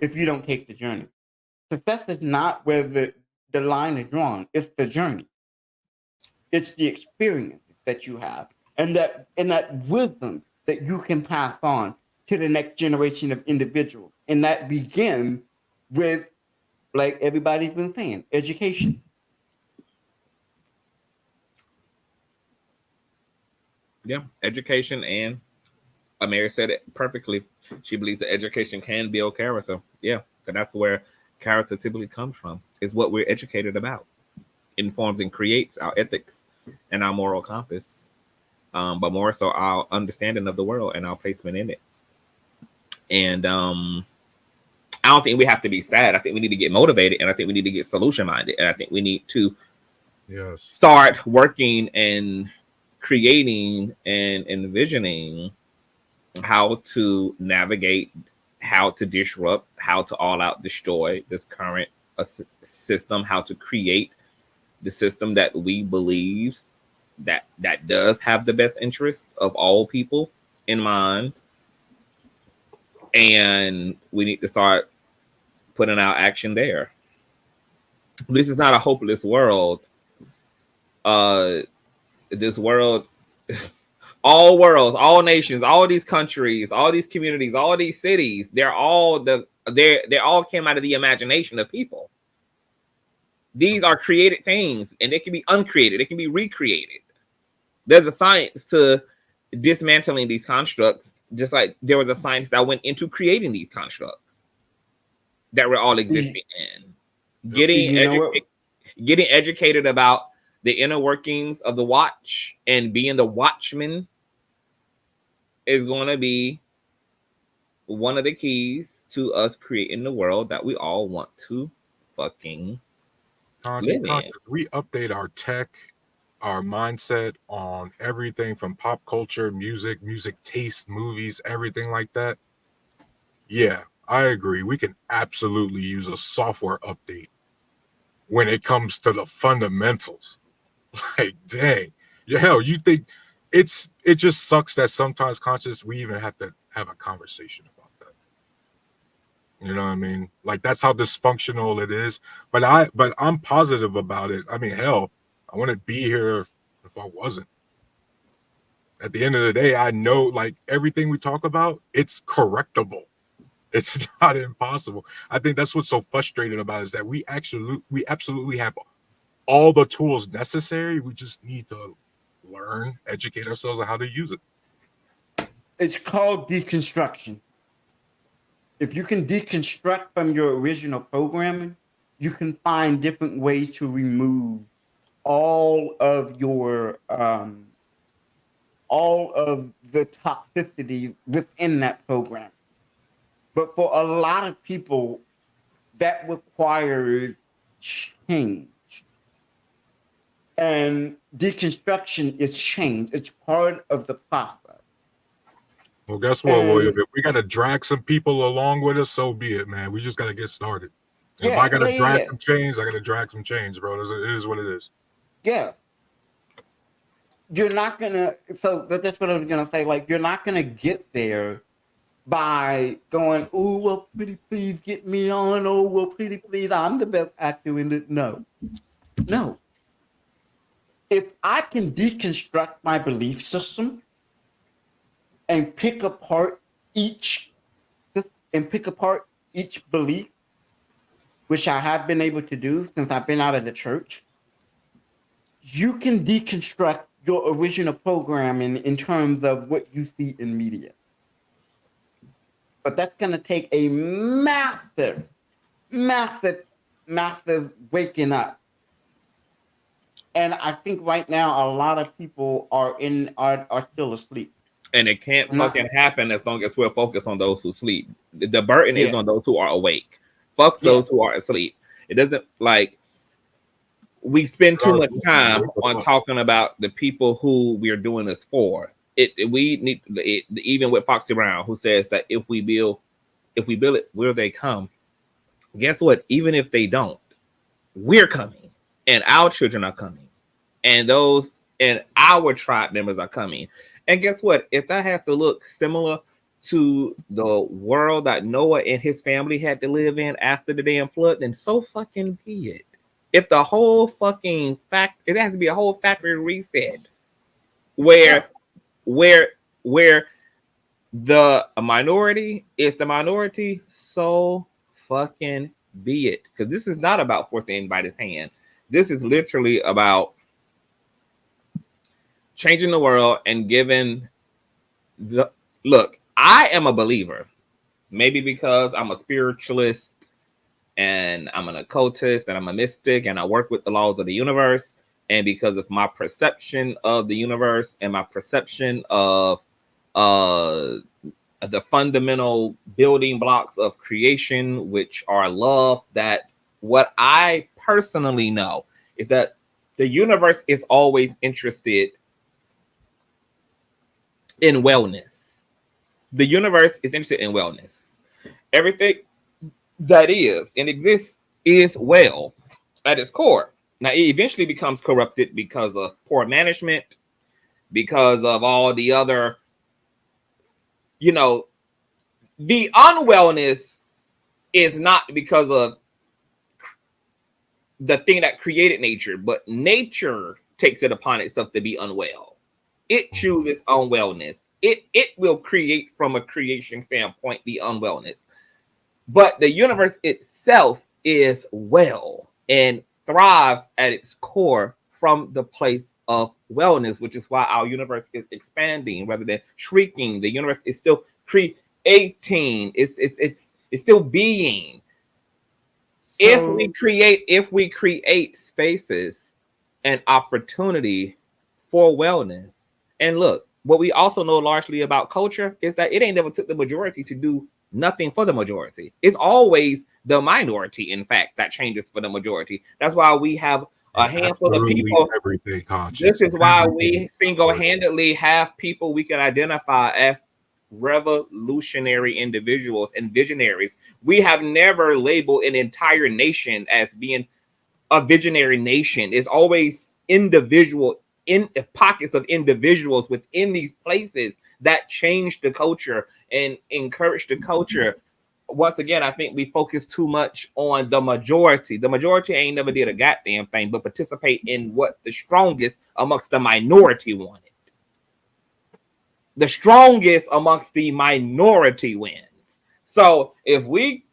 if you don't take the journey. Success is not where the line is drawn. It's the journey. It's the experience that you have, and that wisdom that you can pass on to the next generation of individuals. And that begins with, like everybody's been saying, education. Yeah, education, and Amir said it perfectly. She believes that education can build character. Yeah, because that's where character typically comes from. Is what we're educated about. Informs and creates our ethics and our moral compass, but more so our understanding of the world and our placement in it. And I don't think we have to be sad. I think we need to get motivated, and I think we need to get solution minded, and I think we need to start working and creating and envisioning how to navigate, how to disrupt, how to all out destroy this current system, how to create the system that we believe that does have the best interests of all people in mind. And we need to start putting our action there. This is not a hopeless world. This world, all worlds, all nations, all these countries, all these communities, all these cities, they all came out of the imagination of people. These are created things, and they can be uncreated. They can be recreated. There's a science to dismantling these constructs, just like there was a science that went into creating these constructs that we're all existing in. Getting educated about the inner workings of the watch and being the watchman is going to be one of the keys to us creating the world that we all want to fucking live in. We update our tech, our mindset on everything from pop culture, music taste, movies, everything like that. Yeah, I agree. We can absolutely use a software update when it comes to the fundamentals. Like, dang, hell, you think it just sucks that sometimes conscious we even have to have a conversation about that. You know what I mean? Like, that's how dysfunctional it is. But I'm positive about it. I mean, hell, I wouldn't be here if I wasn't. At the end of the day, I know, like, everything we talk about, it's correctable. It's not impossible. I think that's what's so frustrating about it, is that we absolutely have all the tools necessary. We just need to learn, educate ourselves on how to use it. It's called deconstruction. If you can deconstruct from your original programming, you can find different ways to remove all of your all of the toxicity within that program. But for a lot of people, that requires change. And deconstruction is change. It's part of the process. Well, guess what, William? If we got to drag some people along with us, so be it, man. We just got to get started. If I got to drag some change, I got to drag some change, bro. It is what it is. Yeah. You're not going to, so that's what I was going to say. Like, you're not going to get there by going, oh, well, pretty please get me on. Oh, well, pretty please, I'm the best actor in it. No. If I can deconstruct my belief system and pick apart each belief, which I have been able to do since I've been out of the church, you can deconstruct your original programming in terms of what you see in media. But that's going to take a massive waking up. And I think right now a lot of people are still asleep. And it can't fucking happen as long as we're focused on those who sleep. The burden is on those who are awake. Fuck those who are asleep. It doesn't, like, we spend too much time on talking about the people who we're doing this for. we need it, even with Foxy Brown, who says that if we build it, will they come? Guess what? Even if they don't, we're coming, and our children are coming, and those and our tribe members are coming. And guess what? If that has to look similar to the world that Noah and his family had to live in after the damn flood, then so fucking be it. If the whole fucking it has to be a whole factory reset where the minority is the minority, so fucking be it. Because this is not about forcing anybody's hand. This is literally about changing the world and giving the look. I am a believer, maybe because I'm a spiritualist and I'm an occultist and I'm a mystic and I work with the laws of the universe, and because of my perception of the universe and my perception of the fundamental building blocks of creation, which are love, that what I personally know is that the universe is always interested in wellness. The universe is interested in wellness. Everything that is and exists is well at its core. Now, it eventually becomes corrupted because of poor management, because of all the other, the unwellness is not because of the thing that created nature, but nature takes it upon itself to be unwell. It chooses unwellness. It will create from a creation standpoint the unwellness. But the universe itself is well and thrives at its core from the place of wellness, which is why our universe is expanding rather than shrinking. The universe is still creating. It's still being. If we create spaces and opportunity for wellness. And look, what we also know largely about culture is that it ain't never took the majority to do nothing for the majority. It's always the minority, in fact, that changes for the majority. That's why we have a handful of people. Everything conscious. This is why we single-handedly have people we can identify as revolutionary individuals and visionaries. We have never labeled an entire nation as being a visionary nation. It's always individual in pockets of individuals within these places that change the culture and encourage the culture. Once again, I think we focus too much on the majority. The majority ain't never did a goddamn thing but participate in what the strongest amongst the minority wanted. The strongest amongst the minority wins. So if we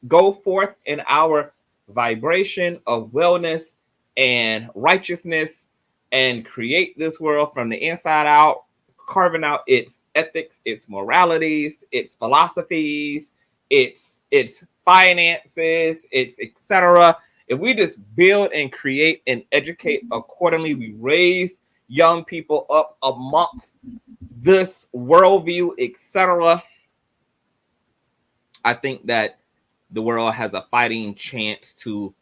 go forth in our vibration of wellness and righteousness and create this world from the inside out, carving out its ethics, its moralities, its philosophies, its finances, its etc. If we just build and create and educate accordingly, we raise young people up amongst this worldview, etc. I think that the world has a fighting chance to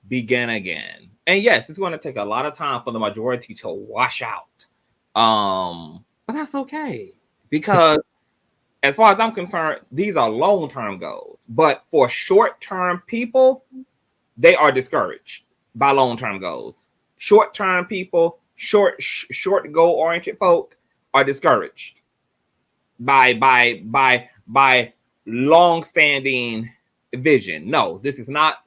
begin again. And yes, it's going to take a lot of time for the majority to wash out. But that's okay, because as far as I'm concerned, these are long-term goals. But for short-term people, they are discouraged by long-term goals. Short-term people, short goal-oriented folk are discouraged by long-standing vision. No, this is not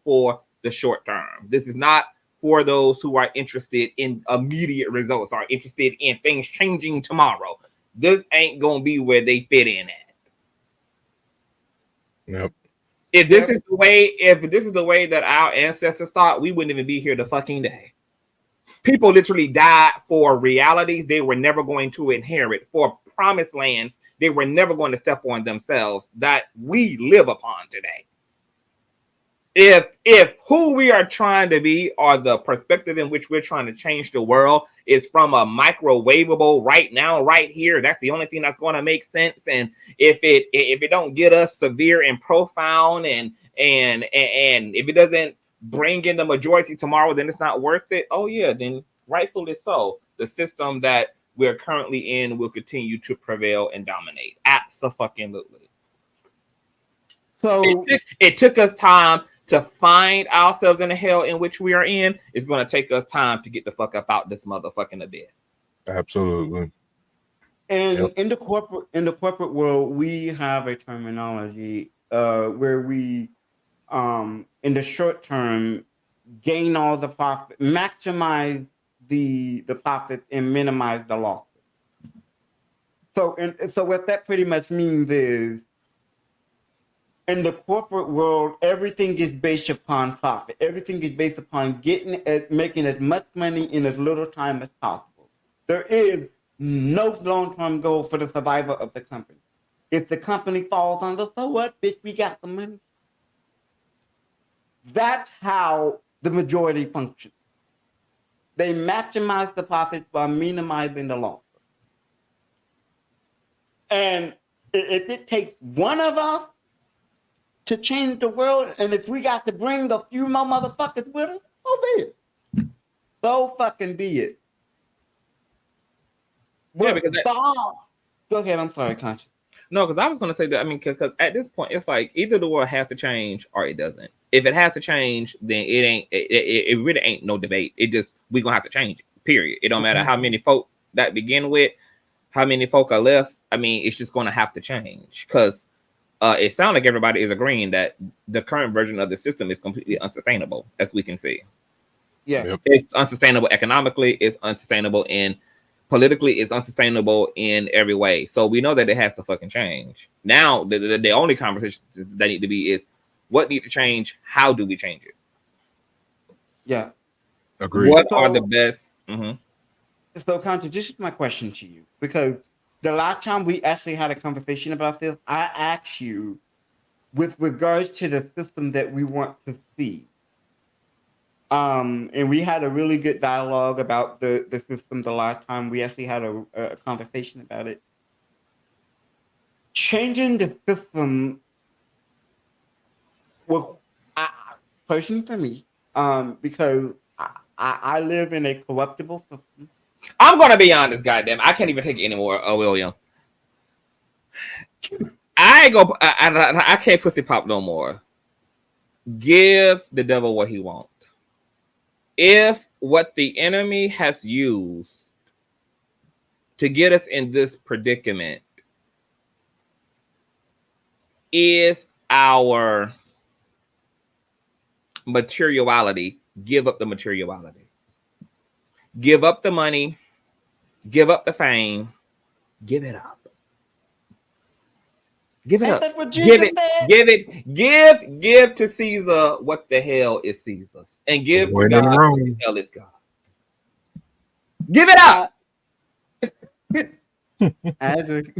for the short term. This is not for those who are interested in immediate results, are interested in things changing tomorrow. This ain't gonna be where they fit in at. Yep. If this is the way that our ancestors thought, we wouldn't even be here the fucking day. People literally died for realities they were never going to inherit, for promised lands they were never going to step on themselves that we live upon today. If who we are trying to be, or the perspective in which we're trying to change the world, is from a microwavable right now, right here, that's the only thing that's going to make sense. And if it don't get us severe and profound, and if it doesn't bring in the majority tomorrow, then it's not worth it. Oh yeah, then rightfully so. The system that we're currently in will continue to prevail and dominate. Absolutely. So it took us time to find ourselves in the hell in which we are in. It's going to take us time to get the fuck up out this motherfucking abyss. Absolutely. And in the corporate world, we have a terminology where we, in the short term, gain all the profit, maximize the profits, and minimize the losses. So what that pretty much means is, in the corporate world, everything is based upon profit. Everything is based upon making as much money in as little time as possible. There is no long-term goal for the survival of the company. If the company falls under, so what, bitch, we got the money. That's how the majority functions. They maximize the profits by minimizing the loss. And if it takes one of us to change the world, and if we got to bring a few more motherfuckers with us, so be it. So fucking be it. Yeah, because go ahead. I'm sorry, Conscious. No, because I was going to say that. I mean, because at this point, it's like either the world has to change or it doesn't. If it has to change, then it ain't. It really ain't no debate. It just we gonna have to change it. Period. It don't matter how many folk that begin with, how many folk are left. I mean, it's just going to have to change because it sounds like everybody is agreeing that the current version of the system is completely unsustainable, as we can see. Yeah, Yep. It's unsustainable economically. It's unsustainable politically. It's unsustainable in every way. So we know that it has to fucking change. Now, the only conversations that need to be is what need to change. How do we change it? Yeah. Agreed. What are the best? So, Conscious, this is my question to you, because the last time we actually had a conversation about this, I asked you with regards to the system that we want to see. And we had a really good dialogue about the system the last time we actually had a conversation about it. Changing the system, well, personally for me, because I live in a corruptible system. I'm gonna be honest, goddamn. I can't even take it anymore, William. I can't pussy pop no more. Give the devil what he wants. If what the enemy has used to get us in this predicament is our materiality, give up the materiality. Give up the money, give up the fame, give it up. Give it up. Give to Caesar what the hell is Caesar's, and give to God what the hell is God's. Give it up. I agree.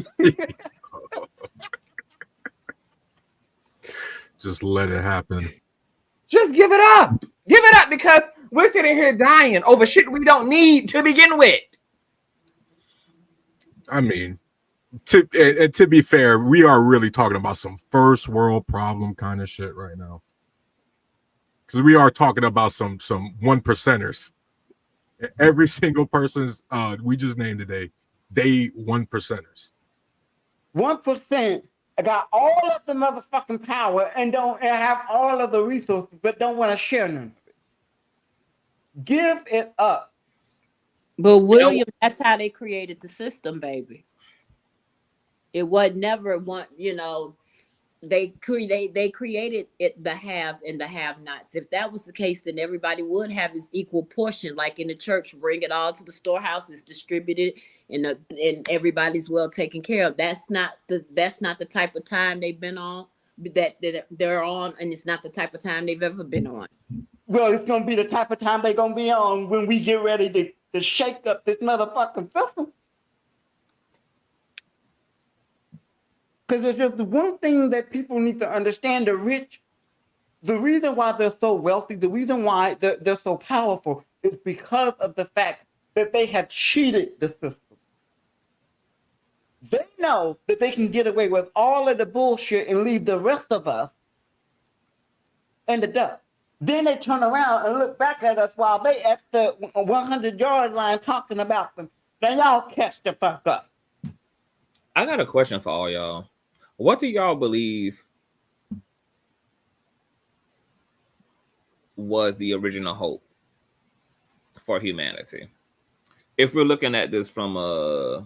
Just let it happen. Just give it up. Give it up, because we're sitting here dying over shit we don't need to begin with. I mean, to be fair, we are really talking about some first world problem kind of shit right now. Because we are talking about some one percenters. Every single person's we just named today, they 1%ers. 1% got all of the motherfucking power and have all of the resources, but don't want to share none of it. Give it up. But William, that's how they created the system, baby. It was never one, they created it, the have and the have-nots. If that was the case, then everybody would have his equal portion, like in the church. Bring it all to the storehouse, it's distributed, and everybody's well taken care of. That's not the type of time they've been on, that they're on, and it's not the type of time they've ever been on. Well, it's gonna be the type of time they're gonna be on when we get ready to shake up this motherfucking system. Because there's just one thing that people need to understand: the rich, the reason why they're so wealthy, the reason why they're so powerful is because of the fact that they have cheated the system. They know that they can get away with all of the bullshit and leave the rest of us in the dust. Then they turn around and look back at us while they at the 100-yard line talking about the Then y'all catch the fuck up. I got a question for all y'all. What do y'all believe was the original hope for humanity? If we're looking at this from a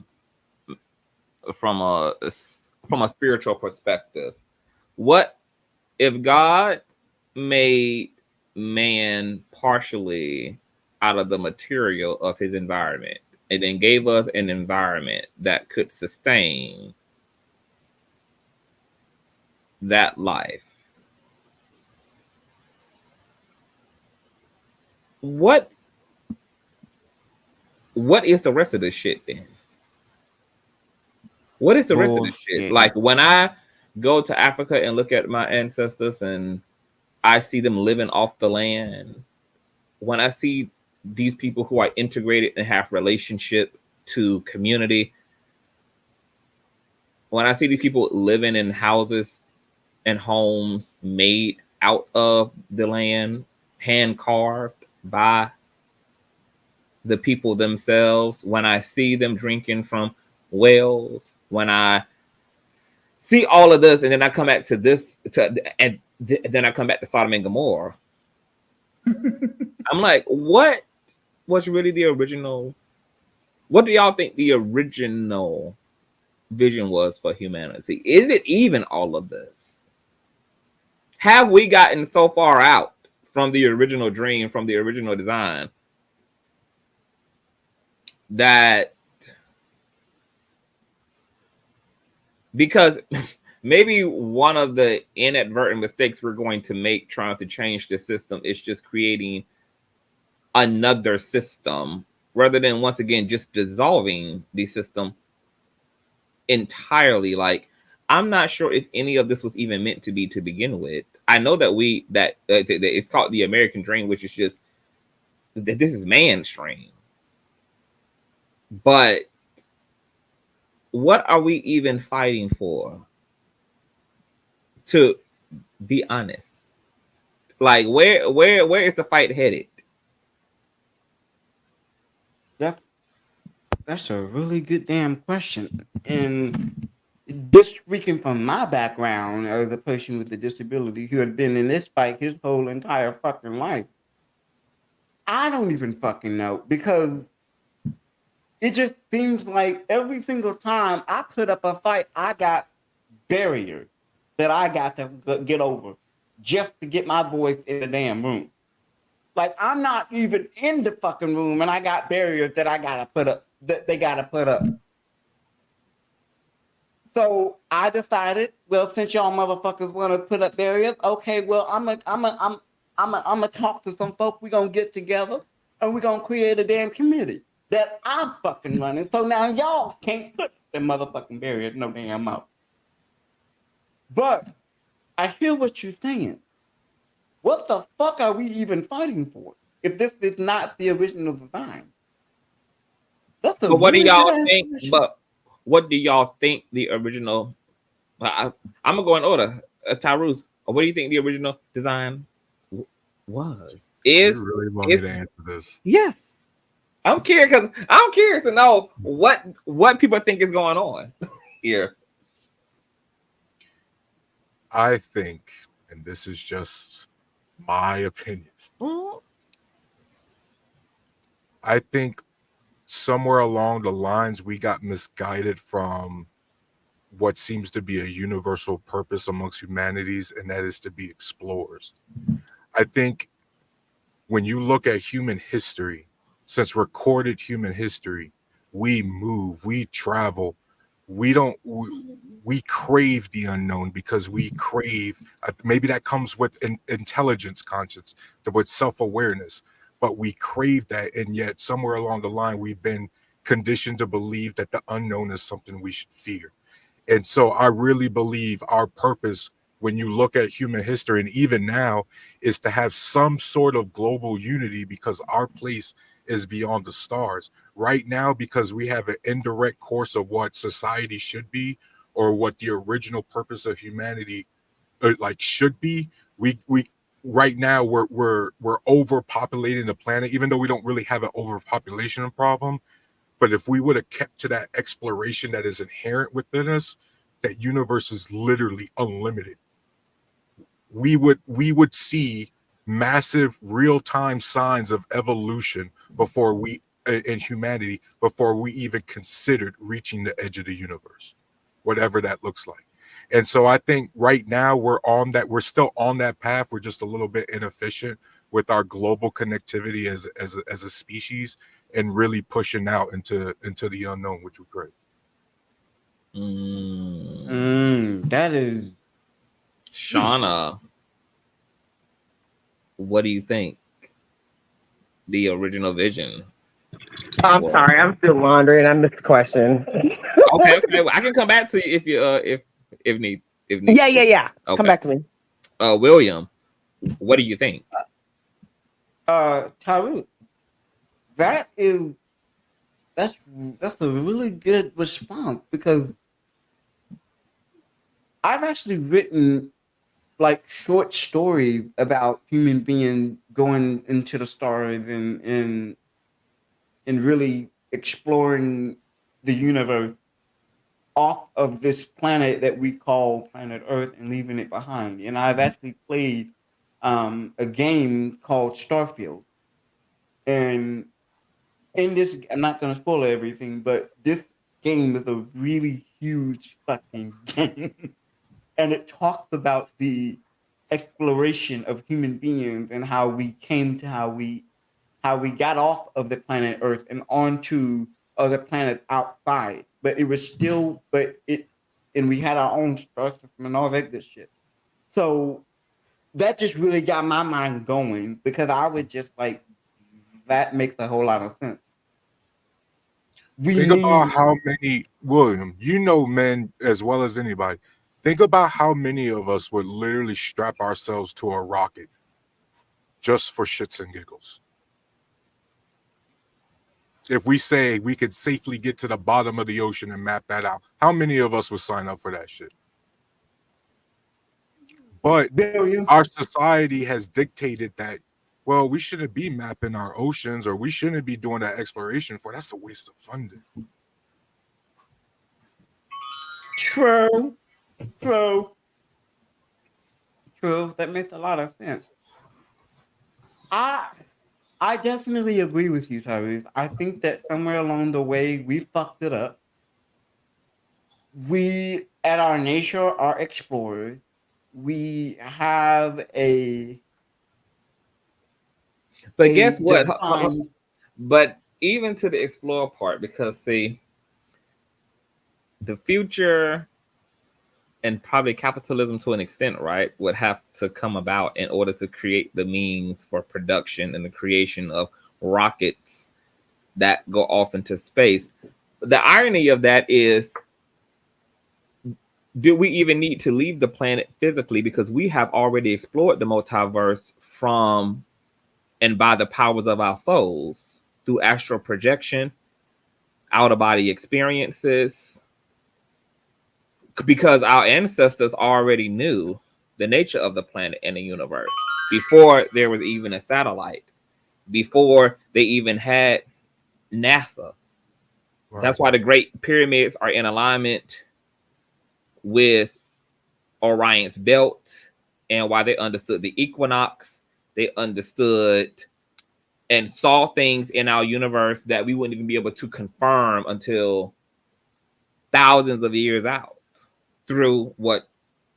spiritual perspective, what if God made man partially out of the material of his environment and then gave us an environment that could sustain that life? What is the rest of this shit then? What is the rest of this shit? Like when I go to Africa and look at my ancestors and I see them living off the land, when I see these people who are integrated and have relationship to community, when I see these people living in houses and homes made out of the land, hand carved by the people themselves, when I see them drinking from wells, when I see all of this, and then I come back to this, then I come back to Sodom and Gomorrah. I'm like, what was really the original? What do y'all think the original vision was for humanity? Is it even all of this? Have we gotten so far out from the original dream, from the original design, that because maybe one of the inadvertent mistakes we're going to make trying to change the system is just creating another system rather than once again just dissolving the system entirely. Like, I'm not sure if any of this was even meant to be to begin with. I know that it's called the American dream, which is just this is mainstream. But what are we even fighting for? To be honest, like where is the fight headed? That's a really good damn question. And just speaking from my background as a person with a disability who had been in this fight his whole entire fucking life, I don't even fucking know, because it just seems like every single time I put up a fight, I got barriers that I got to get over just to get my voice in the damn room. Like, I'm not even in the fucking room and I got barriers that I gotta put up, that they gotta put up. So I decided, well, since y'all motherfuckers want to put up barriers, okay, well, I'm gonna talk to some folks. We're gonna get together and we're gonna create a damn committee that I'm fucking running. So now y'all can't put the motherfucking barriers no damn more. But I hear what you're saying. What the fuck are we even fighting for if this is not the original design? That's a But what do really y'all good think? question. But what do y'all think the original? I'm gonna go in order. Tyrus, what do you think the original design was? You really want me to answer this? Yes, I'm curious because I'm curious to know what people think is going on here. I think, and this is just my opinion, I think somewhere along the lines we got misguided from what seems to be a universal purpose amongst humanities, and that is to be explorers. I think when you look at human history, since recorded human history, we move, we travel, we crave the unknown because we crave, maybe that comes with intelligence, conscience, with self-awareness, but we crave that, and yet somewhere along the line we've been conditioned to believe that the unknown is something we should fear. And so I really believe our purpose, when you look at human history and even now, is to have some sort of global unity, because our place is beyond the stars right now, because we have an indirect course of what society should be, or what the original purpose of humanity should be. We right now we're overpopulating the planet, even though we don't really have an overpopulation problem. But if we would have kept to that exploration that is inherent within us, that universe is literally unlimited. We would see massive real-time signs of evolution before we in humanity before we even considered reaching the edge of the universe, whatever that looks like. And so I think right now we're still on that path. We're just a little bit inefficient with our global connectivity as a species, and really pushing out into the unknown, which was great. That is Shauna. What do you think? The original vision. I'm sorry, I'm still laundry and I missed the question. Okay, well, I can come back to you if you if need. Yeah. Okay. Come back to me. William, what do you think? Tyree, that's a really good response, because I've actually written like short stories about human beings going into the stars and really exploring the universe off of this planet that we call planet Earth and leaving it behind. And I've actually played a game called Starfield. And in this, I'm not going to spoil everything, but this game is a really huge fucking game. And it talks about the exploration of human beings and how we came to how we got off of the planet Earth and onto other planets outside. But it was still, and we had our own star system and all that good shit. So that just really got my mind going, because I was just like, that makes a whole lot of sense. Think about how many, William, you know men as well as anybody. Think about how many of us would literally strap ourselves to a rocket just for shits and giggles. If we say we could safely get to the bottom of the ocean and map that out, how many of us would sign up for that shit? But our society has dictated that, well, we shouldn't be mapping our oceans, or we shouldn't be doing that exploration for. That's a waste of funding. True. That makes a lot of sense. I definitely agree with you, Tyrese. I think that somewhere along the way we fucked it up. We, at our nature, are explorers. We have But guess what? But even to the explore part, because see, the future and probably capitalism to an extent, right, would have to come about in order to create the means for production and the creation of rockets that go off into space. The irony of that is, do we even need to leave the planet physically? Because we have already explored the multiverse from and by the powers of our souls through astral projection, out-of-body experiences, because our ancestors already knew the nature of the planet and the universe before there was even a satellite, before they even had NASA. Right. That's why the Great Pyramids are in alignment with Orion's belt, and why they understood the equinox. They understood and saw things in our universe that we wouldn't even be able to confirm until thousands of years out, through what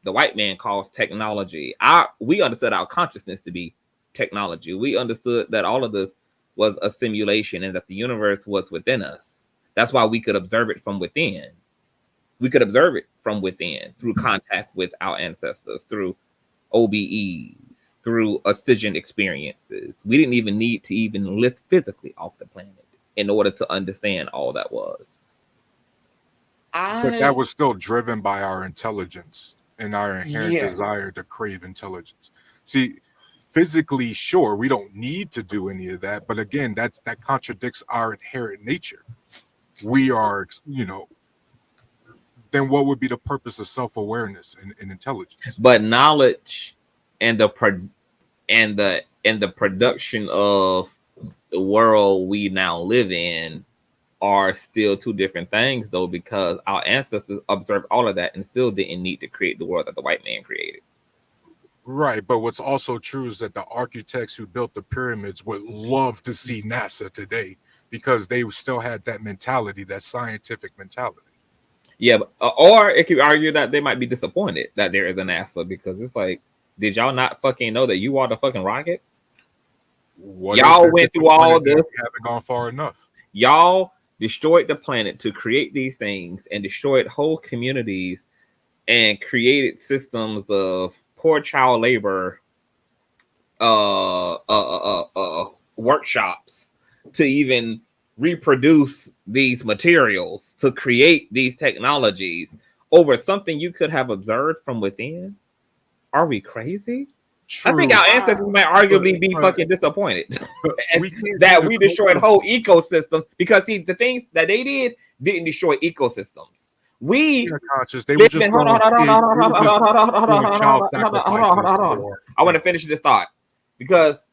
the white man calls technology. We understood our consciousness to be technology. We understood that all of this was a simulation and that the universe was within us. That's why we could observe it from within. We could observe it from within through contact with our ancestors, through OBEs, through ascension experiences. We didn't even need to even lift physically off the planet in order to understand all that was. But that was still driven by our intelligence and our inherent desire to crave intelligence. See, physically, sure, we don't need to do any of that. But again, that contradicts our inherent nature. We are, then what would be the purpose of self-awareness and intelligence? But knowledge and the production of the world we now live in are still two different things, though, because our ancestors observed all of that and still didn't need to create the world that the white man created. Right, but what's also true is that the architects who built the pyramids would love to see NASA today because they still had that mentality, that scientific mentality. Yeah, or it could argue that they might be disappointed that there is a NASA because it's like, did y'all not fucking know that you are the fucking rocket? Y'all went through all this. We haven't gone far enough. Y'all destroyed the planet to create these things and destroyed whole communities and created systems of poor child labor workshops to even reproduce these materials, to create these technologies over something you could have observed from within. Are we crazy? True. I think our ancestors might arguably be fucking disappointed that we destroyed whole ecosystems because see, the things that they didn't destroy ecosystems. We conscious. They were just hold on. I want to finish this thought because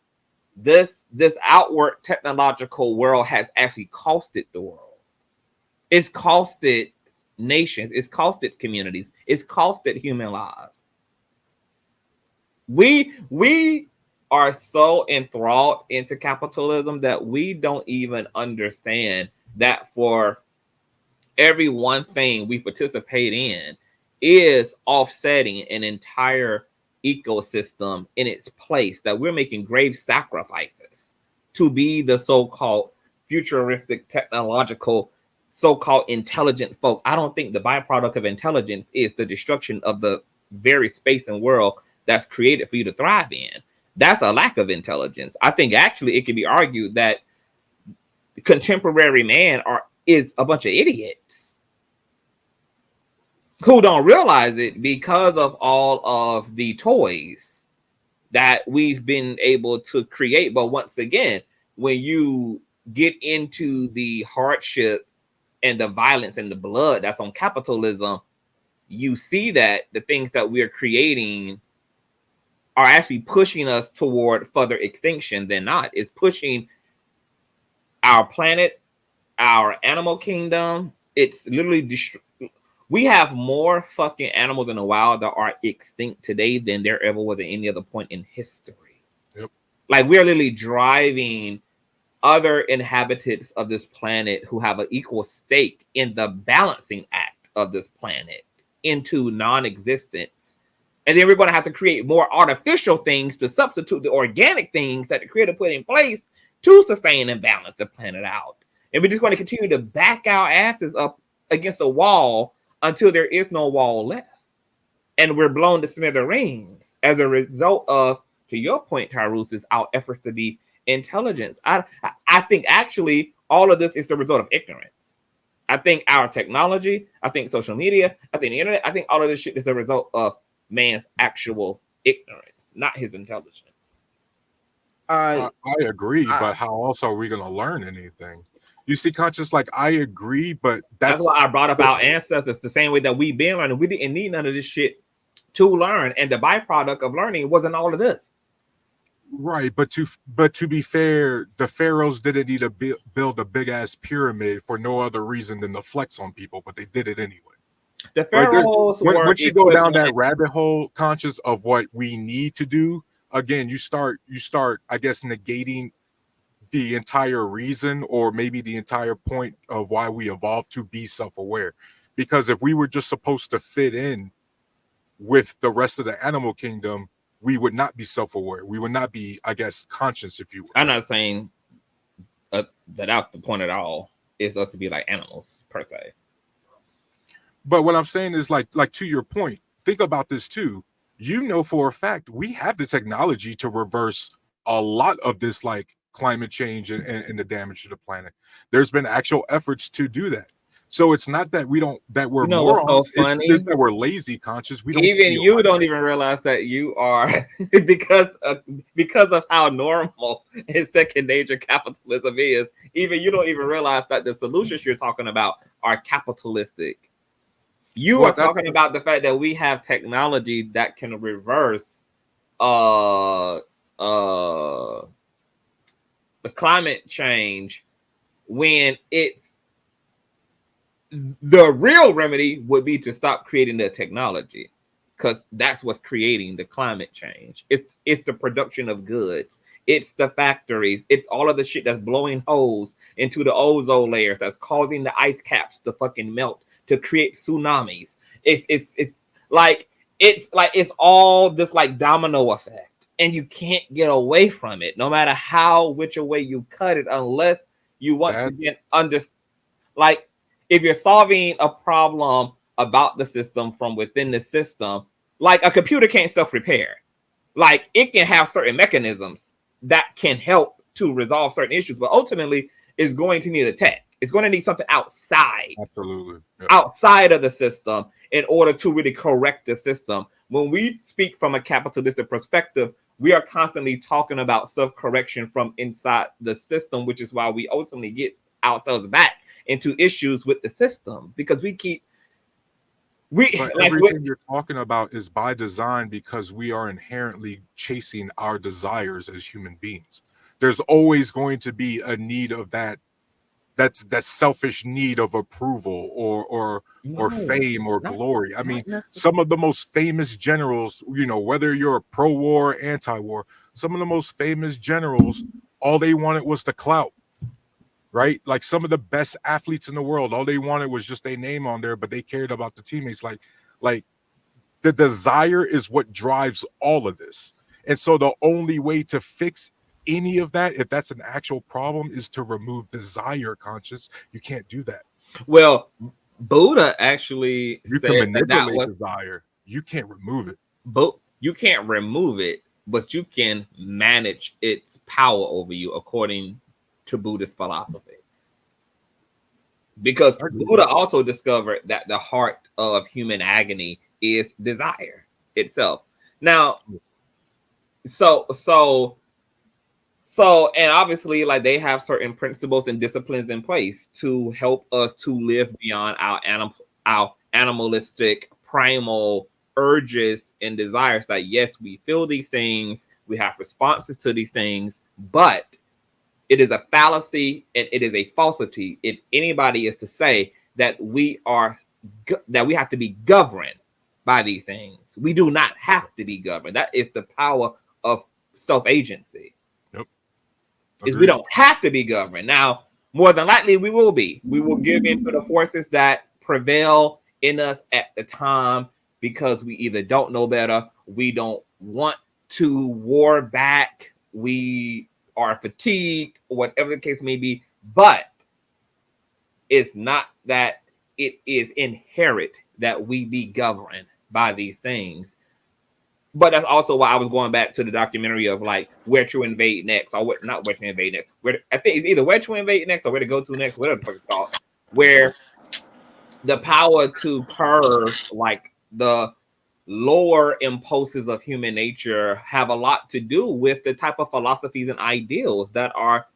this outward technological world has actually costed the world. It's costed nations. It's costed communities. It's costed human lives. We are so enthralled into capitalism that we don't even understand that for every one thing we participate in is offsetting an entire ecosystem in its place, that we're making grave sacrifices to be the so-called futuristic, technological, so-called intelligent folk. I don't think the byproduct of intelligence is the destruction of the very space and world that's created for you to thrive in. That's a lack of intelligence. I think actually it can be argued that contemporary man is a bunch of idiots who don't realize it because of all of the toys that we've been able to create. But once again, when you get into the hardship and the violence and the blood that's on capitalism, you see that the things that we're creating are actually pushing us toward further extinction than not. It's pushing our planet, our animal kingdom. It's literally we have more fucking animals in the wild that are extinct today than there ever was at any other point in history. Yep. Like we're literally driving other inhabitants of this planet who have an equal stake in the balancing act of this planet into non-existence. And then we're going to have to create more artificial things to substitute the organic things that the creator put in place to sustain and balance the planet out. And we're just going to continue to back our asses up against a wall until there is no wall left. And we're blown to smithereens as a result of, to your point, Tyrus, is our efforts to be intelligence. I think actually all of this is the result of ignorance. I think our technology, I think social media, I think the internet, I think all of this shit is the result of man's actual ignorance, not his intelligence. I agree, but how else are we going to learn anything? You see, conscious, like I agree, but that's why I brought up our ancestors the same way that we've been learning. We didn't need none of this shit to learn, and the byproduct of learning wasn't all of this. Right, but to be fair, the pharaohs didn't need to build a big ass pyramid for no other reason than to flex on people, but they did it anyway. The pharaohs were once you go down that rabbit hole, conscious of what we need to do, again, you start, I guess, negating the entire reason or maybe the entire point of why we evolved to be self-aware. Because if we were just supposed to fit in with the rest of the animal kingdom, we would not be self-aware. We would not be, I guess, conscious, if you will. I'm not saying that that's the point at all. Is us to be like animals per se. But what I'm saying is like to your point, think about this too. You know for a fact we have the technology to reverse a lot of this like climate change and the damage to the planet. There's been actual efforts to do that. So it's not that we're morons. So funny? It's that we're lazy, conscious. We don't don't even realize that you are because of how normal and second nature capitalism is. Even you don't even realize that the solutions you're talking about are capitalistic. You are talking about the fact that we have technology that can reverse the climate change when it's the real remedy would be to stop creating the technology, because that's what's creating the climate change. It's the production of goods. It's the factories. It's all of the shit that's blowing holes into the ozone layers that's causing the ice caps to fucking melt to create tsunamis. It's like it's all this like domino effect, and you can't get away from it, no matter how which way you cut it, unless you want to get under. Like, if you're solving a problem about the system from within the system, like a computer can't self-repair. Like, it can have certain mechanisms that can help to resolve certain issues, but ultimately it's going to need a tech. It's going to need something outside. Absolutely. Yeah. Outside of the system in order to really correct the system. When we speak from a capitalistic perspective, we are constantly talking about self-correction from inside the system, which is why we ultimately get ourselves back into issues with the system, because everything you're talking about is by design, because we are inherently chasing our desires as human beings. There's always going to be a need of that selfish need of approval or fame or glory. I mean, some of the most famous generals, whether you're pro-war or anti-war, some of the most famous generals, all they wanted was the clout. Right? Like some of the best athletes in the world, all they wanted was just their name on there, but they cared about the teammates. Like the desire is what drives all of this. And so the only way to fix any of that, if that's an actual problem, is to remove desire, Conscious. You can't do that. Well, Buddha actually you said can manipulate that was desire. You can't remove it. But you can't remove it, but you can manage its power over you, according to Buddhist philosophy. Because Buddha also discovered that the heart of human agony is desire itself. Now, so and obviously, like, they have certain principles and disciplines in place to help us to live beyond our animalistic primal urges and desires. That yes, we feel these things, we have responses to these things, but it is a fallacy and it is a falsity if anybody is to say that we have to be governed by these things. We do not have to be governed. That is the power of self-agency. Yep. Is we don't have to be governed. Now, more than likely, we will be. We will give in to the forces that prevail in us at the time, because we either don't know better, we don't want to war back, we are fatigued, or whatever the case may be. But it's not that it is inherent that we be governed by these things. But that's also why I was going back to the documentary of like where to invade next, or not where to invade next. I think it's either where to invade next or where to go to next, whatever the fuck it's called. Where the power to curb like the lower impulses of human nature have a lot to do with the type of philosophies and ideals that are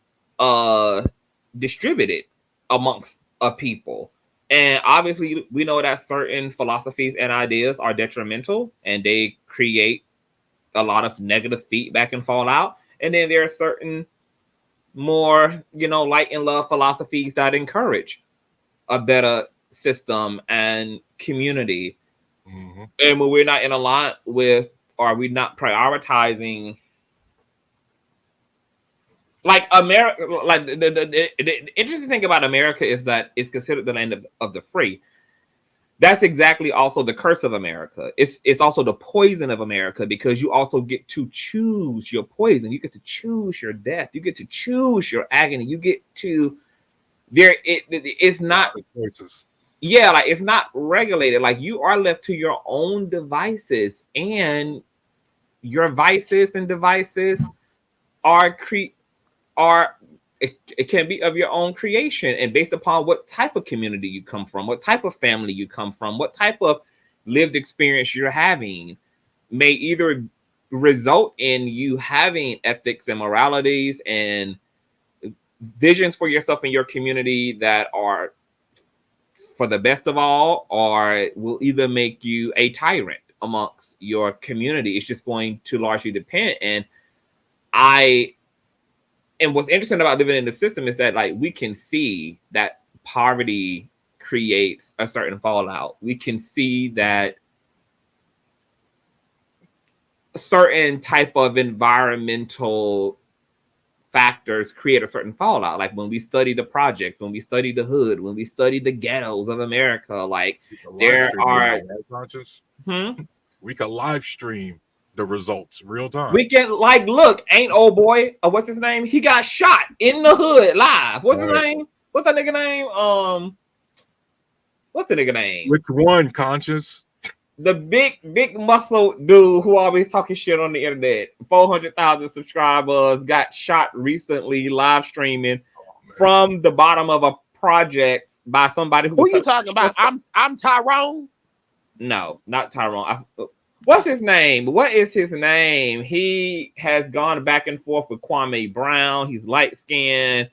distributed amongst a people. And obviously we know that certain philosophies and ideas are detrimental and they create a lot of negative feedback and fallout. And then there are certain more, light and love philosophies that encourage a better system and community. Mm-hmm. And when we're not in alignment with, or we're not prioritizing, like America, like the interesting thing about America is that it's considered the land of the free. That's exactly also the curse of America. It's also the poison of America, because you also get to choose your poison. You get to choose your death. You get to choose your agony. You get to it's not choices. Yeah, like it's not regulated. Like you are left to your own devices, and your vices and devices it can be of your own creation, and based upon what type of community you come from, what type of family you come from, what type of lived experience you're having, may either result in you having ethics and moralities and visions for yourself and your community that are for the best of all, or will either make you a tyrant amongst your community. It's just going to largely depend. And what's interesting about living in the system is that like we can see that poverty creates a certain fallout. We can see that certain type of environmental factors create a certain fallout. Like when we study the projects, when we study the hood, when we study the ghettos of America, like there are conscious. Hmm? We can live stream the results real time. We can like look, ain't old boy, what's his name? He got shot in the hood live. What's his name? What's that nigga name? What's the nigga name? Which one, Conscious? The big muscle dude who always talking shit on the internet. 400,000 subscribers, got shot recently live streaming from the bottom of a project by somebody who. Who you talking about? I'm Tyrone. No, not Tyrone. What's his name? What is his name? He has gone back and forth with Kwame Brown. He's light skinned.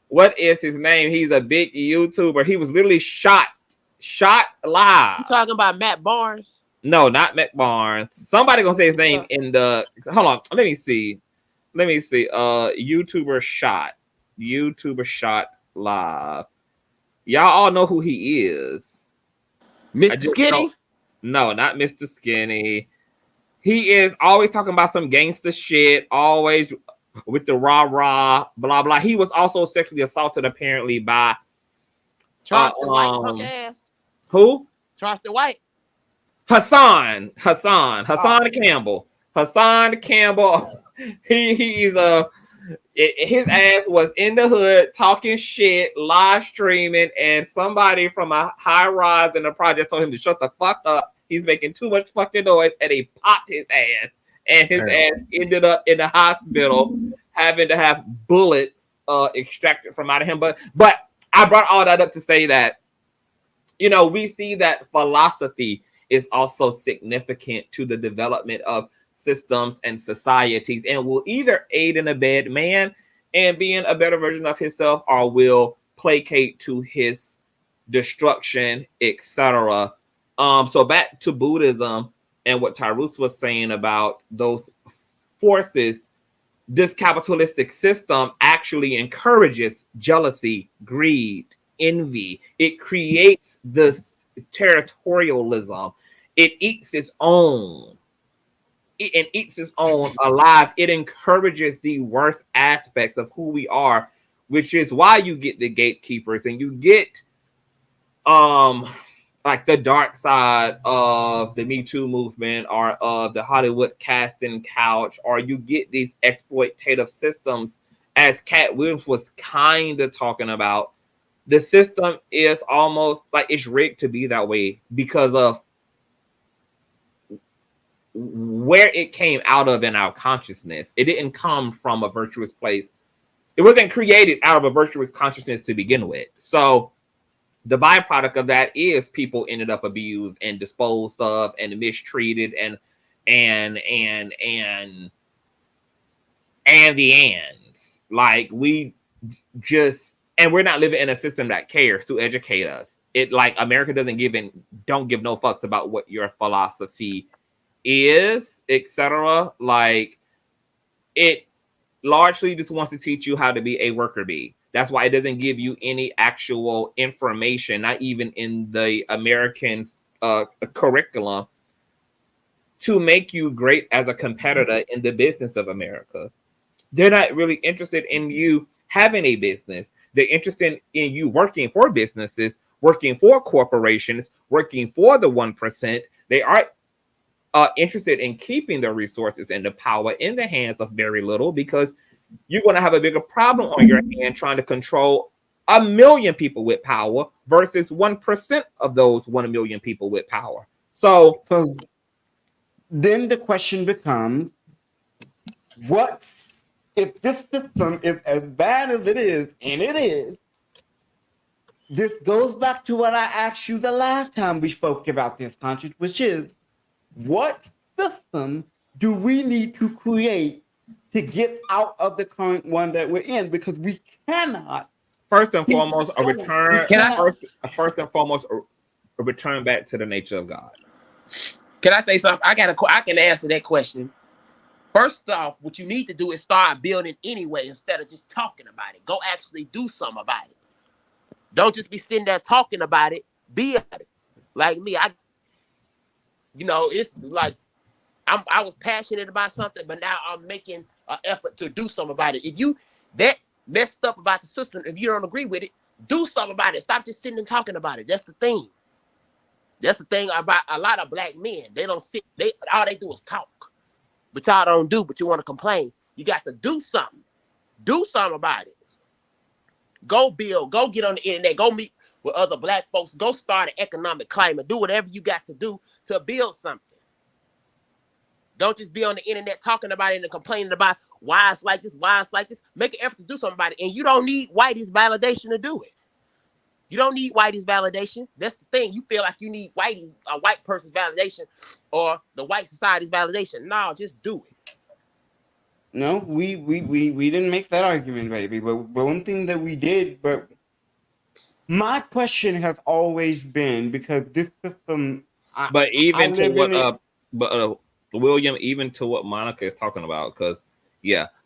What is his name? He's a big YouTuber. He was literally shot live. You talking about Matt Barnes? No, not Matt Barnes. Somebody gonna say his name in the. Hold on. Let me see. YouTuber shot live. Y'all all know who he is. Mr. Skinny? No, not Mr. Skinny. He is always talking about some gangster shit. Always with the rah blah blah. He was also sexually assaulted apparently by Charleston White punk ass. Who? Charleston White. Hassan Campbell. Hassan Campbell. He's his ass was in the hood talking shit, live streaming, and somebody from a high rise in the project told him to shut the fuck up. He's making too much fucking noise, and they popped his ass, and his ass ended up in the hospital having to have bullets extracted from out of him. But I brought all that up to say that, you know, we see that philosophy is also significant to the development of systems and societies, and will either aid and abet man and being a better version of himself, or will placate to his destruction, etc. So back to Buddhism and what Tyrus was saying about those forces. This capitalistic system actually encourages jealousy, greed, envy. It creates this territorialism. It eats its own. And eats its own alive. It encourages the worst aspects of who we are, which is why you get the gatekeepers and you get like the dark side of the Me Too movement or of the Hollywood casting couch, or you get these exploitative systems, as Cat Williams was kind of talking about. The system is almost like it's rigged to be that way because of where it came out of in our consciousness. It didn't come from a virtuous place. It wasn't created out of a virtuous consciousness to begin with. So the byproduct of that is people ended up abused and disposed of and mistreated and the ends. Like we just, and we're not living in a system that cares to educate us. It like America don't give no fucks about what your philosophy is, etc. Like it largely just wants to teach you how to be a worker bee. That's why it doesn't give you any actual information, not even in the American curriculum, to make you great as a competitor in the business of America. They're not really interested in you having a business. They're interested in you working for businesses, working for corporations, working for the 1%. They are interested in keeping the resources and the power in the hands of very little, because you're going to have a bigger problem on your hand trying to control 1 million people with power versus 1% of those 1 million people with power. So then the question becomes, what if this system is as bad as it is, and it is? This goes back to what I asked you the last time we spoke about this, Conscious, which is, what system do we need to create to get out of the current one that we're in? Because we cannot. First and foremost, a return. First and foremost, a return back to the nature of God. Can I say something? I can answer that question. First off, what you need to do is start building anyway instead of just talking about it. Go actually do something about it. Don't just be sitting there talking about it. Be about it. Like me, it's like I was passionate about something, but now I'm making an effort to do something about it. If you that messed up about the system, if you don't agree with it, do something about it. Stop just sitting and talking about it. That's the thing. That's the thing about a lot of black men. They don't sit. All they do is talk, but y'all don't do. But you want to complain. You got to do something. Do something about it. Go build. Go get on the internet. Go meet with other black folks. Go start an economic climate. Do whatever you got to do to build something. Don't just be on the internet talking about it and complaining about why it's like this, why it's like this. Make an effort to do something about it. And you don't need whitey's validation to do it. You don't need whitey's validation. That's the thing. You feel like you need a white person's validation or the white society's validation. No, just do it. No, we didn't make that argument, baby. But one thing that we did, but my question has always been, because this system, William, even to what Monica is talking about, because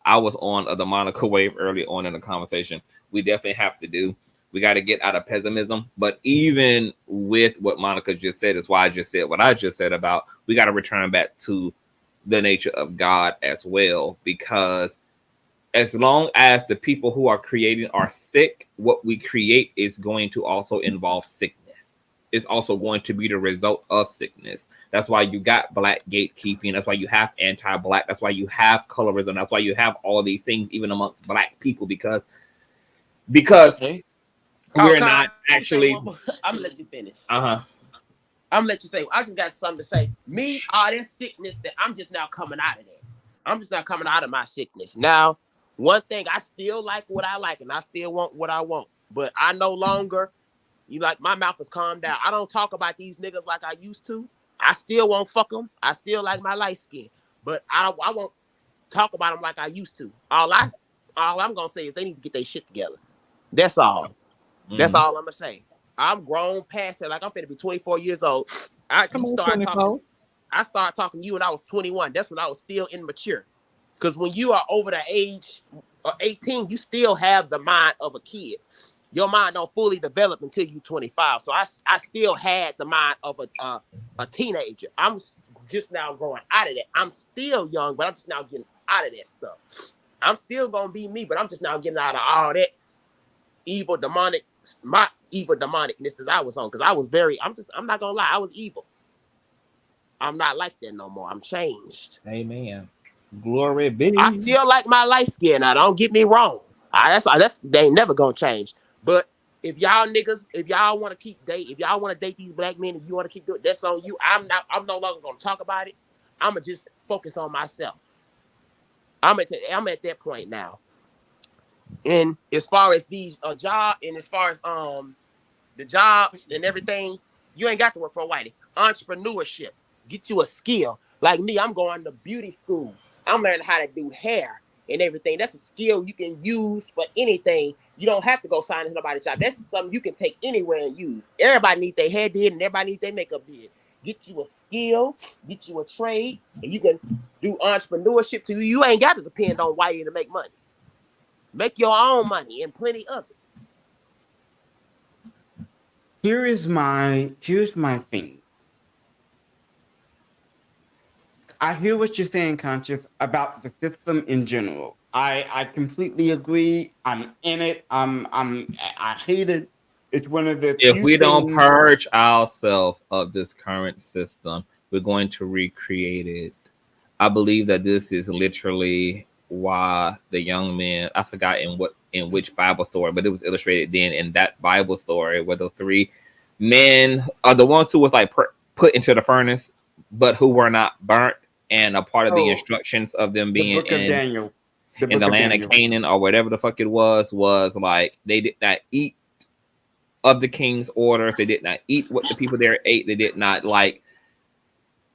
I was on the Monica wave early on in the conversation. We definitely have to do. We got to get out of pessimism. But even with what Monica just said, is why I just said what I just said about we got to return back to the nature of God as well, because as long as the people who are creating are sick, what we create is going to also involve sickness. It's also going to be the result of sickness. That's why you got black gatekeeping. That's why you have anti-black. That's why you have colorism. That's why you have all these things even amongst black people, because we're not actually. I'm gonna let you finish. I'm gonna let you say. I just got something to say. Me, all that sickness that I'm just now coming out of that. I'm just not coming out of my sickness. Now, one thing, I still like what I like and I still want what I want, but I no longer. My mouth has calmed down. I don't talk about these niggas like I used to. I still won't fuck them. I still like my light skin, but I won't talk about them like I used to. All I'm gonna say is they need to get their shit together. That's all. That's all I'm gonna say. I'm grown past it. Like, I'm finna be 24 years old. I started talking to you when I was 21. That's when I was still immature. Because when you are over the age of 18, you still have the mind of a kid. Your mind don't fully develop until you're 25. So I still had the mind of a teenager. I'm just now growing out of that. I'm still young, but I'm just now getting out of that stuff. I'm still gonna be me, but I'm just now getting out of all that evil demonic, my evil demonicness that I was on. Because I'm not gonna lie, I was evil. I'm not like that no more. I'm changed. Amen. Glory be. I still like my light skin. Now, don't get me wrong. They ain't never gonna change. But if y'all want to keep dating, if y'all want to date these black men, if you want to keep doing it, that's on you. I'm no longer gonna talk about it. I'm gonna just focus on myself. I'm at that point now. And as far as these job, and as far as the jobs and everything, you ain't got to work for a whitey. Entrepreneurship, get you a skill. Like me, I'm going to beauty school. I'm learning how to do hair and everything. That's a skill you can use for anything. You don't have to go sign into nobody's job. That's something you can take anywhere and use. Everybody needs their hair did and everybody needs their makeup did. Get you a skill, get you a trade, and you can do entrepreneurship too. You ain't got to depend on whitey to make money. Make your own money and plenty of it. Here's my thing. I hear what you're saying, Conscious, about the system in general. I completely agree. I'm in it. I hate it. It's one of the if we don't purge ourselves of this current system, we're going to recreate it. I believe that this is literally why the young men, I forgot in which Bible story, but it was illustrated then in that Bible story where those three men are the ones who was like put into the furnace, but who were not burnt, and a part of the instructions of them being in the land of Canaan or whatever the fuck it was like they did not eat of the king's orders. They did not eat what the people there ate. They did not like.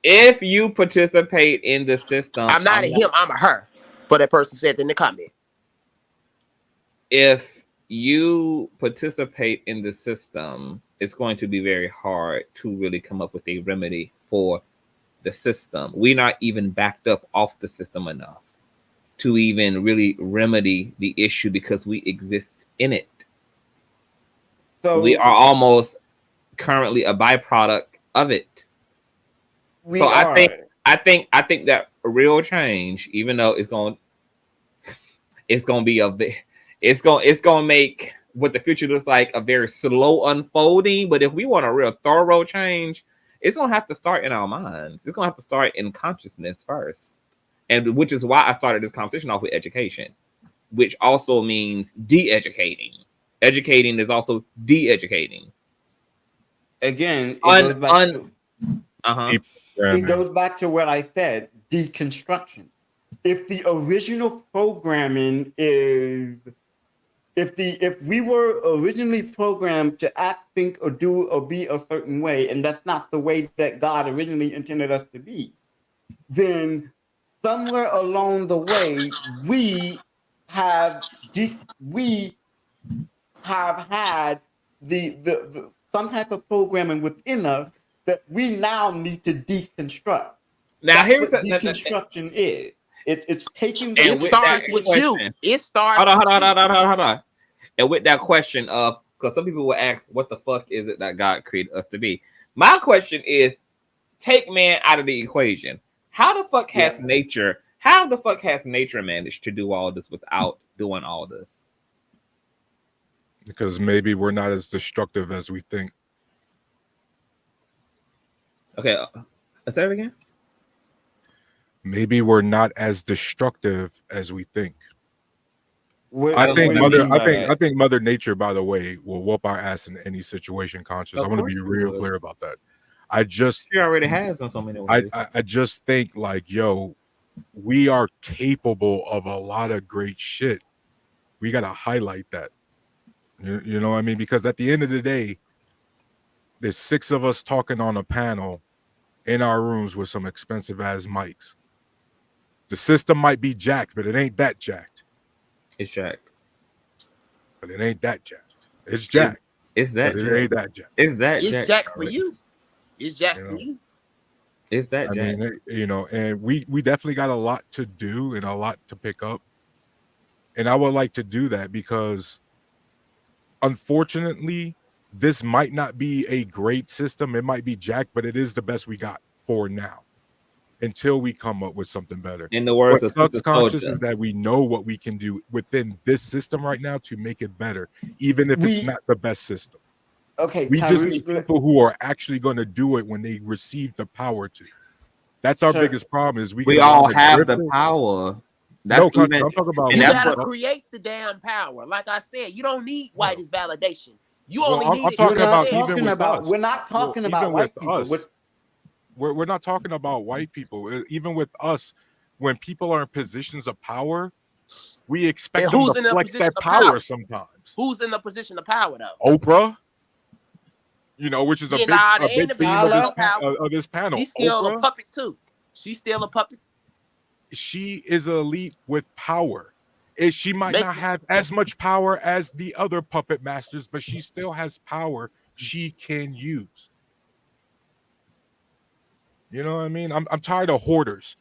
If you participate in the system, I'm not a him, I'm a her. For that person said in the comment. If you participate in the system, it's going to be very hard to really come up with a remedy for the system. We're not even backed up off the system enough to even really remedy the issue because we exist in it. So we are almost currently a byproduct of it. we So are. I think that real change, even though it's going to be it's going to make what the future looks like a very slow unfolding. But if we want a real thorough change, it's going to have to start in our minds. It's going to have to start in consciousness first. And which is why I started this conversation off with education, which also means de-educating. Educating is also de-educating. Again, it goes back to what I said, deconstruction. If the original programming is, if we were originally programmed to act, think, or do, or be a certain way, and that's not the way that God originally intended us to be, then somewhere along the way, we have had the some type of programming within us that we now need to deconstruct. Now, That's what deconstruction is. It's taking. And it starts with you. It starts. Hold on. And with that question of, because some people will ask, what the fuck is it that God created us to be? My question is, take man out of the equation. How the fuck has nature? How the fuck has nature managed to do all this without doing all this? Because maybe we're not as destructive as we think. Okay, say that again. Maybe we're not as destructive as we think. I think Mother Nature, by the way, will whoop our ass in any situation. Conscious. I want to be real clear about that. She already has in so many ways. I just think like, yo, we are capable of a lot of great shit. We got to highlight that. You know what I mean? Because at the end of the day, there's 6 of us talking on a panel in our rooms with some expensive ass mics. The system might be jacked, but it ain't that jacked. It's jacked. But it ain't that jacked. It's jacked. It's that but jacked. It ain't that jacked. It's jacked for you. It's jacked for you. It's that jacked. I mean, you know, and we definitely got a lot to do and a lot to pick up. And I would like to do that because unfortunately, this might not be a great system. It might be jacked, but it is the best we got for now until we come up with something better. In the words of sucks, Conscious, is that we know what we can do within this system right now to make it better, even if it's not the best system. Okay, we just need people who are actually going to do it when they receive the power to. That's our biggest problem. Is we all have the power. That's I'm talking about. You gotta create the damn power. Like I said, you don't need Whitey's validation. You only need. I'm talking about even with us. We're not talking about white people. We're not talking about white people. Even with us, when people are in positions of power, we expect them to flex that power sometimes. Who's in the position of power though? Oprah. You know, which is a big theme of this panel. She's still Oprah, a puppet too. She's still a puppet. She is an elite with power. She might not have as much power as the other puppet masters, but she still has power she can use. You know what I mean? I'm tired of hoarders.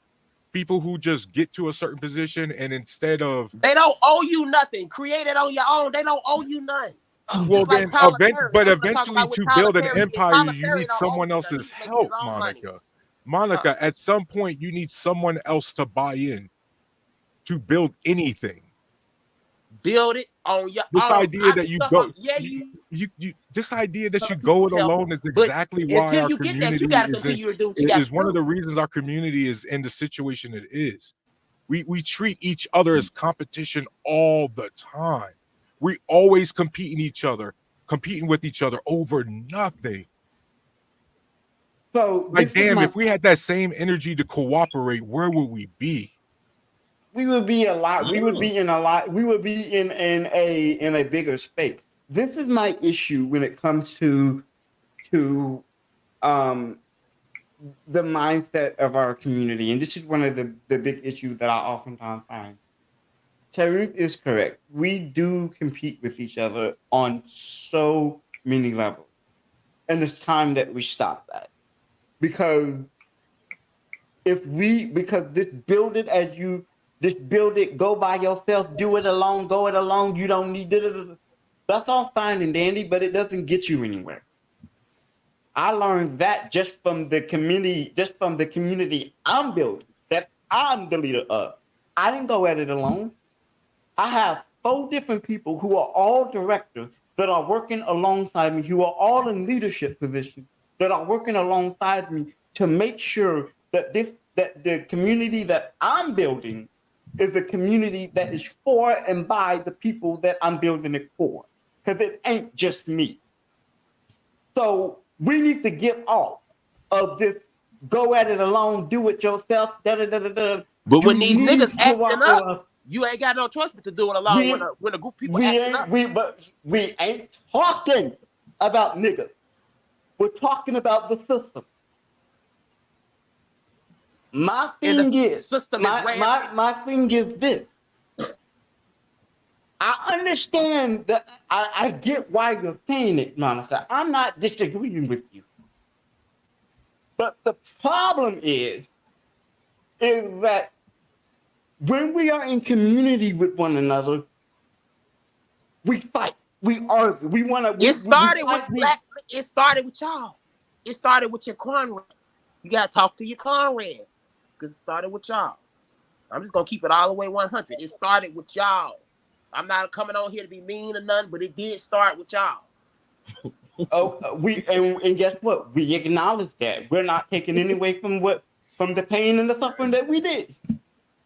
People who just get to a certain position and instead of... They don't owe you nothing. Create it on your own. They don't owe you nothing. Well, then, eventually to build an empire, you need someone else's help, Monica. Monica, at some point, you need someone else to buy in to build anything. Build it on your this own. Idea that you go, this idea that you go it alone is exactly why our community is one of the reasons our community is in the situation it is. We treat each other as competition all the time. We always competing with each other over nothing. So, like, damn, if we had that same energy to cooperate, where would we be? We would be a lot. We would be in a lot. We would be in a bigger space. This is my issue when it comes to the mindset of our community, and this is one of the big issues that I oftentimes find. Taruth is correct. We do compete with each other on so many levels, and it's time that we stop that. Because this build it, go by yourself, do it alone, go it alone. You don't need it. That's all fine and dandy, but it doesn't get you anywhere. I learned that just from the community I'm building, that I'm the leader of. I didn't go at it alone. I have 4 different people who are all directors that are working alongside me, who are all in leadership positions, that are working alongside me to make sure that the community that I'm building is a community that is for and by the people that I'm building it for. Because it ain't just me. So we need to get off of this go at it alone, do it yourself, da-da-da-da-da. But when these niggas acting up, you ain't got no choice but to do it alone when a group of people acting up. We ain't talking about niggas. We're talking about the system. My thing is this. I understand that I get why you're saying it, Monica. I'm not disagreeing with you. But the problem is that when we are in community with one another, we fight, we argue, we want to. It started with y'all. It started with your comrades. You gotta talk to your comrades because it started with y'all. I'm just gonna keep it all the way 100. It started with y'all. I'm not coming on here to be mean or nothing, but it did start with y'all. And guess what? We acknowledge that. We're not taking any away from the pain and the suffering that we did.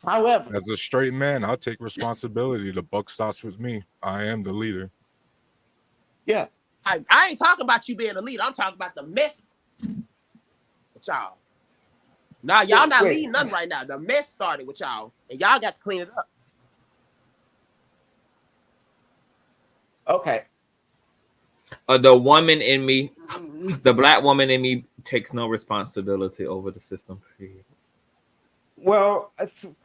However, as a straight man, I'll take responsibility. The buck stops with me. I am the leader. Yeah. I ain't talking about you being a leader. I'm talking about the mess with y'all. Now y'all not leading nothing right now. The mess started with y'all, and y'all got to clean it up. Okay. The woman in me, the black woman in me, takes no responsibility over the system. Well,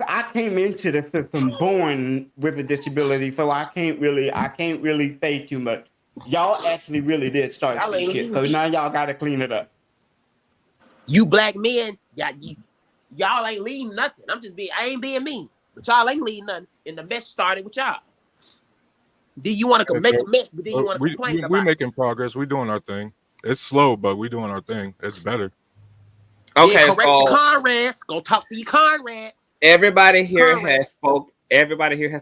I came into the system born with a disability, so I can't really say too much. Y'all actually really did start this shit, so now y'all got to clean it up. You black men, y'all ain't leading nothing. I ain't being mean, but y'all ain't leading nothing. And the mess started with y'all. Do you want to make a mess, but then you want to complain about We're making progress. We're doing our thing. It's slow, but we're doing our thing. It's better. Okay, correct your comrades. Go talk to your comrades. Everybody here has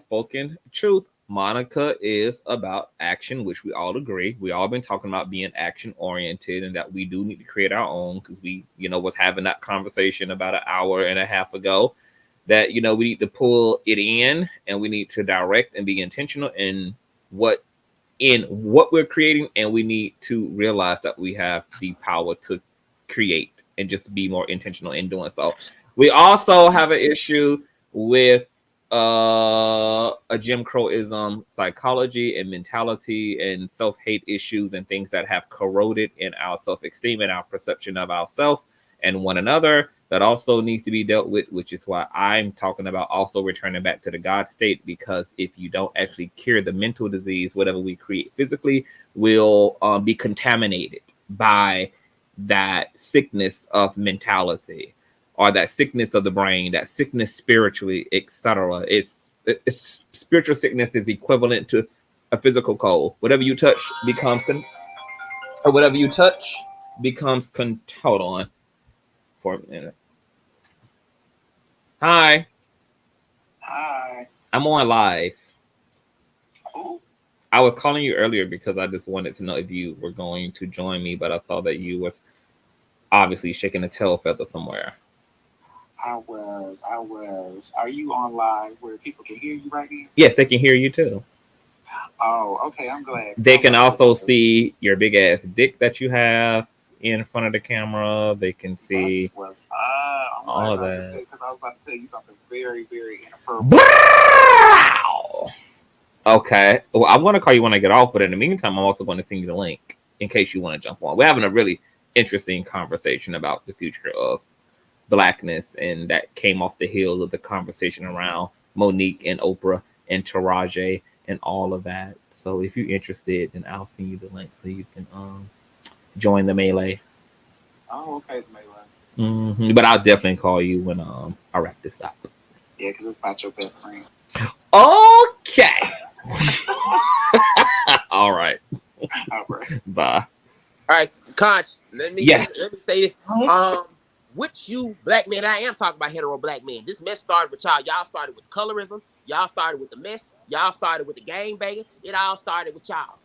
spoken truth. Monica is about action, which we all agree. We all been talking about being action oriented and that we do need to create our own because we, was having that conversation about an hour and a half ago that, we need to pull it in and we need to direct and be intentional in what we're creating. And we need to realize that we have the power to create and just be more intentional in doing so. We also have an issue with a Jim Crowism psychology and mentality and self-hate issues and things that have corroded in our self-esteem and our perception of ourselves and one another that also needs to be dealt with, which is why I'm talking about also returning back to the God state, because if you don't actually cure the mental disease, whatever we create physically will be contaminated by that sickness of mentality or that sickness of the brain, that sickness spiritually, etc. It's spiritual sickness is equivalent to a physical cold. Whatever you touch becomes hold on for a minute. Hi. I'm on live. I was calling you earlier because I just wanted to know if you were going to join me, but I saw that you was obviously shaking a tail feather somewhere. I was. Are you on live where people can hear you right now? Yes, they can hear you too. Oh, okay. I'm glad. They can also see your big ass dick that you have in front of the camera. They can see all of that. Because I was about to tell you something very, very inappropriate. Wow. Okay. Well, I'm going to call you when I get off, but in the meantime, I'm also going to send you the link in case you want to jump on. We're having a really interesting conversation about the future of Blackness, and that came off the heels of the conversation around Monique and Oprah and Taraji and all of that. So if you're interested, then I'll send you the link so you can join the melee. Oh, okay, the melee. Mm-hmm. But I'll definitely call you when I wrap this up. Yeah, because it's not your best friend. Okay. All right. All right. Bye. All right, Conch. Let me say this. Which you black men? I am talking about hetero black men. This mess started with y'all. Y'all started with colorism. Y'all started with the mess. Y'all started with the gang banging. It all started with y'all.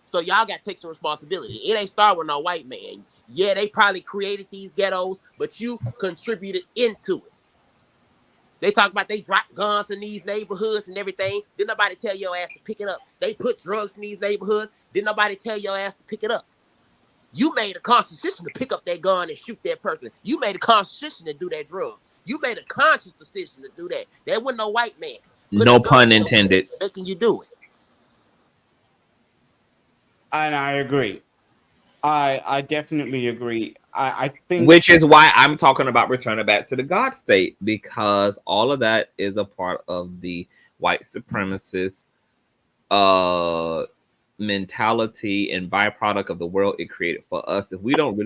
So y'all got to take some responsibility. It ain't started with no white man. Yeah, they probably created these ghettos, but you contributed into it. They talk about they dropped guns in these neighborhoods and everything. Didn't nobody tell your ass to pick it up. They put drugs in these neighborhoods. Didn't nobody tell your ass to pick it up. You made a conscious decision to pick up that gun and shoot that person. You made a conscious decision to do that drug. You made a conscious decision to do that. There wasn't no white man. No pun intended. Making you do it. And I agree. I definitely agree. I think, which is why I'm talking about returning back to the God state, because all of that is a part of the white supremacist mentality and byproduct of the world it created for us. If we don't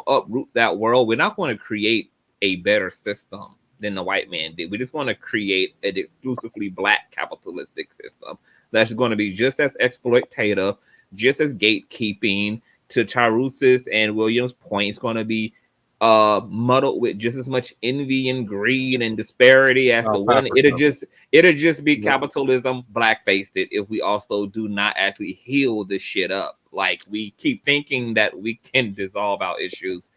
uproot that world, we're not going to create a better system than the white man did. We just want to create an exclusively black capitalistic system that's going to be just as exploitative, just as gatekeeping. To Charus's and Williams' point, it's going to be muddled with just as much envy and greed and disparity as the one. It'll just be capitalism black-faced it if we also do not actually heal this shit up. Like, we keep thinking that we can dissolve our issues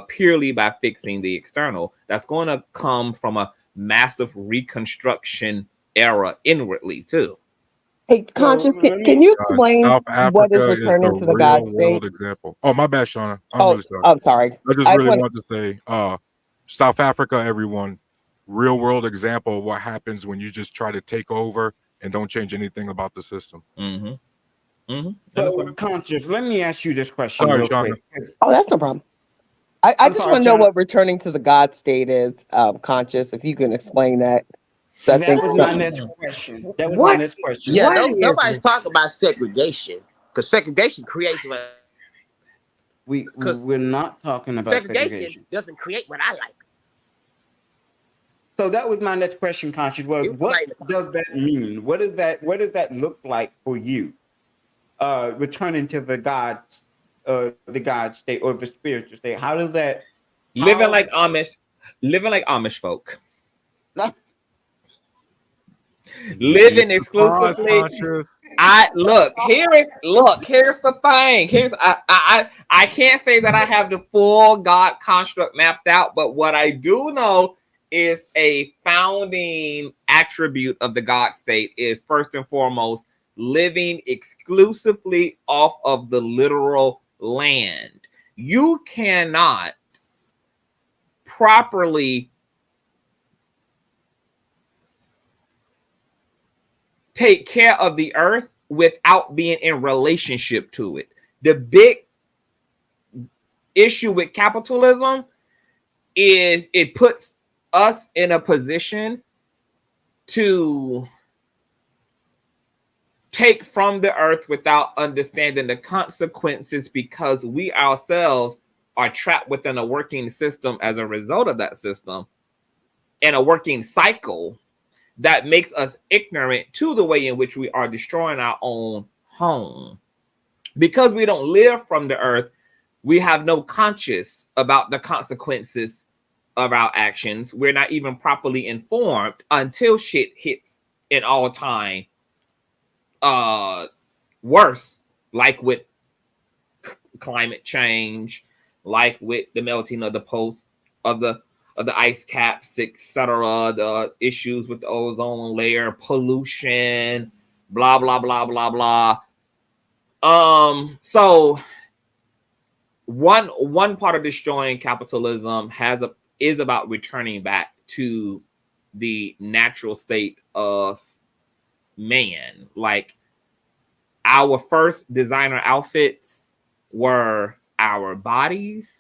purely by fixing the external. That's going to come from a massive reconstruction era inwardly too. Hey, Conscious, can you explain South what is Africa returning is to the the God real state? world example. Oh, my bad, Shauna. I'm really sorry. Oh, sorry. I just really wanted to say, South Africa, everyone, real world example of what happens when you just try to take over and don't change anything about the system. So, Conscious, let me ask you this question Sorry, real Shauna. quick. Oh, that's no problem. I just want to know what returning to the God state is, Conscious, if you can explain that. So That was my next question. That was my next question. Yeah, nobody's talking about segregation, because segregation creates what we're not talking about segregation. Doesn't create what I like. So that was my next question, Conscious. Was what does that mean? What does that look like for you? Returning to the God state or the spiritual state. How does that living like Amish folk? Living exclusively. Here's the thing. I can't say that I have the full God construct mapped out, but what I do know is a founding attribute of the God state is first and foremost living exclusively off of the literal land. You cannot properly take care of the earth without being in relationship to it. The big issue with capitalism is it puts us in a position to take from the earth without understanding the consequences, because we ourselves are trapped within a working system as a result of that system and a working cycle that makes us ignorant to the way in which we are destroying our own home. Because we don't live from the earth, we have no conscious about the consequences of our actions. We're not even properly informed until shit hits an all-time worse, like with climate change, like with the melting of the poles of the ice caps, etc., the issues with the ozone layer, pollution, blah blah blah blah blah. So one part of destroying capitalism is about returning back to the natural state of man. Like, our first designer outfits were our bodies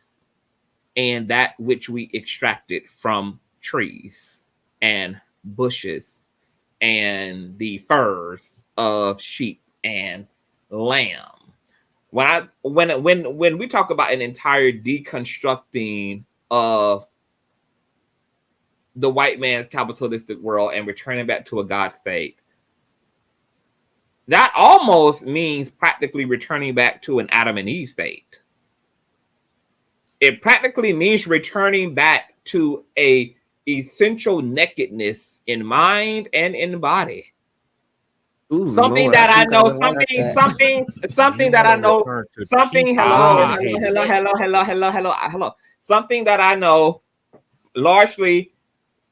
and that which we extracted from trees and bushes and the furs of sheep and lamb. When we talk about an entire deconstructing of the white man's capitalistic world and returning back to a God state, that almost means practically returning back to an Adam and Eve state. It practically means returning back to a essential nakedness in mind and in body. Ooh, Something Lord, that I know, would like that. something that I know, something, hello. Something that I know largely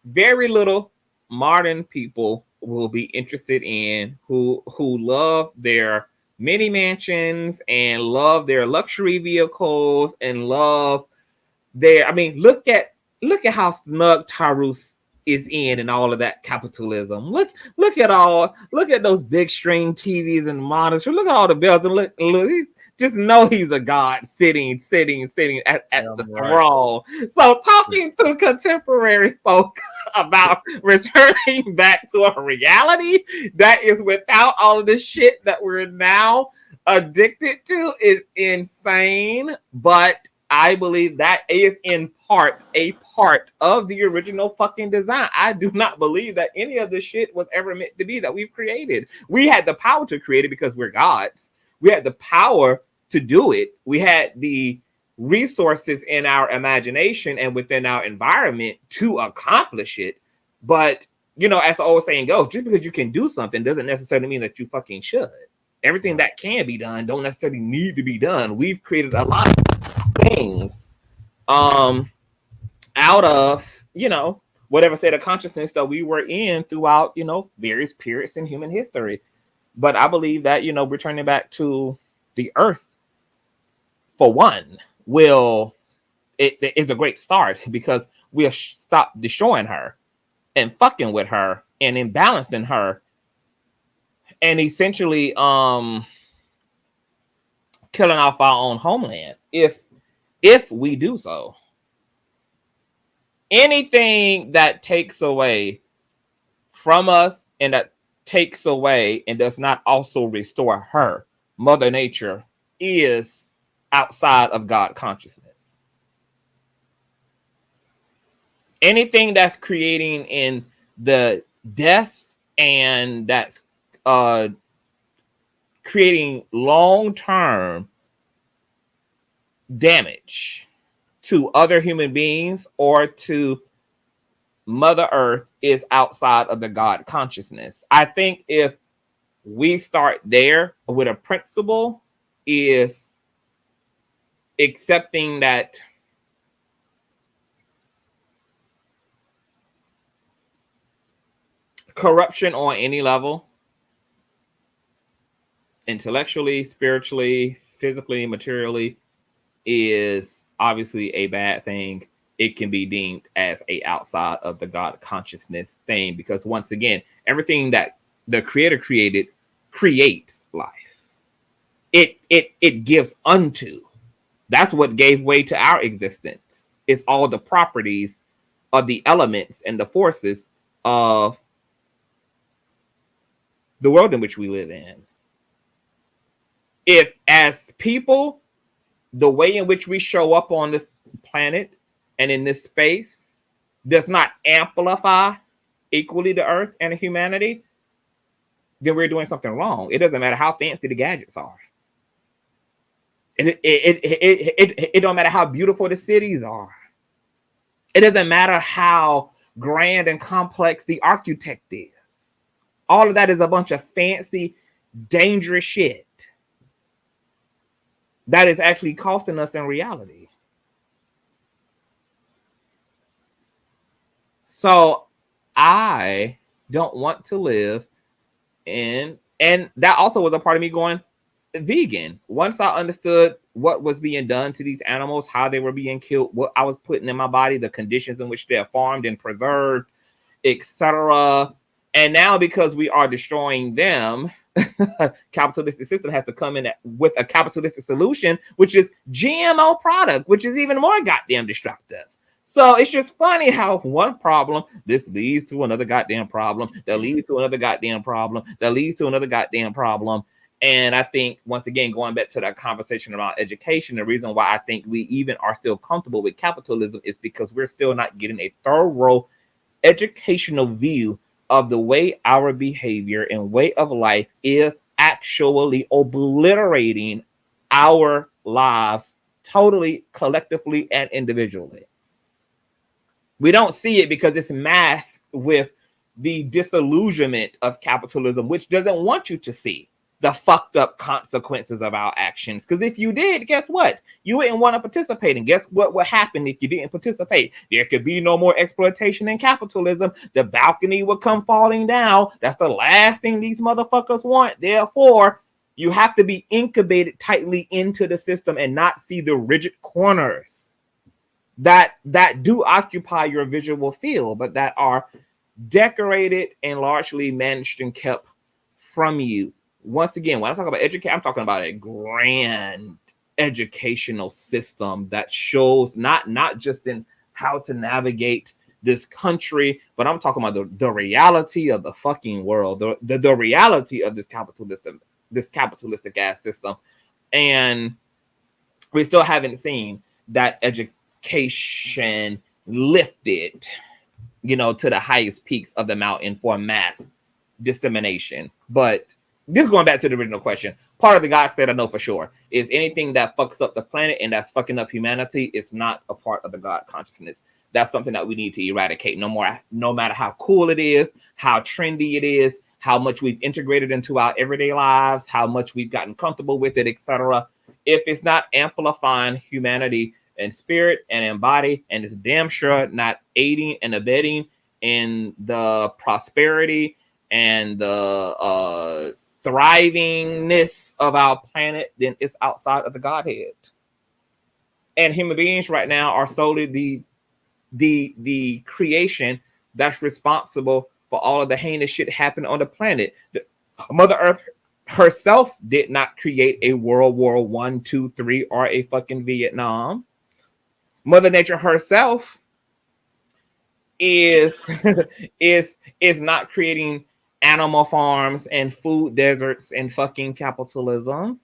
very little modern people will be interested in, who love their mini mansions and love their luxury vehicles and love their, I mean, look at how snug Tyrus is in and all of that capitalism. Look at those big screen TVs and monitors. Look at all the bells and look, just know he's a god sitting at the throne. So talking to contemporary folk about returning back to a reality that is without all of this shit that we're now addicted to is insane. But I believe that is in part a part of the original fucking design. I do not believe that any of this shit was ever meant to be that we've created. We had the power to create it because we're gods. We had the power to do it. We had the resources in our imagination and within our environment to accomplish it. But, you know, as the old saying goes, just because you can do something doesn't necessarily mean that you fucking should. Everything that can be done don't necessarily need to be done. We've created a lot of things out of, you know, whatever state of consciousness that we were in throughout, you know, various periods in human history. But I believe that, you know, returning back to the earth, for one, it is a great start, because we'll stop destroying her and fucking with her and imbalancing her and essentially killing off our own homeland if we do so. Anything that takes away from us and that takes away and does not also restore her, Mother Nature, is outside of God consciousness. Anything that's creating in the death and that's creating long-term damage to other human beings or to Mother Earth is outside of the God consciousness. I think if we start there with a principle, is accepting that corruption on any level, intellectually, spiritually, physically, materially, is obviously a bad thing. It can be deemed as a outside of the God consciousness thing, because once again, everything that the Creator created creates life. It gives unto. That's what gave way to our existence. It's all the properties of the elements and the forces of the world in which we live in. If as people, the way in which we show up on this planet and in this space does not amplify equally the earth and humanity, then we're doing something wrong. It doesn't matter how fancy the gadgets are. It don't matter how beautiful the cities are. It doesn't matter how grand and complex the architect is. All of that is a bunch of fancy, dangerous shit that is actually costing us in reality. So I don't want to live in, and that also was a part of me going vegan. Once I understood what was being done to these animals, how they were being killed, what I was putting in my body, the conditions in which they're farmed and preserved, etc. And now because we are destroying them, capitalistic system has to come in with a capitalistic solution, which is GMO product, which is even more goddamn destructive. So it's just funny how one problem, this leads to another goddamn problem, that leads to another goddamn problem, that leads to another goddamn problem. And I think, once again, going back to that conversation about education, the reason why I think we even are still comfortable with capitalism is because we're still not getting a thorough educational view of the way our behavior and way of life is actually obliterating our lives totally, collectively, and individually. We don't see it because it's masked with the disillusionment of capitalism, which doesn't want you to see the fucked up consequences of our actions. Because if you did, guess what? You wouldn't want to participate. And guess what would happen if you didn't participate? There could be no more exploitation in capitalism. The balcony would come falling down. That's the last thing these motherfuckers want. Therefore, you have to be incubated tightly into the system and not see the rigid corners that do occupy your visual field, but that are decorated and largely managed and kept from you. Once again, when I talk about education, I'm talking about a grand educational system that shows not just in how to navigate this country, but I'm talking about the reality of the fucking world, the reality of this capitalistic ass system. And we still haven't seen that education lifted, to the highest peaks of the mountain for mass dissemination. But this going back to the original question, part of the God said I know for sure is anything that fucks up the planet and that's fucking up humanity is not a part of the God consciousness. That's something that we need to eradicate. No matter how cool it is, how trendy it is, how much we've integrated into our everyday lives, how much we've gotten comfortable with it, etc. If it's not amplifying humanity and spirit and in body, and it's damn sure not aiding and abetting in the prosperity and the thrivingness of our planet, then it's outside of the Godhead. And human beings right now are solely the creation that's responsible for all of the heinous shit happening on the planet. Mother Earth herself did not create a World War I, II, III, or a fucking Vietnam. Mother Nature herself is not creating animal farms and food deserts and fucking capitalism.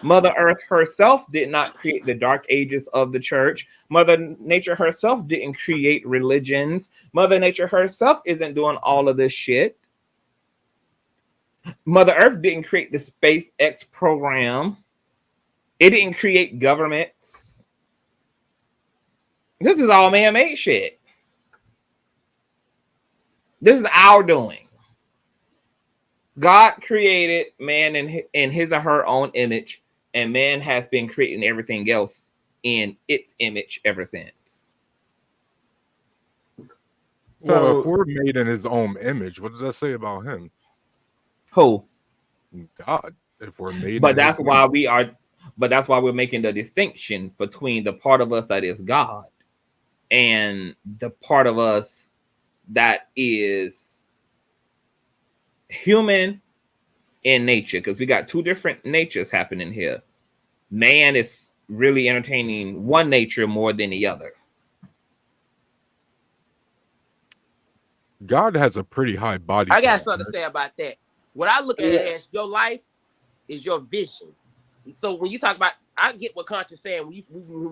Mother Earth herself did not create the dark ages of the church. Mother Nature herself didn't create religions. Mother Nature herself isn't doing all of this shit. Mother Earth didn't create the SpaceX program. It didn't create governments. This is all man-made shit. This is our doing. God created man in his or her own image, and man has been creating everything else in its image ever since. Well, if we're made in his own image, what does that say about him? Who? God. If we're made But in that's his why image. that's why we're making the distinction between the part of us that is God and the part of us that is human in nature, because we got two different natures happening here. Man is really entertaining one nature more than the other. God has a pretty high body I got count, something to right? say about that. What I look at it as, your life is your vision. So when you talk about, I get what Conscious saying when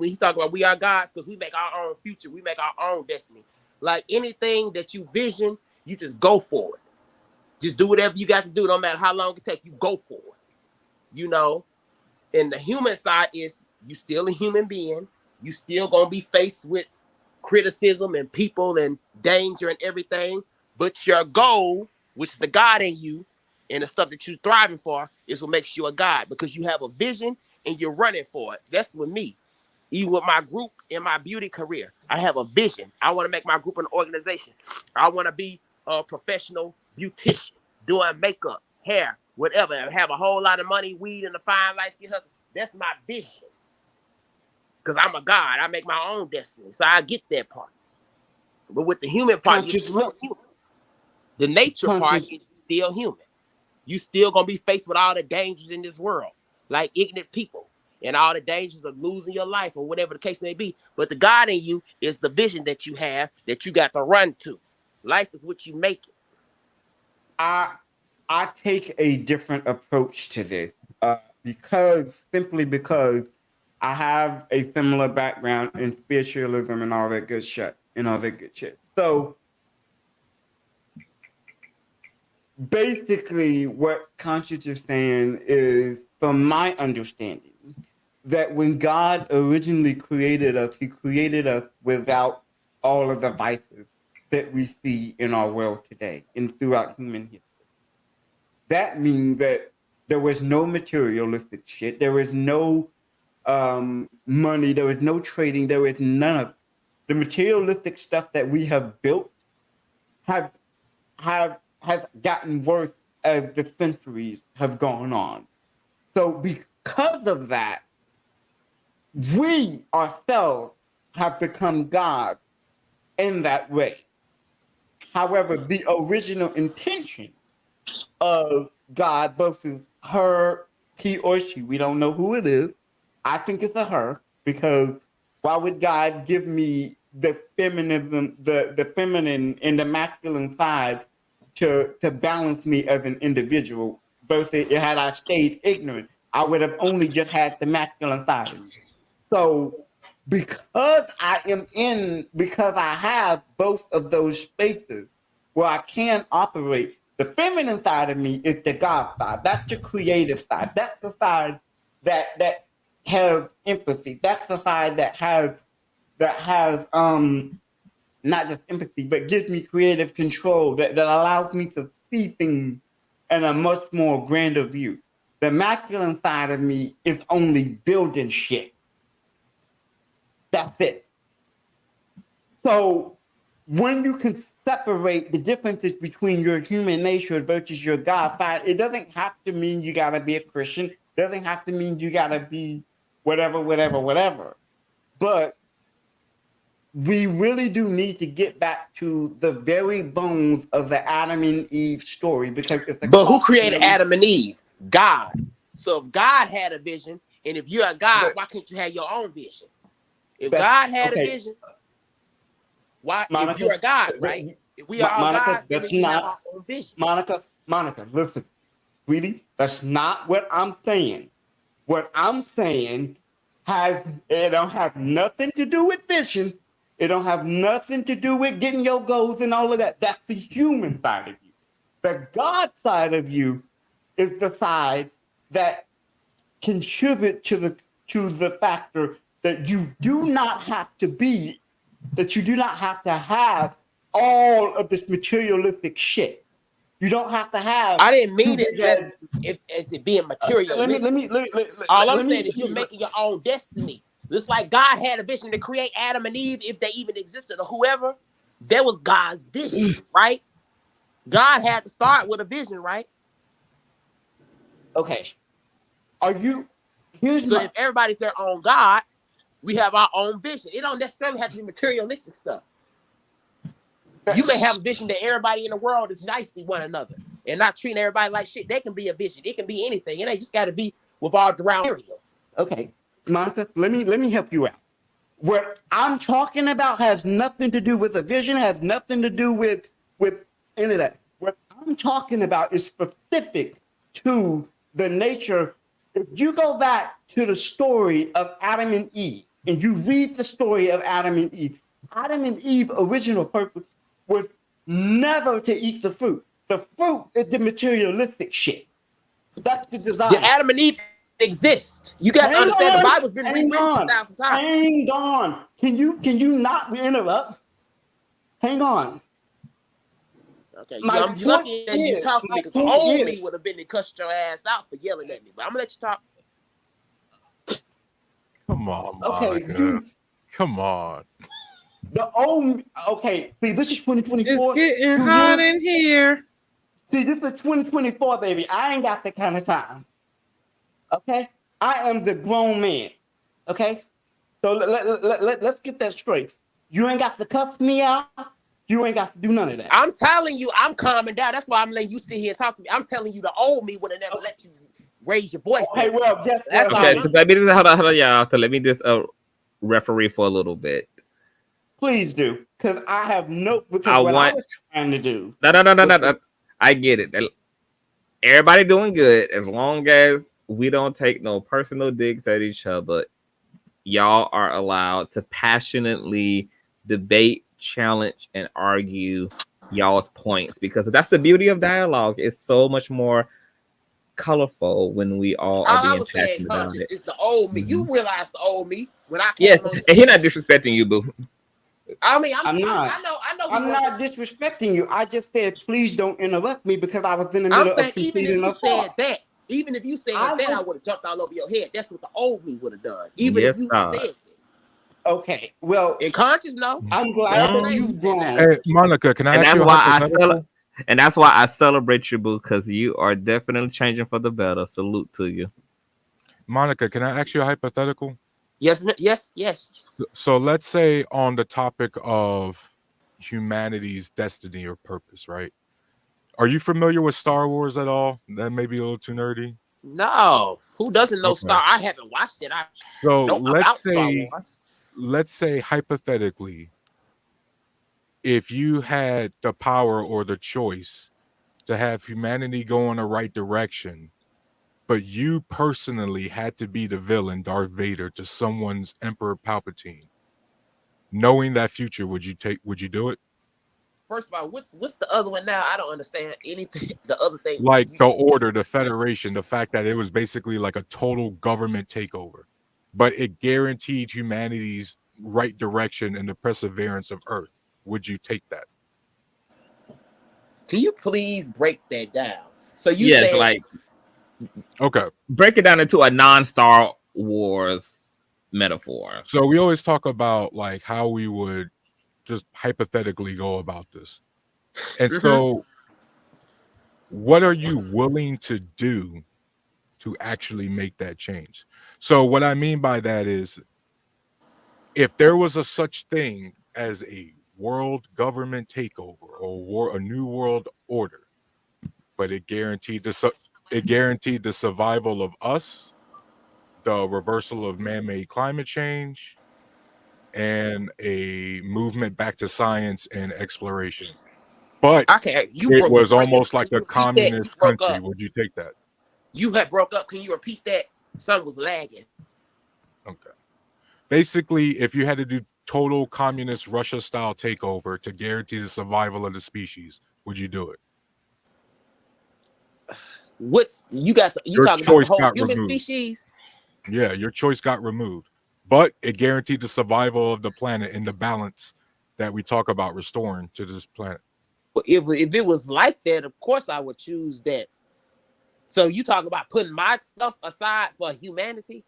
you talk about we are gods, because we make our own future, we make our own destiny. Like anything that you vision, you just go for it. Just do whatever you got to do, no matter how long it takes. You go for it. And the human side is you still a human being. You still gonna be faced with criticism and people and danger and everything. But your goal, which is the God in you, and the stuff that you're thriving for, is what makes you a God, because you have a vision and you're running for it. That's with me. Even with my group in my beauty career, I have a vision. I want to make my group an organization. I want to be a professional beautician, doing makeup, hair, whatever, and have a whole lot of money, weed, and a fine life. That's my vision. Because I'm a God. I make my own destiny. So I get that part. But with the human part, you're still human. The nature part is still human. You still gonna be faced with all the dangers in this world, like ignorant people, and all the dangers of losing your life or whatever the case may be. But the God in you is the vision that you have that you got to run to. Life is what you make it. I take a different approach to this because I have a similar background in spiritualism and all that good shit. So basically what Conscious is saying is, from my understanding, that when God originally created us, he created us without all of the vices that we see in our world today and throughout human history. That means that there was no materialistic shit. There was no money. There was no trading. There was none of the materialistic stuff that we have built has gotten worse as the centuries have gone on. So because of that, we ourselves have become gods in that way. However, the original intention of God, both is her, he or she, we don't know who it is. I think it's a her, because why would God give me the feminism, the feminine and the masculine side to balance me as an individual, versus had I stayed ignorant, I would have only just had the masculine side of me. So because I have both of those spaces where I can operate, the feminine side of me is the God side. That's the creative side. That's the side that has empathy. That's the side that has not just empathy, but gives me creative control, that allows me to see things in a much more grander view. The masculine side of me is only building shit. That's it. So when you can separate the differences between your human nature versus your God side, it doesn't have to mean you gotta be a Christian. It doesn't have to mean you gotta be whatever. But we really do need to get back to the very bones of the Adam and Eve story, because it's a But who created Adam and Eve? God. So if God had a vision, and if you're a God, why can't you have your own vision? If God had a vision, why? Monica, if you're a God, right? If we are all Monica, gods, then that's we have not our own vision. Monica, listen, sweetie, that's not what I'm saying. What I'm saying it don't have nothing to do with vision. It don't have nothing to do with getting your goals and all of that. That's the human side of you. The God side of you is the side that contribute to the factor that you do not have to have all of this materialistic shit. You don't have to have. I didn't mean it as it being materialistic. All I'm saying is you're making your own destiny. Just like God had a vision to create Adam and Eve, if they even existed, or whoever, that was God's vision, right? God had to start with a vision, right? Okay. If everybody's their own God, we have our own vision. It don't necessarily have to be materialistic stuff. You may have a vision that everybody in the world is nice to one another and not treating everybody like shit. They can be a vision. It can be anything. It ain't just got to be with our around material. Okay, Monica, let me help you out. What I'm talking about has nothing to do with a vision. Has nothing to do with any of that. What I'm talking about is specific to the nature. If you go back to the story of Adam and Eve, and you read the story of Adam and Eve's original purpose was never to eat the fruit. The fruit is the materialistic shit. That's the design. The Adam and Eve exist. You got to understand the Bible's been rewritten 2,000 times. Hang on. Can you not interrupt? Hang on. Okay, I'm lucky that you talking because old me would have been to cuss your ass out for yelling at me. But I'm gonna let you talk. Come on, Monica. Okay, come on. See, this is 2024. It's getting hot in here. See, this is 2024, baby. I ain't got that kind of time. Okay? I am the grown man. Okay? So let's get that straight. You ain't got to cuss me out. You ain't got to do none of that. I'm telling you, I'm calming down. That's why I'm letting you sit here and talk to me. I'm telling you, the old me would have never let you raise your voice. Okay, well, guess that's okay. So let me just hold on, y'all. So let me just referee for a little bit. Please do, because I have I was trying to do. No. I get it. Everybody doing good as long as we don't take no personal digs at each other. Y'all are allowed to passionately debate, challenge, and argue y'all's points, because that's the beauty of dialogue. It's so much more colorful when we all are I being was saying, passionate about conscious it. is the old me. You realize the old me when I came Yes, on. and he's not disrespecting you, boo. I mean, I'm not. I know. I'm not disrespecting you. I just said, please don't interrupt me because I was in the I'm middle saying, of even completing if you a said thought. that, even if you said I that, I was- would have jumped all over your head. That's what the old me would have done. Even Yes, if you God. said it. Okay, well, In conscious, no. I'm glad that you've grown. Hey, Monica, can I And ask that's you a why hypothetical? and that's why I celebrate you, boo, because you are definitely changing for the better. Salute to you. Monica, can I ask you a hypothetical? Yes, yes. So let's say on the topic of humanity's destiny or purpose, right? Are you familiar with Star Wars at all? That may be a little too nerdy. No. Who doesn't know Okay. Star? I haven't watched it. I So know about Star Wars. let's say hypothetically, if you had the power or the choice to have humanity go in the right direction, but you personally had to be the villain, Darth Vader, to someone's Emperor Palpatine, knowing that future, would you do it? First of all, what's the other one now? I don't understand anything. The other thing, Like the Order, the Federation, the fact that it was basically like a total government takeover, but it guaranteed humanity's right direction and the perseverance of Earth. Would you take that? Can you please break that down? So you Yes, said, like, okay, break it down into a non-Star Wars metaphor. So we always talk about like how we would just hypothetically go about this. And so what are you willing to do to actually make that change? So what I mean by that is, if there was a such thing as a world government takeover or a new world order, but it guaranteed the survival of us, the reversal of man-made climate change, and a movement back to science and exploration. But okay, it was almost like a communist country. Would you take that? You had broke up. Can you repeat that? Something was lagging. Okay. Basically, if you had to do total communist Russia style takeover to guarantee the survival of the species, would you do it? What's you got? You Your talking about the choice whole got human removed. species? Yeah, your choice got removed, but it guaranteed the survival of the planet and the balance that we talk about restoring to this planet. If it was like that, of course I would choose that. So you talk about putting my stuff aside for humanity?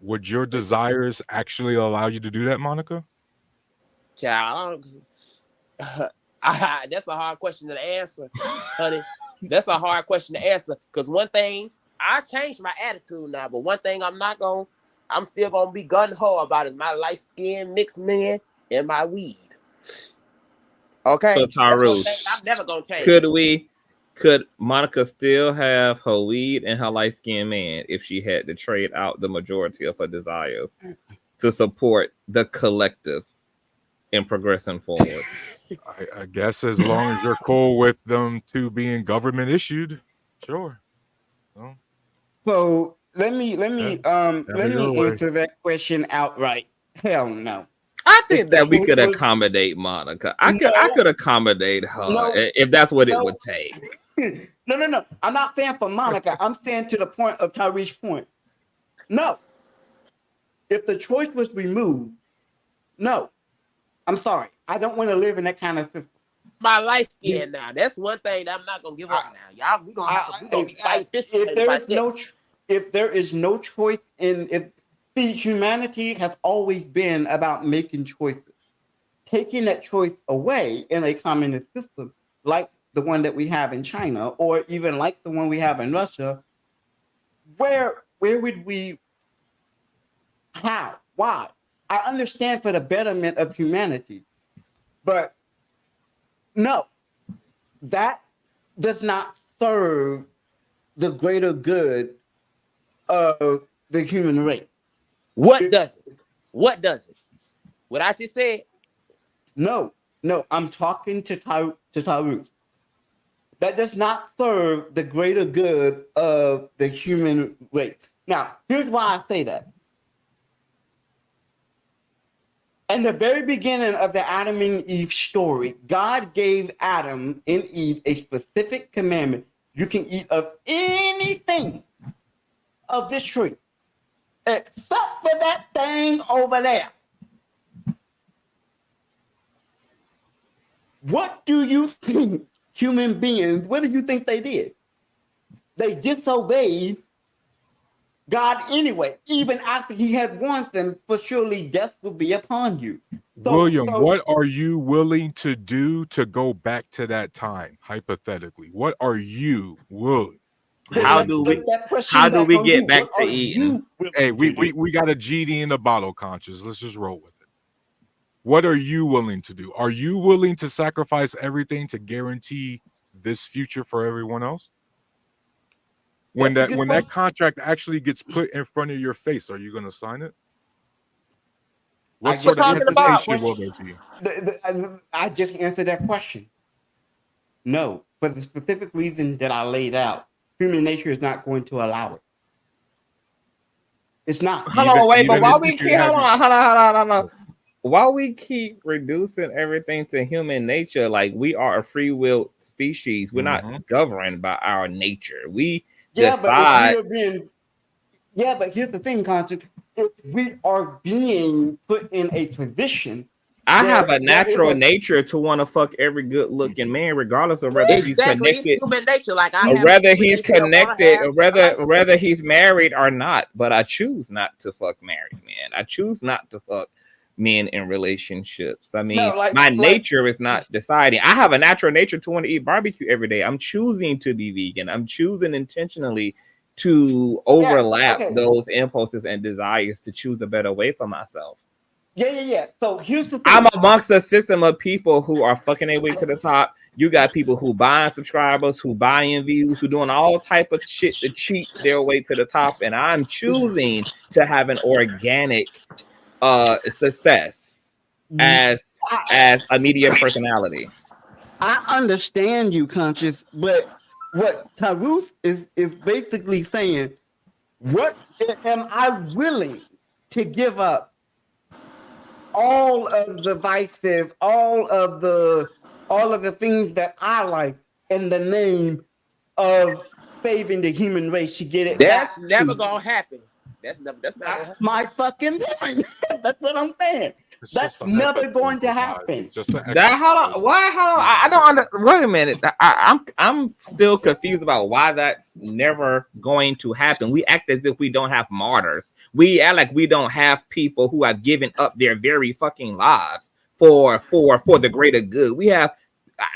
Would your desires actually allow you to do that, Monica? Child, that's a hard question to answer, honey. That's a hard question to answer. Because one thing, I changed my attitude now, but one thing I'm still gonna be gun-ho about is my light-skinned mixed men and my weed. Okay? So Taru, I'm never gonna change. could Monica still have her weed and her light-skinned man if she had to trade out the majority of her desires to support the collective in progressing forward? I guess as long as you're cool with them two being government issued, sure. Well, So let me answer that question outright. Hell no. I think that we could accommodate Monica. I could accommodate her if that's what it would take. No. I'm not saying for Monica. I'm saying to the point of Tyree's point. No. If the choice was removed, no. I'm sorry. I don't want to live in that kind of system. My light skin now. That's one thing that I'm not gonna give up now. Y'all, we gonna be fighting this. If there is no choice humanity has always been about making choices. Taking that choice away in a communist system, like the one that we have in China, or even like the one we have in Russia, where would we? How? Why? I understand for the betterment of humanity, but no, that does not serve the greater good of the human race. What does it? What does it? What I just said? No, I'm talking to Tyrus. That does not serve the greater good of the human race. Now, here's why I say that. In the very beginning of the Adam and Eve story, God gave Adam and Eve a specific commandment. You can eat of anything of this tree, except for that thing over there. What do you think human beings, what do you think they did? They disobeyed God anyway, even after he had warned them, for surely death will be upon you. William, what are you willing to do to go back to that time, hypothetically? What are you willing? How do we get back to eating? Hey, we got a GD in the bottle, Conscious. Let's just roll with it. What are you willing to do? Are you willing to sacrifice everything to guarantee this future for everyone else? When that contract actually gets put in front of your face, are you going to sign it? What sort of hesitation will there be? I just answered that question. No, for the specific reason that I laid out. Human nature is not going to allow it. It's not. Hold on, wait, but why we keep hold on. While we keep reducing everything to human nature, like we are a free will species, we're not governed by our nature. We decide. But here's the thing, Conscious. If we are being put in a position, I have a natural nature to want to fuck every good-looking man, regardless of whether he's connected, it's human nature. Like whether he's connected, or whether he's married or not. But I choose not to fuck married men. I choose not to fuck men in relationships. I mean, my nature is not deciding. I have a natural nature to want to eat barbecue every day. I'm choosing to be vegan. I'm choosing intentionally to overlap those impulses and desires to choose a better way for myself. Yeah. So here's the thing. I'm amongst a system of people who are fucking their way to the top. You got people who buying subscribers, who buying views, who doing all type of shit to cheat their way to the top. And I'm choosing to have an organic success as a media personality. I understand you, Conscious, but what Taruth is basically saying, what am I willing to give up all of the vices, all of the things that I like in the name of saving the human race to get it? That's never gonna happen. That's my fucking point. That's what I'm saying. That's never going to happen. Hold on. I don't wait a minute. I'm still confused about why that's never going to happen. We act as if we don't have martyrs. We act like we don't have people who have given up their very fucking lives for the greater good. We have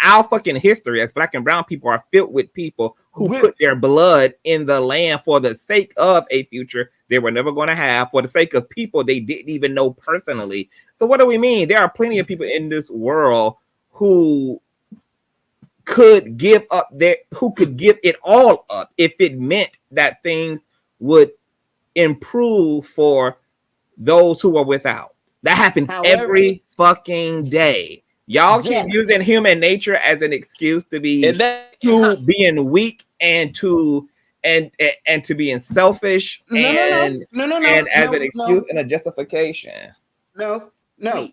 our fucking history as Black and brown people are filled with people who put their blood in the land for the sake of a future they were never going to have, for the sake of people they didn't even know personally. So what do we mean? There are plenty of people in this world who could give it all up if it meant that things would improve for those who are without. That happens every fucking day. Y'all keep using human nature as an excuse to be being weak and to being selfish and as an excuse and a justification. No. Yeah,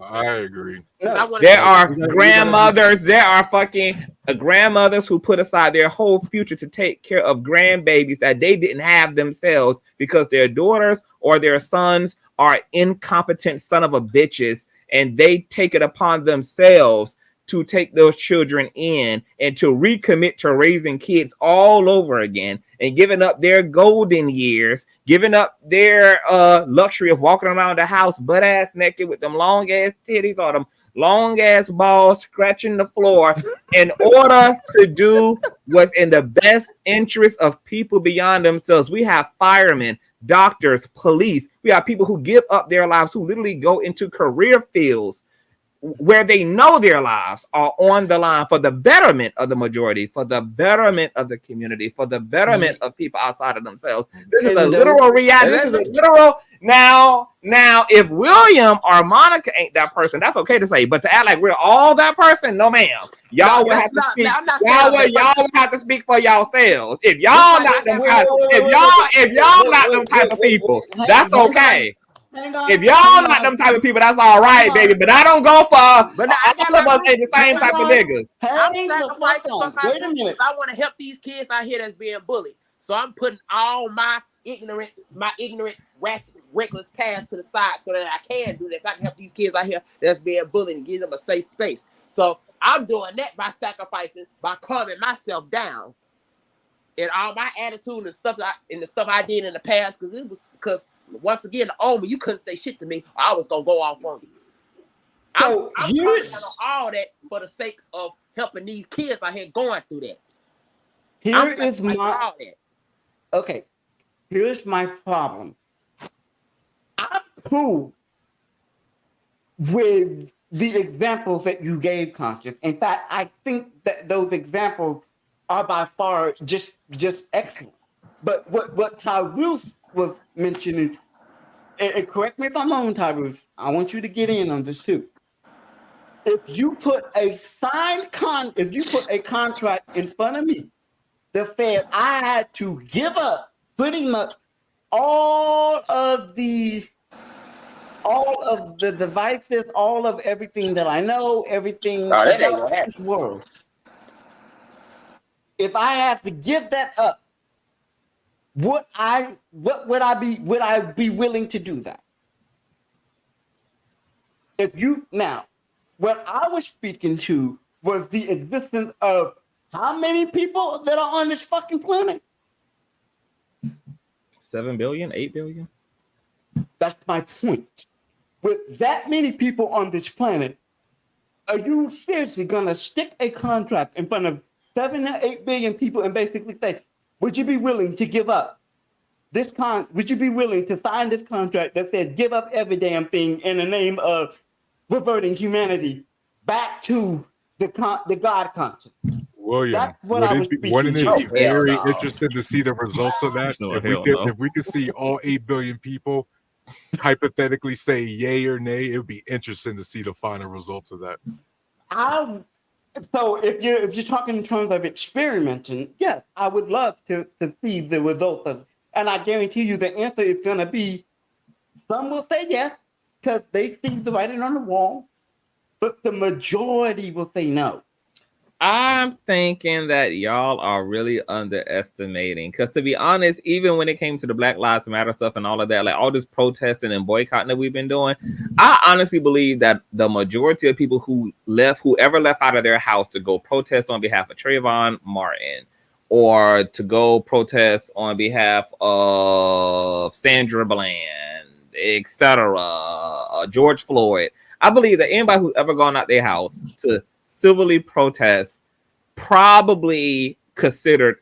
I agree. There are grandmothers. There are fucking grandmothers who put aside their whole future to take care of grandbabies that they didn't have themselves because their daughters or their sons are incompetent son of a bitches, and they take it upon themselves to take those children in and to recommit to raising kids all over again and giving up their golden years, giving up their luxury of walking around the house butt ass naked with them long ass titties or them long ass balls scratching the floor in order to do what's in the best interest of people beyond themselves. We have firemen, doctors, police. We have people who give up their lives, who literally go into career fields where they know their lives are on the line for the betterment of the majority, for the betterment of the community, for the betterment of people outside of themselves. This is a literal reality. This is a literal. Now, if William or Monica ain't that person, that's okay to say. But to act like we're all that person, no, ma'am. Y'all would have to speak. Y'all would have to speak for yourselves. If y'all not them type, if y'all not them type of people, that's okay. If y'all not them type of people, that's all right, baby. But I don't go for. But now I got all of us my ain't the same type of niggas. I'm sacrificing for my kids. I want to help these kids out here that's being bullied. So I'm putting all my ignorant, ratchet, reckless past to the side so that I can do this. I can help these kids out here that's being bullied and give them a safe space. So I'm doing that by sacrificing, by calming myself down, and all my attitude and stuff I did in the past, because once again, the old me, you couldn't say shit to me, or I was gonna go off on you. So I'm calming down all that for the sake of helping these kids out here going through that. Here's my problem. I'm cool with the examples that you gave, Conscious. In fact, I think that those examples are by far just excellent. But what Tyrus was mentioning, and correct me if I'm wrong, Tyrus, I want you to get in on this too. If you put a contract in front of me that said I had to give up pretty much all of the devices, all of everything that I know, everything about this world. If I have to give that up, would I be willing to do that? What I was speaking to was the existence of how many people that are on this fucking planet? 7 billion, 8 billion. That's my point. With that many people on this planet, are you seriously gonna stick a contract in front of 7 or 8 billion people and basically say, would you be willing to give up this would you be willing to sign this contract that says give up every damn thing in the name of reverting humanity back to the God conscience? William, wouldn't it be very interesting to see the results of that? If we could see all 8 billion people hypothetically say yay or nay, it would be interesting to see the final results of that. So if you're talking in terms of experimenting, yes, I would love to see the results of it. And I guarantee you the answer is going to be, some will say yes, because they see the writing on the wall, but the majority will say no. I'm thinking that y'all are really underestimating, because to be honest, even when it came to the Black Lives Matter stuff and all of that, like all this protesting and boycotting that we've been doing, I honestly believe that the majority of people whoever left out of their house to go protest on behalf of Trayvon Martin, or to go protest on behalf of Sandra Bland, etc., George Floyd, I believe that anybody who's ever gone out their house to civilly protest probably considered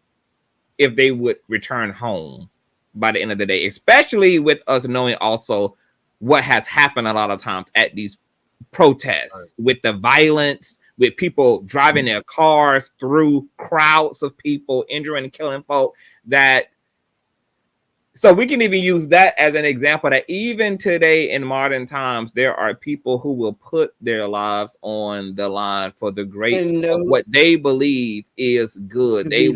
if they would return home by the end of the day, especially with us knowing also what has happened a lot of times at these protests, with the violence, with people driving their cars through crowds of people, injuring and killing folk. So we can even use that as an example that even today in modern times, there are people who will put their lives on the line for the great of what they believe is good. They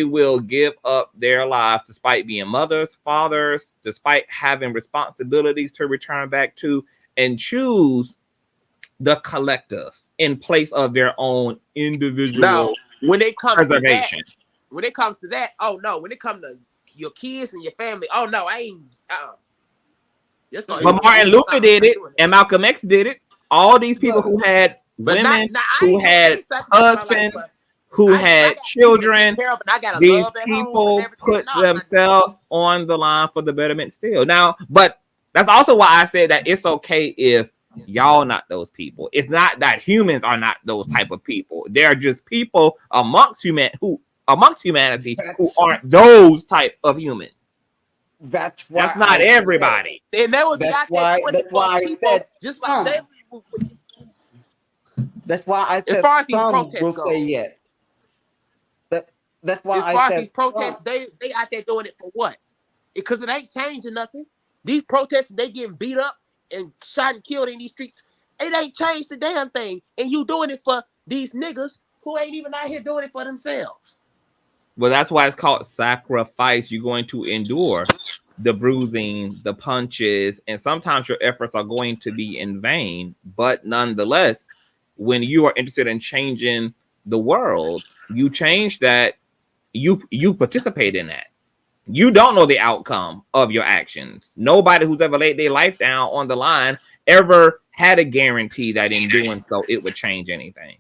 will give up their lives despite being mothers, fathers, despite having responsibilities to return back to, and choose the collective in place of their own individual preservation. When it comes to that, oh no. When it comes to your kids and your family, oh no, I ain't. But Martin Luther did it, and Malcolm X did it. All these people who had women, who had husbands, who had children, these people put themselves on the line for the betterment still. Now, but that's also why I said that it's okay if y'all not those people. It's not that humans are not those type of people. They're just people amongst humanity who aren't those type of humans. That's why not everybody. And that was that's why I said just like that's why I said as far as these some protests will go, say yes. That's why as far as these protests, they out there doing it for what? Because it ain't changing nothing. These protests, they getting beat up and shot and killed in these streets. It ain't changed the damn thing. And you doing it for these niggas who ain't even out here doing it for themselves. Well, that's why it's called sacrifice. You're going to endure the bruising, the punches, and sometimes your efforts are going to be in vain. But nonetheless, when you are interested in changing the world, you change that, you participate in that. You don't know the outcome of your actions. Nobody who's ever laid their life down on the line ever had a guarantee that in doing so it would change anything.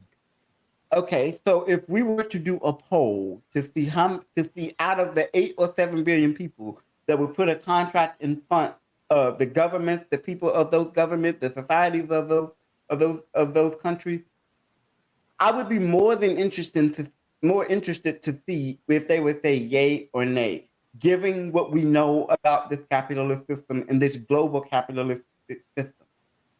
Okay, so if we were to do a poll to see out of the 8 or 7 billion people that would put a contract in front of the governments, the people of those governments, the societies of those countries, I would be more interested to see if they would say yay or nay, given what we know about this capitalist system and this global capitalist system.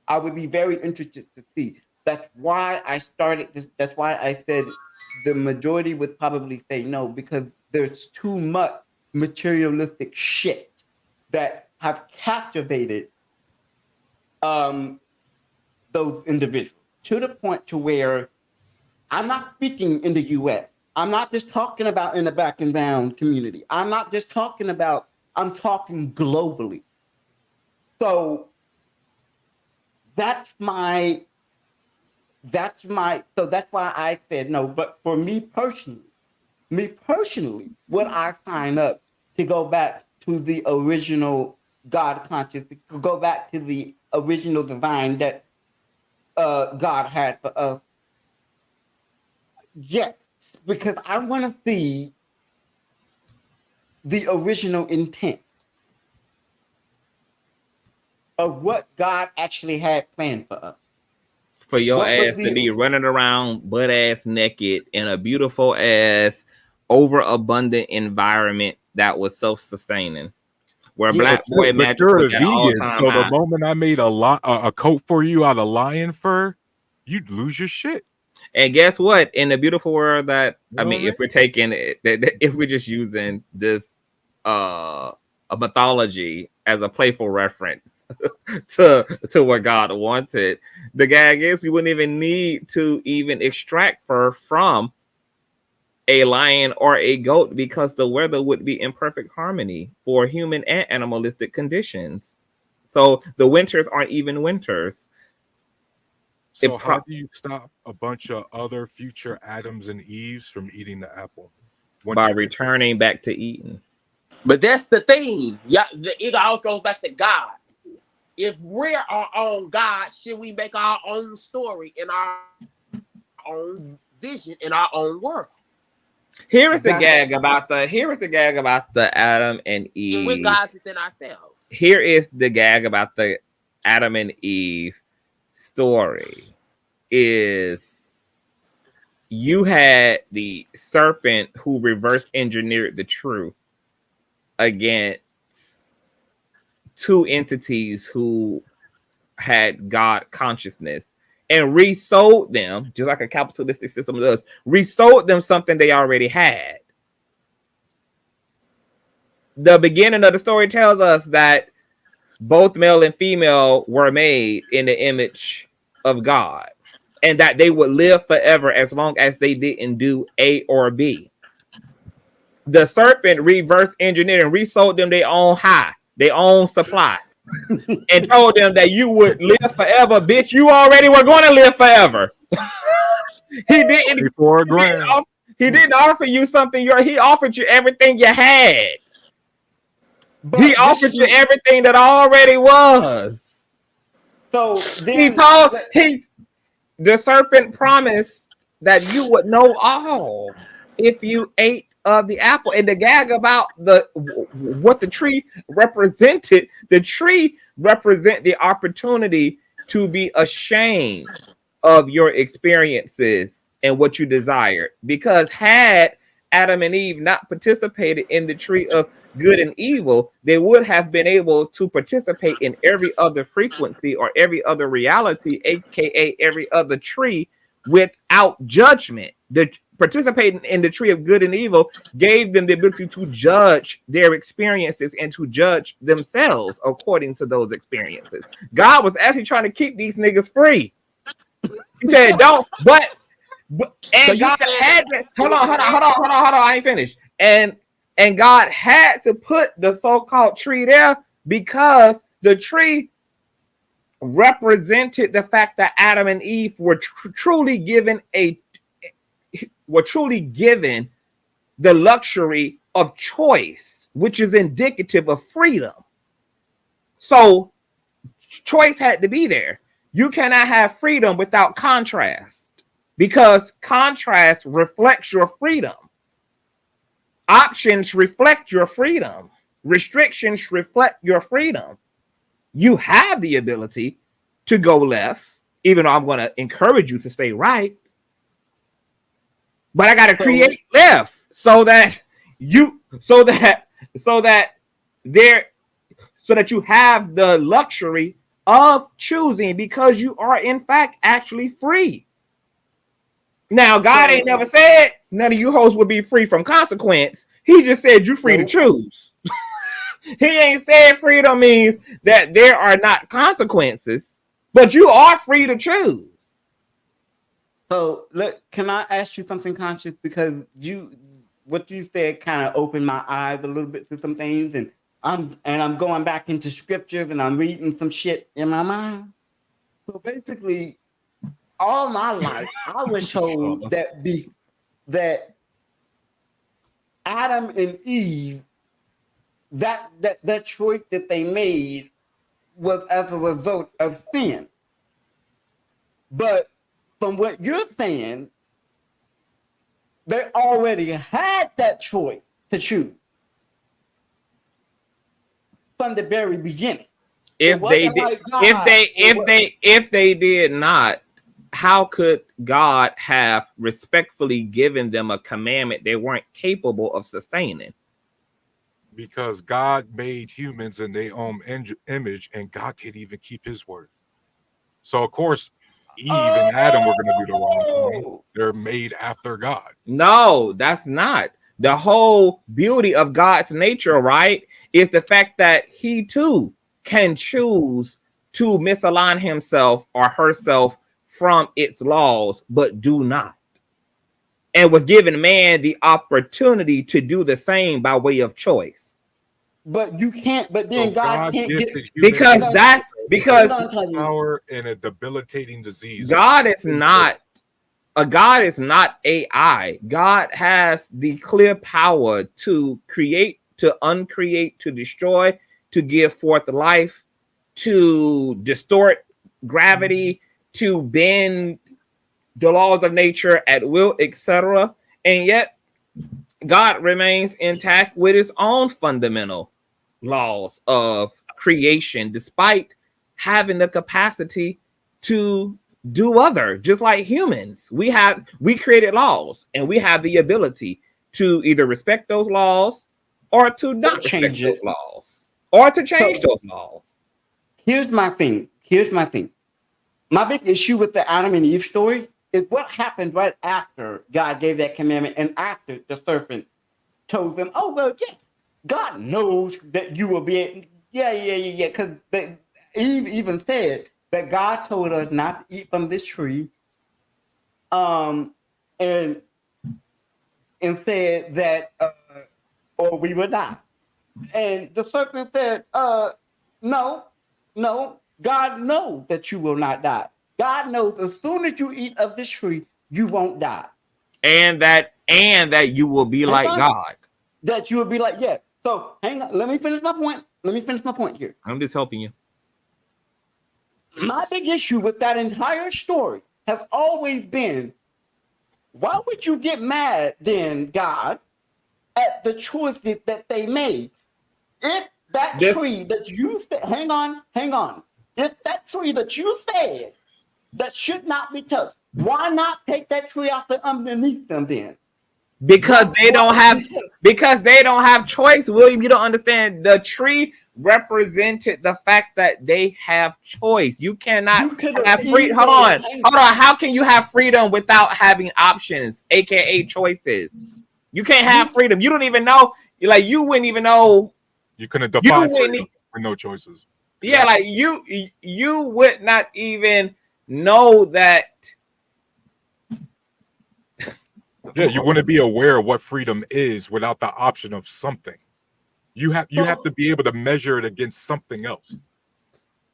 I would be very interested to see. That's why I started this. That's why I said the majority would probably say no, because there's too much materialistic shit that have captivated those individuals to the point to where I'm not speaking in the U.S. I'm not just talking about in the black and brown community. I'm not just talking about, I'm talking globally. So that's why I said no. But for me personally, would I sign up to go back to the original God consciousness, go back to the original divine that God had for us? Yes, because I want to see the original intent of what God actually had planned for us. For your ass to be running around butt ass naked in a beautiful ass overabundant environment that was self-sustaining, where Black Boy Magic was at all time so high. the moment I made a coat for you out of lion fur, you'd lose your shit. And guess what? In the beautiful world that if we're taking it, if we're just using this a mythology as a playful reference to what God wanted, the gag is we wouldn't even need to even extract fur from a lion or a goat, because the weather would be in perfect harmony for human and animalistic conditions. So the winters aren't even winters. So how do you stop a bunch of other future Adams and Eves from eating the apple? By returning back to Eden. But that's the thing. Yeah, it always goes back to God. If we're our own God, should we make our own story in our own vision in our own world? Here is the gag about the Adam and Eve. We're gods within ourselves. Here is the gag about the Adam and Eve story is you had the serpent who reverse engineered the truth against two entities who had God consciousness and resold them, just like a capitalistic system does, resold them something they already had. The beginning of the story tells us that both male and female were made in the image of God, and that they would live forever as long as they didn't do A or B. The serpent reverse engineered and resold them their own high, their own supply, and told them that you would live forever, bitch. You already were going to live forever. He didn't offer you something. He offered you everything you had. But he offered you everything that already was. So then the serpent promised that you would know all if you ate of the apple. And the gag about what the tree represented, the tree represent the opportunity to be ashamed of your experiences and what you desired. Because had Adam and Eve not participated in the tree of good and evil, they would have been able to participate in every other frequency or every other reality, aka every other tree, without judgment. The participating in the tree of good and evil gave them the ability to judge their experiences and to judge themselves according to those experiences. God was actually trying to keep these niggas free. He said, don't, but and so God had to, hold on, I ain't finished. And And God had to put the so-called tree there because the tree represented the fact that Adam and Eve were truly given the luxury of choice, which is indicative of freedom. So choice had to be there. You cannot have freedom without contrast, because contrast reflects your freedom. Options reflect your freedom. Restrictions reflect your freedom. You have the ability to go left, even though I'm going to encourage you to stay right. But I got to create left so that you have the luxury of choosing, because you are in fact actually free. Now, God ain't never said none of you hoes would be free from consequence. He just said you're free to choose. He ain't said freedom means that there are not consequences, but you are free to choose. So, can I ask you something, Conscious? Because what you said kind of opened my eyes a little bit to some things, and I'm going back into scriptures and I'm reading some shit in my mind. So basically, all my life I was told that Adam and Eve, that choice that they made was as a result of sin. But from what you're saying, they already had that choice to choose from the very beginning. If they did not, how could God have respectfully given them a commandment they weren't capable of sustaining? Because God made humans in their own image, and God can't even keep his word. So of course, Eve and Adam were going to do the wrong thing. They're made after God. No, that's not. The whole beauty of God's nature, right, is the fact that he too can choose to misalign himself or herself from its laws, but do not. And was giving man the opportunity to do the same by way of choice. But you can't, but then God can't get, because power and a debilitating disease. God is not AI. God has the clear power to create, to uncreate, to destroy, to give forth life, to distort gravity, to bend the laws of nature at will, etc. And yet God remains intact with his own fundamental laws of creation, despite having the capacity to do other, just like humans. We created laws, and we have the ability to either respect those laws or to not respect those laws, or to change those laws. Here's my thing. My big issue with the Adam and Eve story is what happened right after God gave that commandment, and after the serpent told them, oh, well, yeah, God knows that you will be, because Eve even said that God told us not to eat from this tree, and said that, or we would die. And the serpent said, no, God knows that you will not die. God knows as soon as you eat of this tree, you won't die. And that you will be like God. That you will be like, yeah. So hang on, let me finish my point here. I'm just helping you. My big issue with that entire story has always been, why would you get mad then, God, at the choices that they made? If that tree that you said, hang on. If that tree that you said that should not be touched, why not take that tree off the underneath them then? Because they don't have choice, William. You don't understand. The tree represented the fact that they have choice. You cannot have freedom. Hold on. How can you have freedom without having options, aka choices? You can't have freedom. You don't even know. Like, you wouldn't even know. You couldn't define freedom with no choices. Yeah, like you would not even know that Yeah, you want to be aware of what freedom is without the option of something. You have to be able to measure it against something else.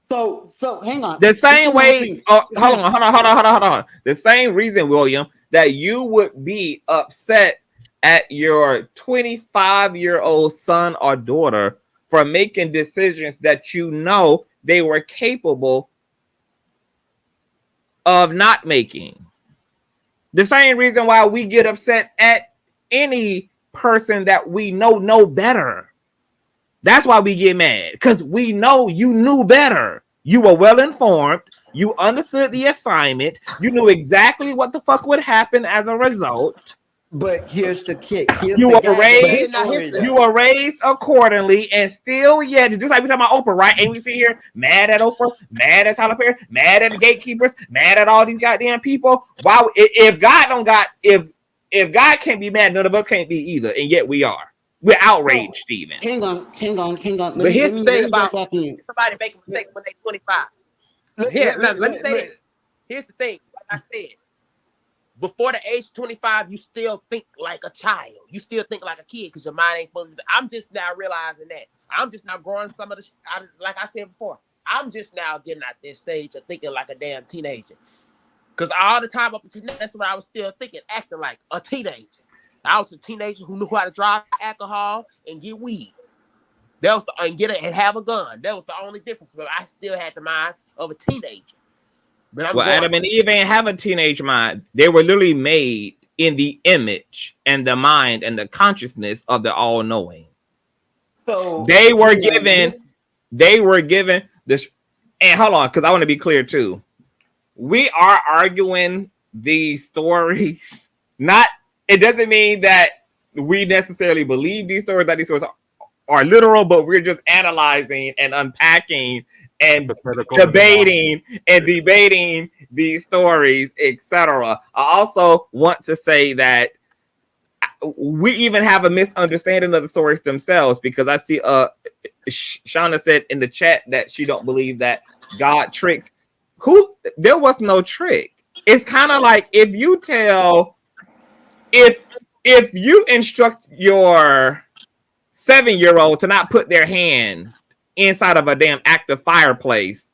So hang on. The same way. Oh, hold on. The same reason, William, that you would be upset at your 25-year-old son or daughter for making decisions that you know they were capable of not making. The same reason why we get upset at any person that we know better. That's why we get mad, because we know you knew better. You were well informed. You understood the assignment. You knew exactly what the fuck would happen as a result. But here's the kick. You were raised accordingly, and still, just like we talking about Oprah, right? And we sit here mad at Oprah, mad at Tyler Perry, mad at the gatekeepers, mad at all these goddamn people. Why? If God can't be mad, none of us can't be either, and yet we are. We're outraged, Stephen. Hang on. But here's the thing about somebody making mistakes when they're 25. Let me say this. Here's the thing. Like I said, before the age of 25, you still think like a child. You still think like a kid because your mind ain't fully. I'm just now realizing that. I'm just now growing some of the. Like I said before, I'm just now getting at this stage of thinking like a damn teenager. Because all the time up until now, that's what I was still thinking, acting like a teenager. I was a teenager who knew how to drive alcohol and get weed. That was and have a gun. That was the only difference. But I still had the mind of a teenager. But Adam and Eve ain't have a teenage mind. They were literally made in the image and the mind and the consciousness of the all-knowing. So they were given this. And hold on, because I want to be clear too. We are arguing these stories. It doesn't mean that we necessarily believe these stories, that these stories are literal, but we're just analyzing and unpacking and debating these stories, etc. I also want to say that we even have a misunderstanding of the stories themselves, because I see Shauna said in the chat that she don't believe that God tricks. There was no trick. It's kind of like if you instruct your 7-year-old to not put their hand inside of a damn active fireplace,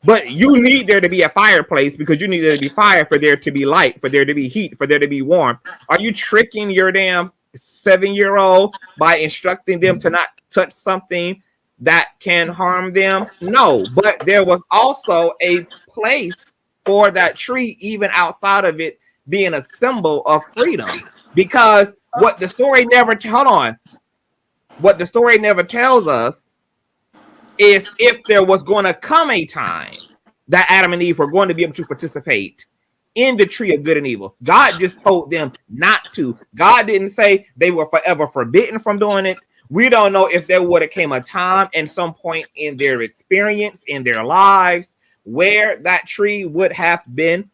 but you need there to be a fireplace because you need there to be fire for there to be light, for there to be heat, for there to be warmth. Are you tricking your damn 7-year-old by instructing them to not touch something that can harm them? No, but there was also a place for that tree, even outside of it being a symbol of freedom. Because what the story never tells us is if there was going to come a time that Adam and Eve were going to be able to participate in the tree of good and evil. God just told them not to. God didn't say they were forever forbidden from doing it. We don't know if there would have came a time and some point in their experience, in their lives, where that tree would have been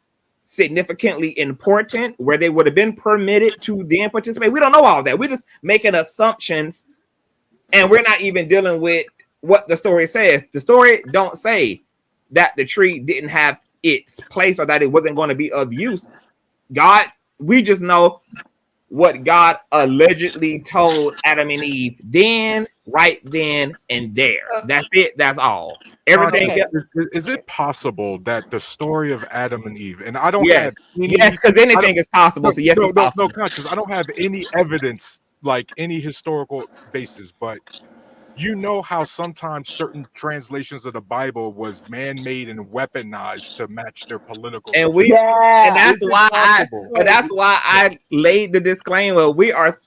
significantly important, where they would have been permitted to then participate. We don't know all that. We're just making assumptions, and we're not even dealing with what the story says. The story don't say that the tree didn't have its place or that it wasn't going to be of use. We just know what God allegedly told Adam and Eve then, right then and there. That's it. That's all. Everything. Okay. Is it possible that the story of Adam and Eve, and I don't have any, because anything is possible. So yes, it's possible. No, conscious. I don't have any evidence, like any historical basis, but you know how sometimes certain translations of the Bible was man-made and weaponized to match their political. And that's why I laid the disclaimer. We are.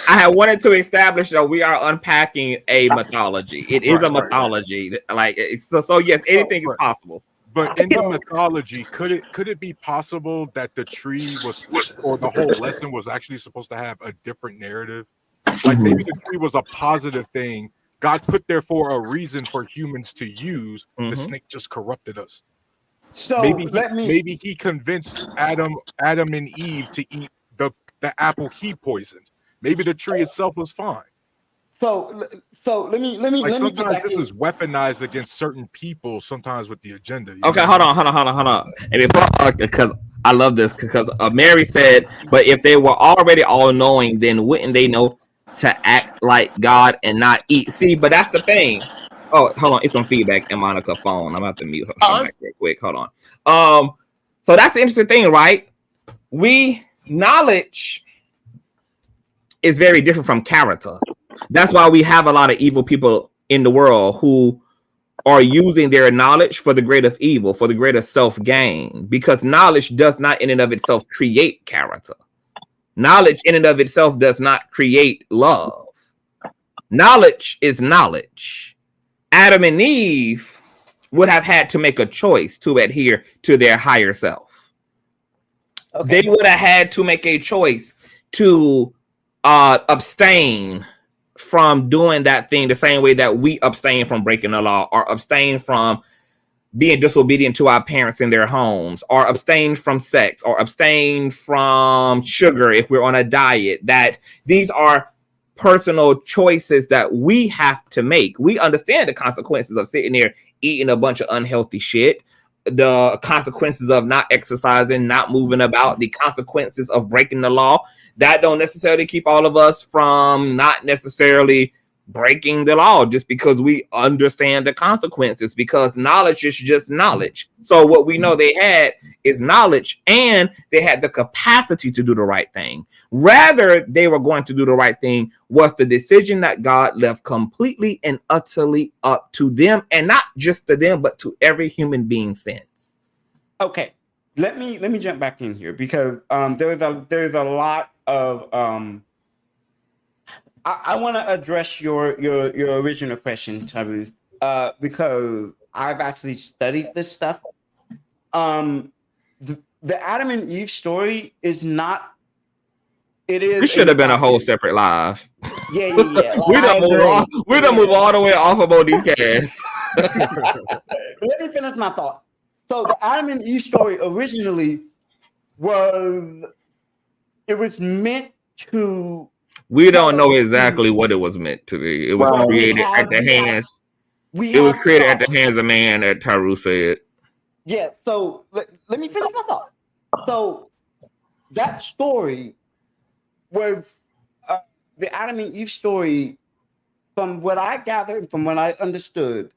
I had wanted to establish that we are unpacking a mythology. It is a mythology. Like so yes, anything is possible. But in the mythology, could it be possible that the tree was, or the whole lesson was actually supposed to have a different narrative? Like maybe the tree was a positive thing. God put there for a reason for humans to use. The snake just corrupted us. So maybe he convinced Adam and Eve to eat the apple he poisoned. Maybe the tree itself was fine. So let me. Sometimes this is weaponized against certain people. Sometimes with the agenda. Okay, hold on. And before, because I love this because Mary said, but if they were already all knowing, then wouldn't they know to act like God and not eat? See, but that's the thing. Oh, hold on. It's on feedback in Monica's phone. I'm about to mute her mic real quick. Hold on. So that's the interesting thing, right? Knowledge is very different from character. That's why we have a lot of evil people in the world who are using their knowledge for the greater evil, for the greater self-gain, because knowledge does not in and of itself create character. Knowledge in and of itself does not create love. Knowledge is knowledge. Adam and Eve would have had to make a choice to adhere to their higher self. Okay. They would have had to make a choice to abstain from doing that thing the same way that we abstain from breaking the law, or abstain from being disobedient to our parents in their homes, or abstain from sex, or abstain from sugar if we're on a diet. That these are personal choices that we have to make. We understand the consequences of sitting there eating a bunch of unhealthy shit, the consequences of not exercising, not moving about, the consequences of breaking the law. That don't necessarily keep all of us from not necessarily breaking the law just because we understand the consequences, because knowledge is just knowledge. So what we know they had is knowledge, and they had the capacity to do the right thing. Rather, they were going to do the right thing was the decision that God left completely and utterly up to them, and not just to them, but to every human being since. Okay, let me jump back in here because there's a lot of I want to address your original question, Taruth, because I've actually studied this stuff. The Adam and Eve story is not. It is. It should have been a whole separate live. Yeah. We don't move all the way off of Monique ass. Let me finish my thought. So the Adam and Eve story originally was meant to. We don't know exactly what it was meant to be. It was created at the hands. It was created at the hands of man, as Taru said. Yeah. So let me finish my thought. So that story was the Adam and Eve story, from what I gathered, from what I understood,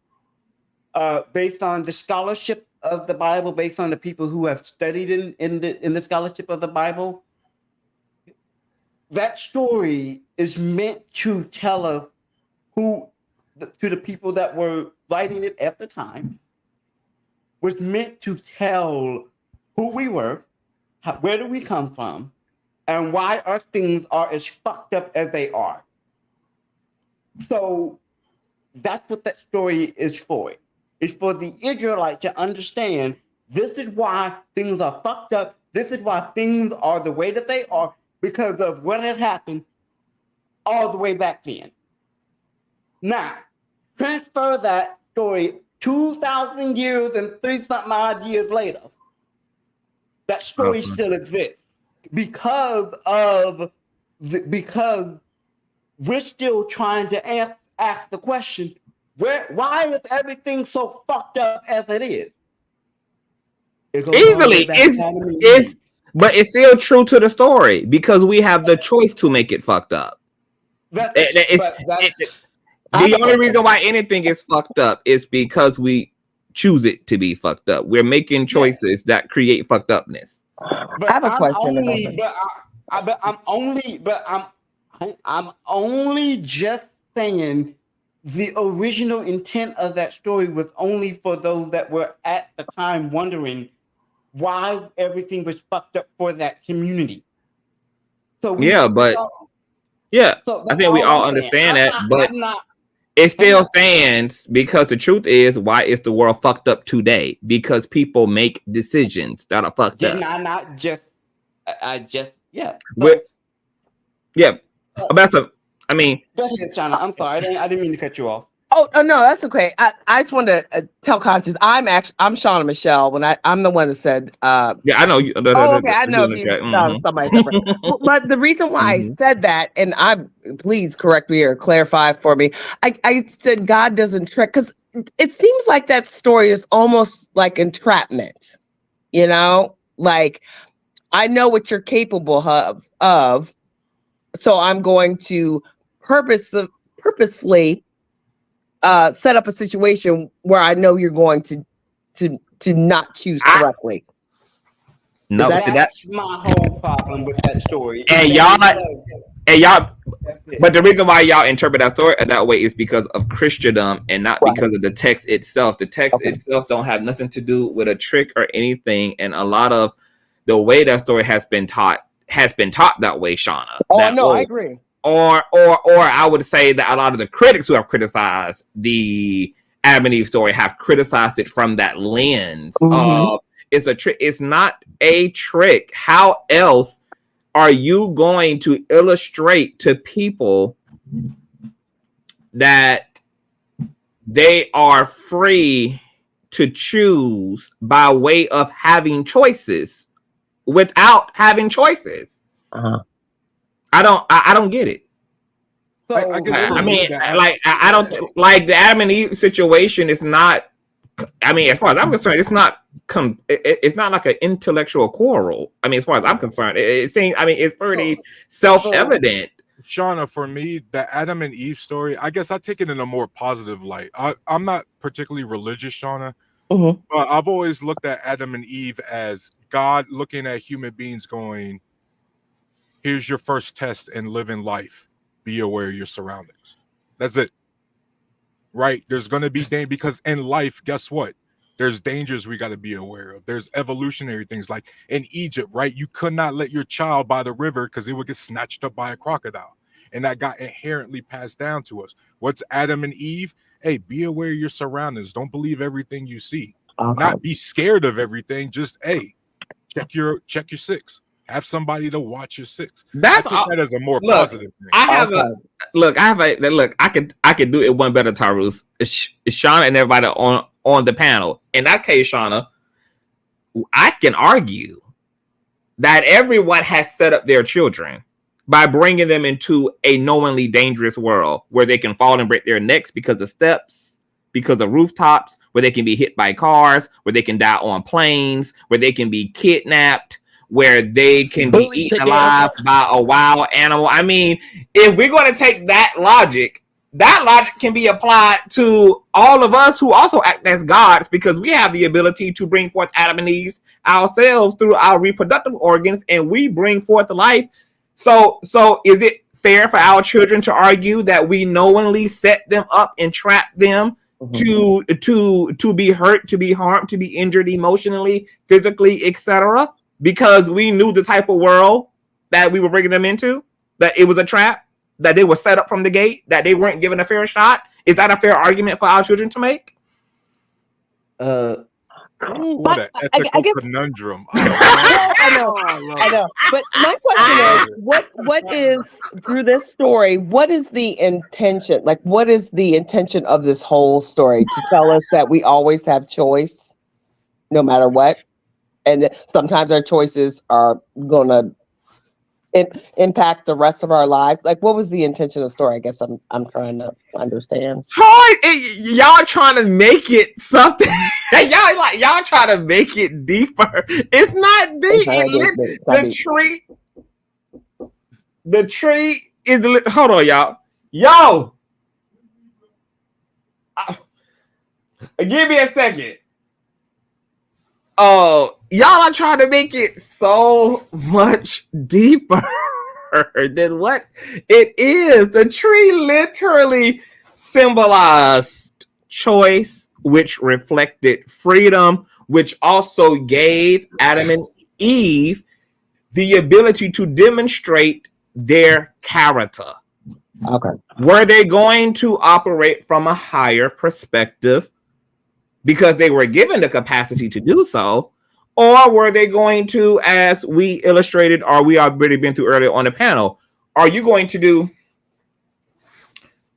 based on the scholarship of the Bible, based on the people who have studied in the scholarship of the Bible. That story is meant to tell us to the people that were writing it at the time, was meant to tell who we were, where do we come from, and why our things are as fucked up as they are. So that's what that story is for. It's for the Israelite to understand this is why things are fucked up. This is why things are the way that they are, because of what had happened all the way back then. Now, transfer that story 2,000 years and 3-something odd years later. That story still exists because we're still trying to ask the question, why is everything so fucked up as it is? Easily, but it's still true to the story because we have the choice to make it fucked up. The only reason why anything is fucked up is because we choose it to be fucked up. We're making choices that create fucked upness. But I have a question. I'm only just saying the original intent of that story was only for those that were at the time wondering why everything was fucked up for that community. So I think we all understand that, but it still stands because the truth is, why is the world fucked up today? Because people make decisions that are fucked up. I mean, go ahead, China. I'm sorry, I didn't mean to cut you off. Oh no, that's okay. I just want to tell Conscious I'm Shauna Michelle. When I'm the one that said I know you. I know you somebody separate. But the reason why I said that, and please correct me or clarify for me. I said God doesn't trick, because it seems like that story is almost like entrapment. You know, Like, I know what you're capable of, so I'm going to purposefully set up a situation where I know you're going to not choose correctly. No, that's my whole problem with that story. And y'all, but the reason why y'all interpret that story that way is because of Christendom and not because of the text itself. The text itself don't have nothing to do with a trick or anything, and a lot of the way that story has been taught that way, Shauna. Oh no, I agree. Or I would say that a lot of the critics who have criticized the Adam and Eve story have criticized it from that lens of it's a trick. It's not a trick. How else are you going to illustrate to people that they are free to choose by way of having choices without having choices? I don't get it. So, I mean, like, I don't like the Adam and Eve situation is not. I mean, as far as I'm concerned, it's not like an intellectual quarrel. I mean, as far as I'm concerned, it seems. I mean, it's pretty self-evident. Shauna, for me, the Adam and Eve story, I guess I take it in a more positive light. I'm not particularly religious, Shauna, but I've always looked at Adam and Eve as God looking at human beings going, here's your first test in living life. Be aware of your surroundings. That's it. Right? There's going to be danger because in life, guess what? There's dangers we got to be aware of. There's evolutionary things like in Egypt, right? You could not let your child by the river because it would get snatched up by a crocodile. And that got inherently passed down to us. What's Adam and Eve? Hey, be aware of your surroundings. Don't believe everything you see. Not be scared of everything. Just, hey, check your six. Have somebody to watch your six. That's that as a more positive thing. I could do it one better, Tyrus. It's Shauna and everybody on the panel. In that case, Shauna, I can argue that everyone has set up their children by bringing them into a knowingly dangerous world where they can fall and break their necks because of steps, because of rooftops, where they can be hit by cars, where they can die on planes, where they can be kidnapped, where they can be eaten alive by a wild animal. I mean, if we're going to take that logic can be applied to all of us who also act as gods, because we have the ability to bring forth Adam and Eve ourselves through our reproductive organs, and we bring forth the life. So is it fair for our children to argue that we knowingly set them up and trap them to be hurt, to be harmed, to be injured emotionally, physically, etc.? Because we knew the type of world that we were bringing them into, that it was a trap, that they were set up from the gate, that they weren't given a fair shot. Is that a fair argument for our children to make? What an ethical conundrum. I know. But my question is, what is, through this story, what is the intention? Like, what is the intention of this whole story? To tell us that we always have choice, no matter what? And sometimes our choices are going to impact the rest of our lives. Like, what was the intention of the story? I guess I'm trying to understand. Y'all trying to make it something. y'all trying to make it deeper. It's not deep. The tree is. Hold on, y'all. Yo, give me a second. Oh, y'all are trying to make it so much deeper than what it is. The tree literally symbolized choice, which reflected freedom, which also gave Adam and Eve the ability to demonstrate their character. Okay. Were they going to operate from a higher perspective because they were given the capacity to do so, or were they going to, as we illustrated, or we already been through earlier on the panel, are you going to do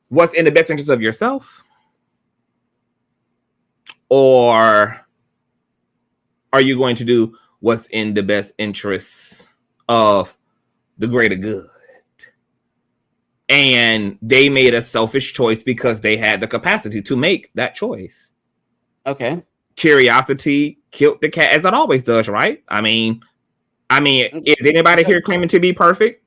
what's in the best interest of yourself, or are you going to do what's in the best interests of the greater good? And they made a selfish choice because they had the capacity to make that choice. Okay. curiosity killed the cat, as it always does, right? I mean, is anybody here claiming to be perfect?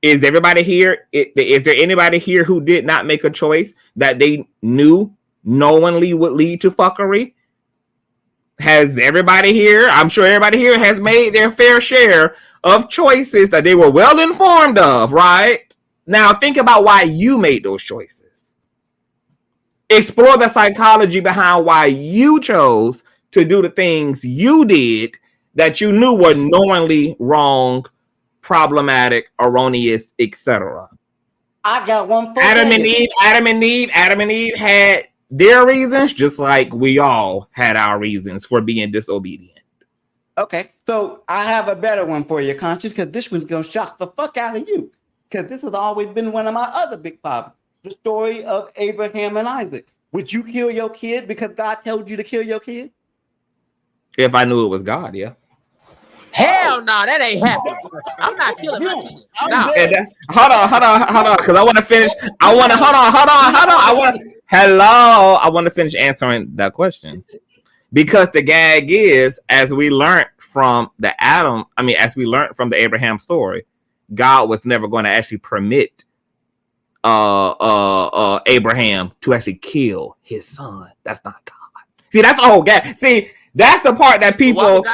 Is everybody here? Is there anybody here who did not make a choice that they knew knowingly would lead to fuckery? Has everybody here? I'm sure everybody here has made their fair share of choices that they were well informed of, right? Now think about why you made those choices. Explore the psychology behind why you chose to do the things you did that you knew were knowingly wrong, problematic, erroneous, etc. I got one for Adam and Eve had their reasons, just like we all had our reasons for being disobedient. Okay, so I have a better one for you, Conscious, because this one's gonna shock the fuck out of you. Because this has always been one of my other big problems. The story of Abraham and Isaac. Would you kill your kid because God told you to kill your kid? If I knew it was God, yeah. Hell no, that ain't happening. I'm not killing my kid. No. Hold on, because I want to finish. I want to finish answering that question. Because the gag is, as we learned from the Abraham story, God was never going to actually permit Abraham to actually kill his son. That's not God. See, that's the whole gag. See, that's the part that people love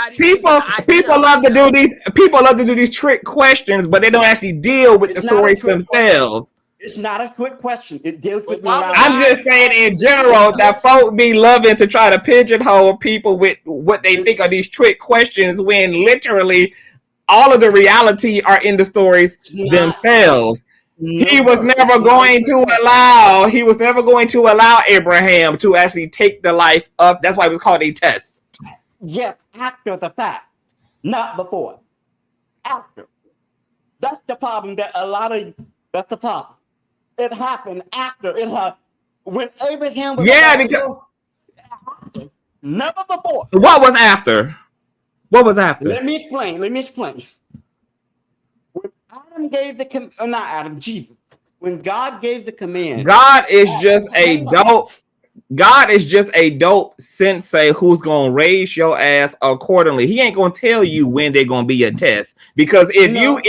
to do these. People love to do these trick questions, but they don't actually deal with the stories themselves. It's not a quick question. It deals with morality. I'm just saying in general that folk be loving to try to pigeonhole people with what they think are these trick questions when literally all of the reality are in the stories themselves. He was never going to allow Abraham to actually take the life of. That's why it was called a test. Yes, after the fact, not before. After. That's the problem that's the problem. It happened after it happened. When Abraham was after, never before. What was after? Let me explain. When Adam gave Jesus. When God gave the command. God is just a dope sensei who's gonna raise your ass accordingly. He ain't gonna tell you when they're gonna be a test. Because because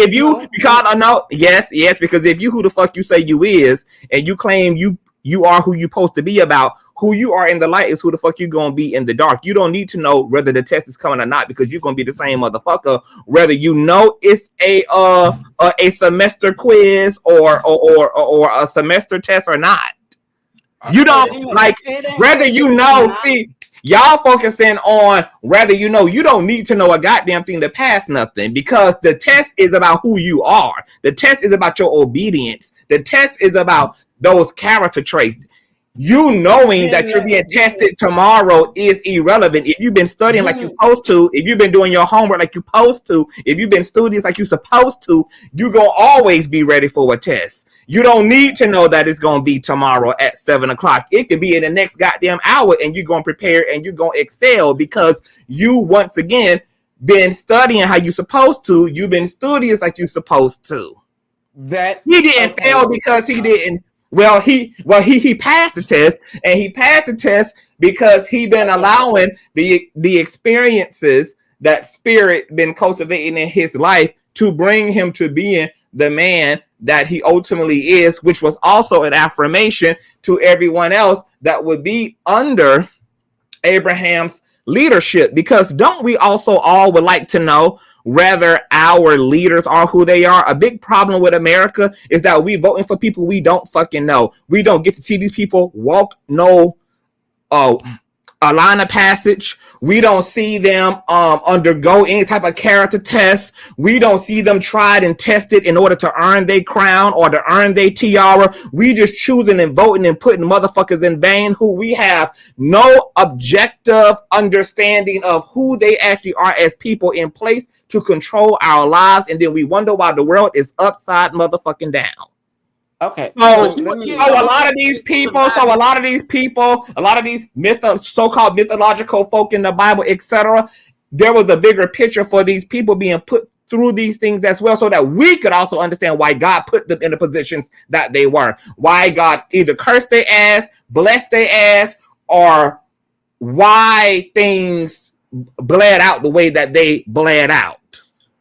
if you who the fuck you say you is, and you claim you are who you supposed to be about, who you are in the light is who the fuck you gonna be in the dark. You don't need to know whether the test is coming or not, because you're gonna be the same motherfucker, whether you know it's a semester quiz or a semester test or not. You don't whether you know. See, y'all focusing on whether you know. You don't need to know a goddamn thing to pass nothing, because the test is about who you are. The test is about your obedience. The test is about those character traits. You knowing that you're being tested tomorrow is irrelevant. If you've been studying like you're supposed to, if you've been doing your homework like you're supposed to, if you've been studious like you're supposed to, you're going to always be ready for a test. You don't need to know that it's going to be tomorrow at 7:00. It could be in the next goddamn hour, and you're going to prepare and you're going to excel because you, once again, been studying how you're supposed to. You've been studious like you're supposed to. He didn't fail because he didn't. Well, he passed the test, and he passed the test because he been allowing the experiences that Spirit been cultivating in his life to bring him to being the man that he ultimately is, which was also an affirmation to everyone else that would be under Abraham's leadership. Because don't we also all would like to know whether our leaders are who they are? A big problem with America is that we voting for people we don't fucking know. We don't get to see these people walk a line of passage. We don't see them undergo any type of character test. We don't see them tried and tested in order to earn their crown or to earn their tiara. We just choosing and voting and putting motherfuckers in vain who we have no objective understanding of who they actually are as people in place to control our lives, and then we wonder why the world is upside motherfucking down. Okay. So a lot of these people, so-called mythological folk in the Bible, etc., there was a bigger picture for these people being put through these things as well, so that we could also understand why God put them in the positions that they were. Why God either cursed their ass, blessed their ass, or why things bled out the way that they bled out.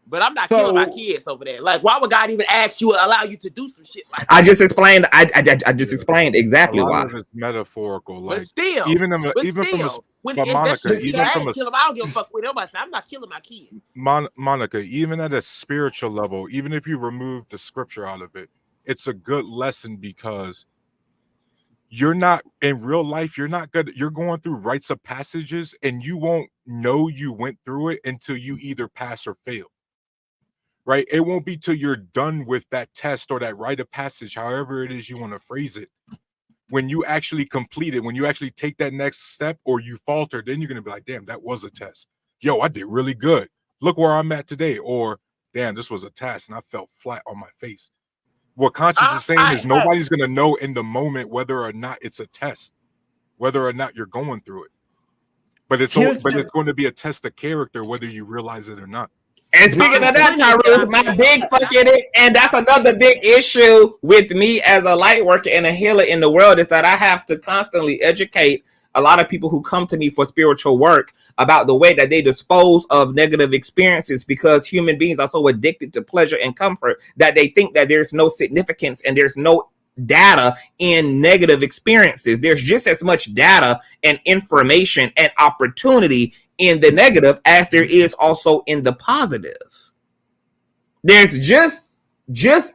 But I'm not killing my kids over there. Like, why would God even allow you to do some shit like that? I just explained. I just explained exactly a lot why. of it's metaphorical. Like, But still, even from but Monica, even I from ain't kill them. I don't give a fuck with nobody. I'm not killing my kid. Monica, even at a spiritual level, even if you remove the scripture out of it, it's a good lesson because you're not in real life. You're not good. You're going through rites of passages, and you won't know you went through it until you either pass or fail. Right? It won't be till you're done with that test or that rite of passage, however it is you want to phrase it. When you actually complete it, when you actually take that next step or you falter, then you're going to be like, damn, that was a test. Yo, I did really good. Look where I'm at today. Or, damn, this was a test and I fell flat on my face. What Conscious is saying is nobody's going to know in the moment whether or not it's a test, whether or not you're going through it. But it's going to be a test of character, whether you realize it or not. And speaking of that, Tyrus, my big fucking, and that's another big issue with me as a light worker and a healer in the world, is that I have to constantly educate a lot of people who come to me for spiritual work about the way that they dispose of negative experiences, because human beings are so addicted to pleasure and comfort that they think that there's no significance and there's no data in negative experiences. There's just as much data and information and opportunity in the negative as there is also in the positive. There's just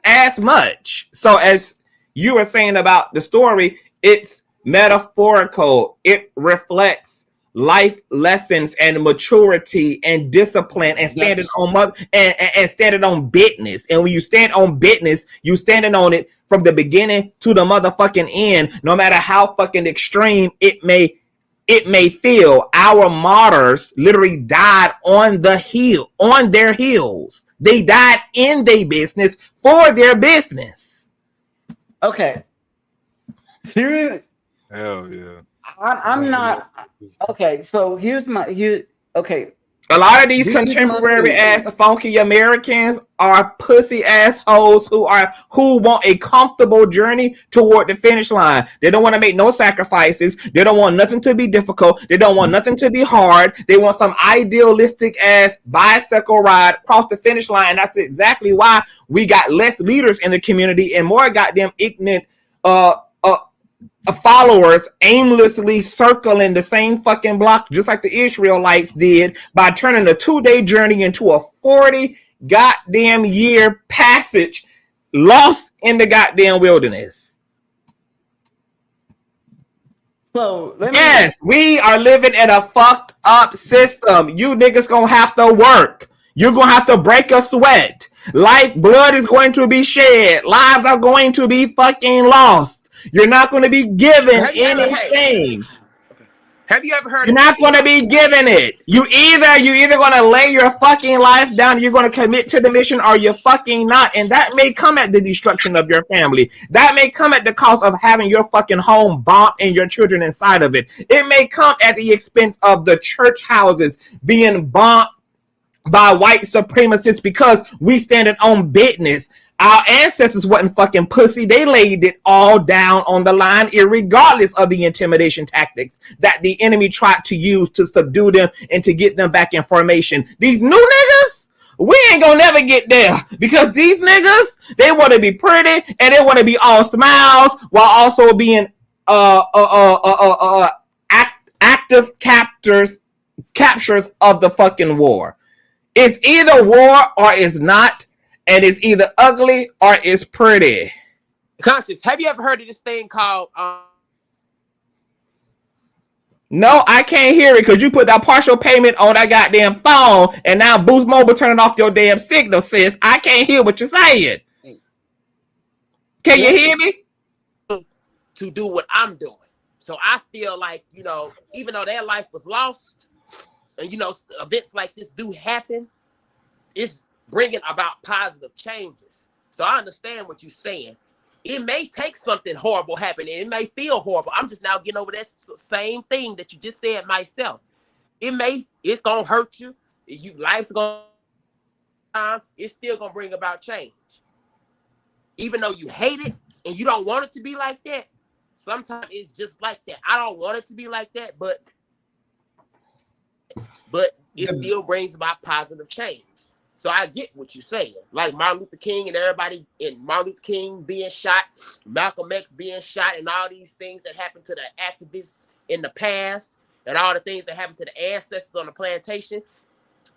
as much. So as you were saying about the story, it's metaphorical. It reflects life lessons and maturity and discipline and standing on business. And when you stand on business, you standing on it from the beginning to the motherfucking end, no matter how fucking extreme it may feel. Our martyrs literally died on their heels. They died in their business for their business. Okay. Here. Hell yeah. I'm not. Okay. So okay. A lot of these contemporary ass funky Americans are pussy assholes who want a comfortable journey toward the finish line. They don't want to make no sacrifices. They don't want nothing to be difficult. They don't want nothing to be hard. They want some idealistic ass bicycle ride across the finish line. And that's exactly why we got less leaders in the community and more goddamn ignorant followers aimlessly circling the same fucking block, just like the Israelites did, by turning a 2-day journey into a 40 goddamn year passage lost in the goddamn wilderness. So yes, we are living in a fucked up system. You niggas gonna have to work. You're gonna have to break a sweat. Blood is going to be shed. Lives are going to be fucking lost. You're not going to be given anything. Have you ever heard? You're not going to be given it. You're either going to lay your fucking life down, you're going to commit to the mission, or you're fucking not. And that may come at the destruction of your family. That may come at the cost of having your fucking home bombed and your children inside of it. It may come at the expense of the church houses being bombed by white supremacists because we standing on business. Our ancestors wasn't fucking pussy. They laid it all down on the line, irregardless of the intimidation tactics that the enemy tried to use to subdue them and to get them back in formation. These new niggas, we ain't gonna never get there, because these niggas, they want to be pretty and they want to be all smiles while also being active captures of the fucking war. It's either war or it's not. And it's either ugly or it's pretty. Conscious, have you ever heard of this thing called No, I can't hear it because you put that partial payment on that goddamn phone, and now Boost Mobile turning off your damn signal, sis. I can't hear what you're saying. Can you hear me? To do what I'm doing. So I feel like, even though their life was lost, and events like this do happen, it's bringing about positive changes. So I understand what you're saying. It may take something horrible happening. It may feel horrible. I'm just now getting over that same thing that you just said myself. It's gonna hurt you. Life's gonna, it's still gonna bring about change. Even though you hate it and you don't want it to be like that, sometimes it's just like that. I don't want it to be like that, but but it still brings about positive change. So I get what you're saying. Like Martin Luther King and everybody, and Martin Luther King being shot, Malcolm X being shot, and all these things that happened to the activists in the past, and all the things that happened to the ancestors on the plantation,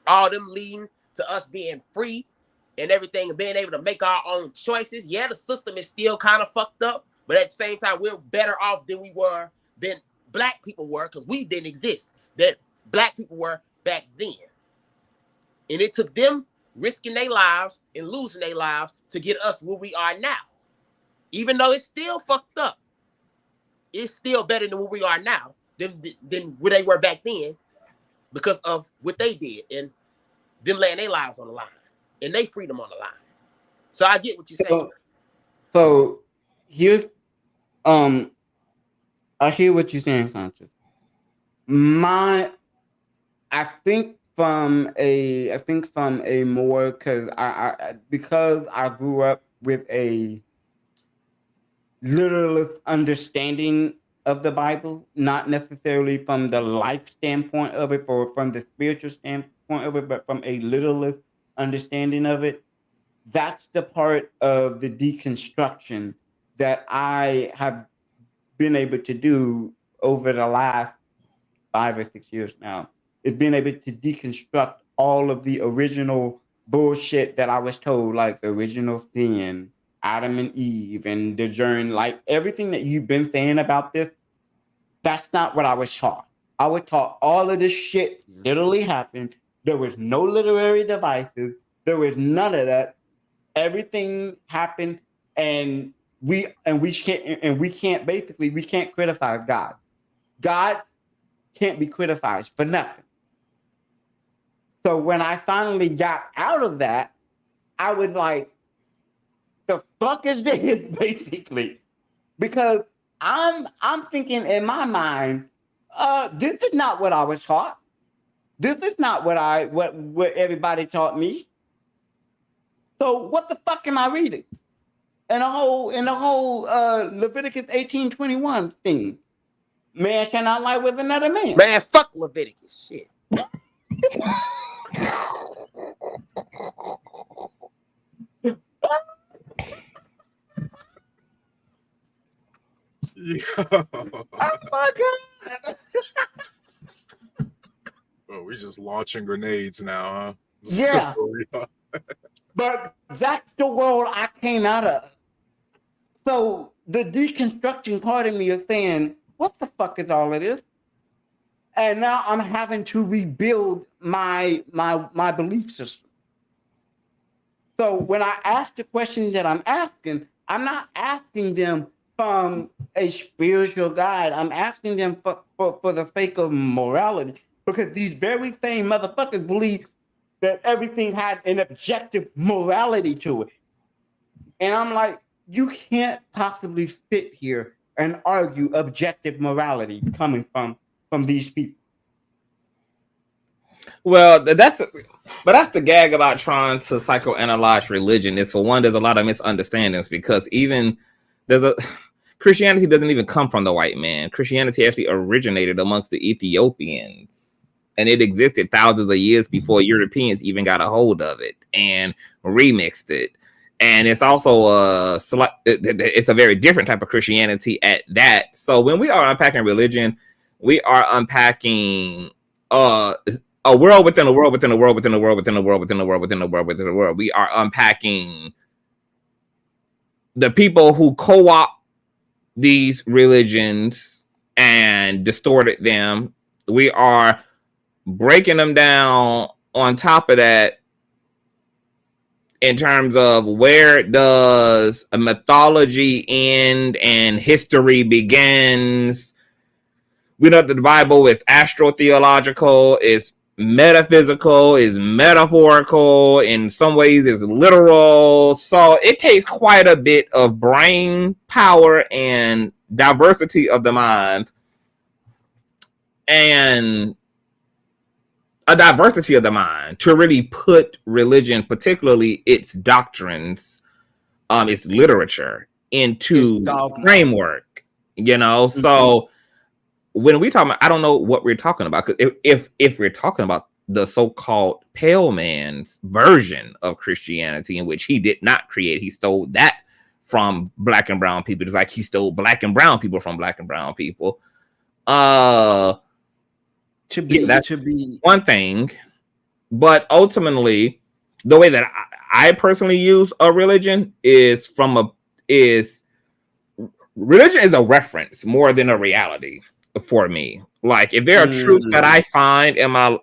all them leading to us being free and everything, and being able to make our own choices. Yeah, the system is still kind of fucked up, but at the same time, we're better off than we were, than black people were, because we didn't exist, that black people were back then. And it took them risking their lives and losing their lives to get us where we are now. Even though it's still fucked up, it's still better than where we are now than where they were back then, because of what they did and them laying their lives on the line and they freedom on the line. So I get what you're saying. So here's I hear what you're saying, Conscious. I think from a more, because I grew up with a literalist understanding of the Bible, not necessarily from the life standpoint of it or from the spiritual standpoint of it, but from a literalist understanding of it. That's the part of the deconstruction that I have been able to do over the last 5 or 6 years now. It's been able to deconstruct all of the original bullshit that I was told, like the original sin, Adam and Eve, and the journey, like everything that you've been saying about this. That's not what I was taught. I was taught all of this shit literally happened. There was no literary devices. There was none of that. Everything happened, and we can't criticize God. God can't be criticized for nothing. So when I finally got out of that, I was like, the fuck is this, basically? Because I'm thinking in my mind, this is not what I was taught. This is not what everybody taught me. So what the fuck am I reading? And the whole Leviticus 18:21 thing. Man shall not lie with another man. Man, fuck Leviticus. Shit. Yeah. Oh my God. Oh, we just launching grenades now, huh? Yeah. But that's the world I came out of. So the deconstruction part of me is saying, what the fuck is all of this? And now I'm having to rebuild my belief system. So when I ask the questions that I'm asking, I'm not asking them from a spiritual guide. I'm asking them for the sake of morality, because these very same motherfuckers believe that everything had an objective morality to it. And I'm like, you can't possibly sit here and argue objective morality coming from these people. Well, that's the gag about trying to psychoanalyze religion. Is, for one, there's a lot of misunderstandings, because even Christianity doesn't even come from the white man. Christianity actually originated amongst the Ethiopians, and it existed thousands of years before Europeans even got a hold of it and remixed it. And it's also it's a very different type of Christianity at that. So when we are unpacking religion, we are unpacking a world within a world within a world within a world within a world within a world within a world within a world. We are unpacking the people who co-opt these religions and distorted them. We are breaking them down on top of that in terms of where does a mythology end and history begins. We know that the Bible is astro-theological, is metaphysical, is metaphorical, in some ways is literal. So it takes quite a bit of brain power and diversity of the mind, and a diversity of the mind to really put religion, particularly its doctrines, its literature, into framework, you know. So when we talk about, I don't know what we're talking about. Because if we're talking about the so-called pale man's version of Christianity, in which he did not create, he stole that from black and brown people, just like he stole black and brown people from black and brown people. That's one thing. But ultimately, the way that I personally use a religion is religion is a reference more than a reality for me. Like, if there are truths that I find in my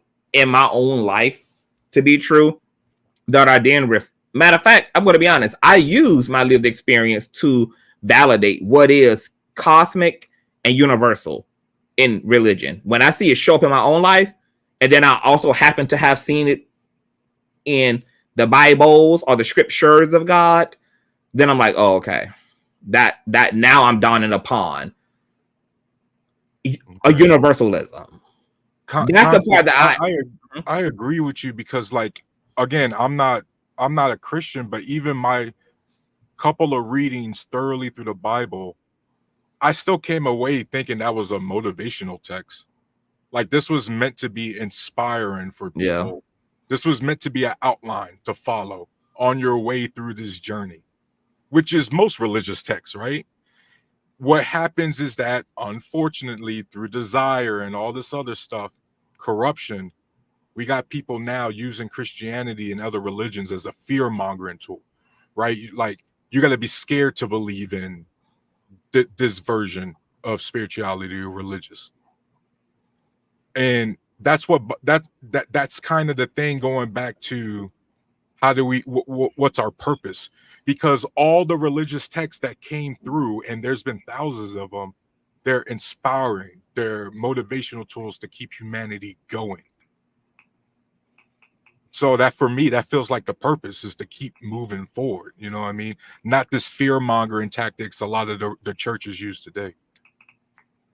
own life to be true, that I then matter of fact, I'm going to be honest, I use my lived experience to validate what is cosmic and universal in religion. When I see it show up in my own life, and then I also happen to have seen it in the Bibles or the scriptures of God, then I'm like, oh, okay. That now I'm dawning upon a universalism. That's the part that I agree with you, because, like, again, I'm not a Christian, but even my couple of readings thoroughly through the Bible, I still came away thinking that was a motivational text. Like, this was meant to be inspiring for people. Yeah. This was meant to be an outline to follow on your way through this journey, which is most religious texts, right? What happens is that, unfortunately, through desire and all this other stuff, corruption, we got people now using Christianity and other religions as a fear-mongering tool, right? Like, you got to be scared to believe in this version of spirituality or religious. And that's kind of the thing, going back to how do we, what's our purpose? Because all the religious texts that came through, and there's been thousands of them, they're inspiring, they're motivational tools to keep humanity going. So that, for me, that feels like the purpose is to keep moving forward. You know what I mean? Not this fear-mongering tactics a lot of the churches use today.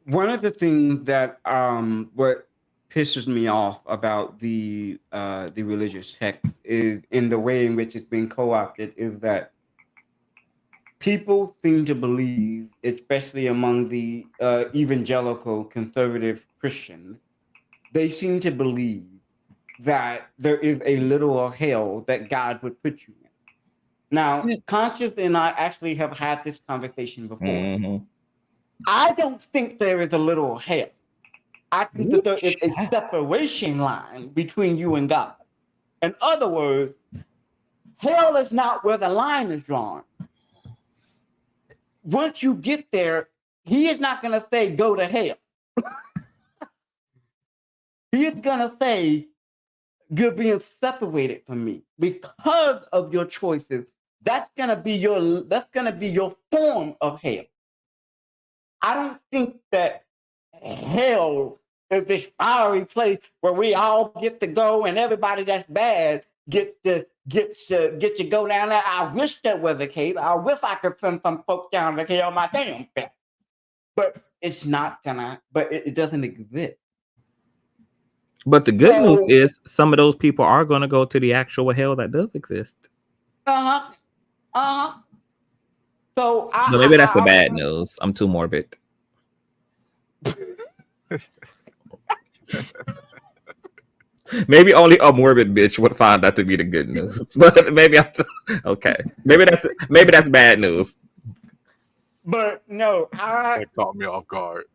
One of the things that what pisses me off about the religious text is, in the way in which it's been co-opted, is that people seem to believe, especially among the evangelical conservative Christians, they seem to believe that there is a literal hell that God would put you in. Now, Conscious and I actually have had this conversation before. Mm-hmm. I don't think there is a literal hell. I think that there is a separation line between you and God. In other words, hell is not where the line is drawn. Once you get there, he is not going to say, go to hell. He is going to say, you're being separated from me because of your choices. That's going to be your form of hell. I don't think that hell is this fiery place where we all get to go and everybody that's bad get to go down there. I wish that was the case. I wish I could send some folks down to hell my damn self. But it's not gonna, but it doesn't exist. But the good news is some of those people are going to go to the actual hell that does exist. So maybe that's the bad news. I'm too morbid. Maybe only a morbid bitch would find that to be the good news. But maybe okay. Maybe that's bad news. But no, that caught me off guard.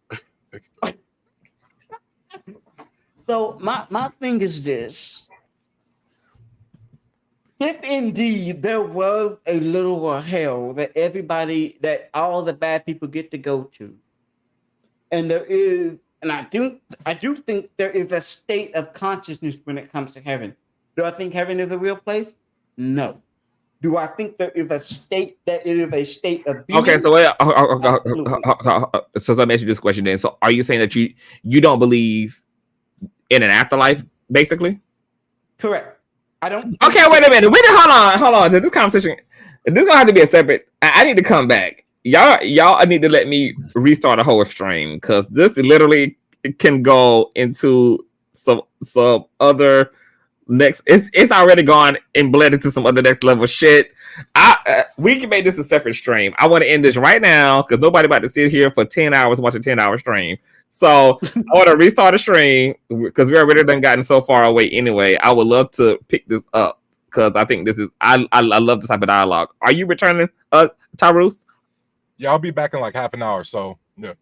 So my thing is this. If indeed there was a literal hell that all the bad people get to go to, and there is, and I do think there is a state of consciousness when it comes to heaven. Do I think heaven is a real place? No. Do I think there is a state that it is a state of being? Okay, so so let me ask you this question then. So are you saying that you don't believe in an afterlife, basically? Correct. I don't. Okay, wait a minute. Hold on. This conversation, this is gonna have to be a separate. I need to come back. Y'all need to let me restart a whole stream, because this literally can go into some other next. It's already gone and bled into some other next level shit. We can make this a separate stream. I want to end this right now because nobody about to sit here for 10 hours watch a 10-hour stream. So I want to restart the stream because we already done gotten so far away anyway. I would love to pick this up because I think this is I love this type of dialogue. Are you returning, Tyrus? Yeah, I'll be back in like half an hour. So yeah.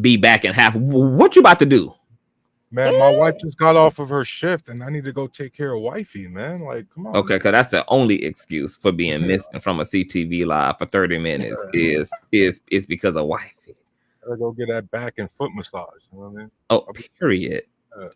Be back in half. What you about to do? Man, my wife just got off of her shift and I need to go take care of wifey, man. Like, come on. Okay, because that's the only excuse for being missing from a CTV live for 30 minutes is because of wifey. I gotta go get that back and foot massage. You know what I mean? Oh, period.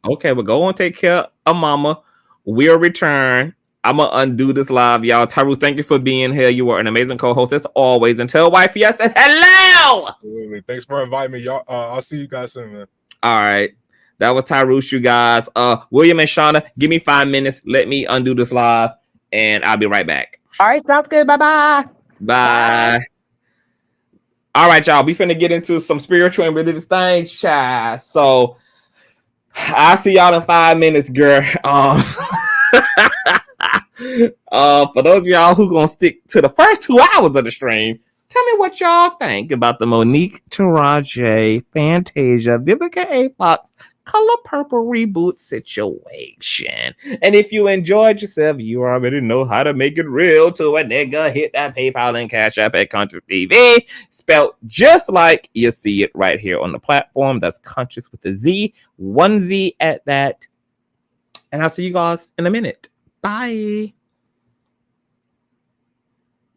Okay, well, go on, take care of mama. We'll return. I'm gonna undo this live, y'all. Tyrus, thank you for being here. You were an amazing co-host as always. And tell wifey I said hello. Absolutely. Thanks for inviting me, y'all. I'll see you guys soon, man. All right. That was Tyrus, you guys. William and Shauna, give me 5 minutes. Let me undo this live, and I'll be right back. All right, sounds good. Bye-bye. Bye. All right, y'all. We finna get into some spiritual and religious things, child. So I'll see y'all in 5 minutes, girl. For those of y'all who gonna stick to the first 2 hours of the stream, tell me what y'all think about the Monique, Taraji, Fantasia, Vivica A. Fox, Color Purple reboot situation. And if you enjoyed yourself, you already know how to make it real to a nigga. Hit that PayPal and Cash App at Consciouztv, spelled just like you see it right here on the platform. That's Conscious with a Z, 1 Z at that. And I'll see you guys in a minute. Bye.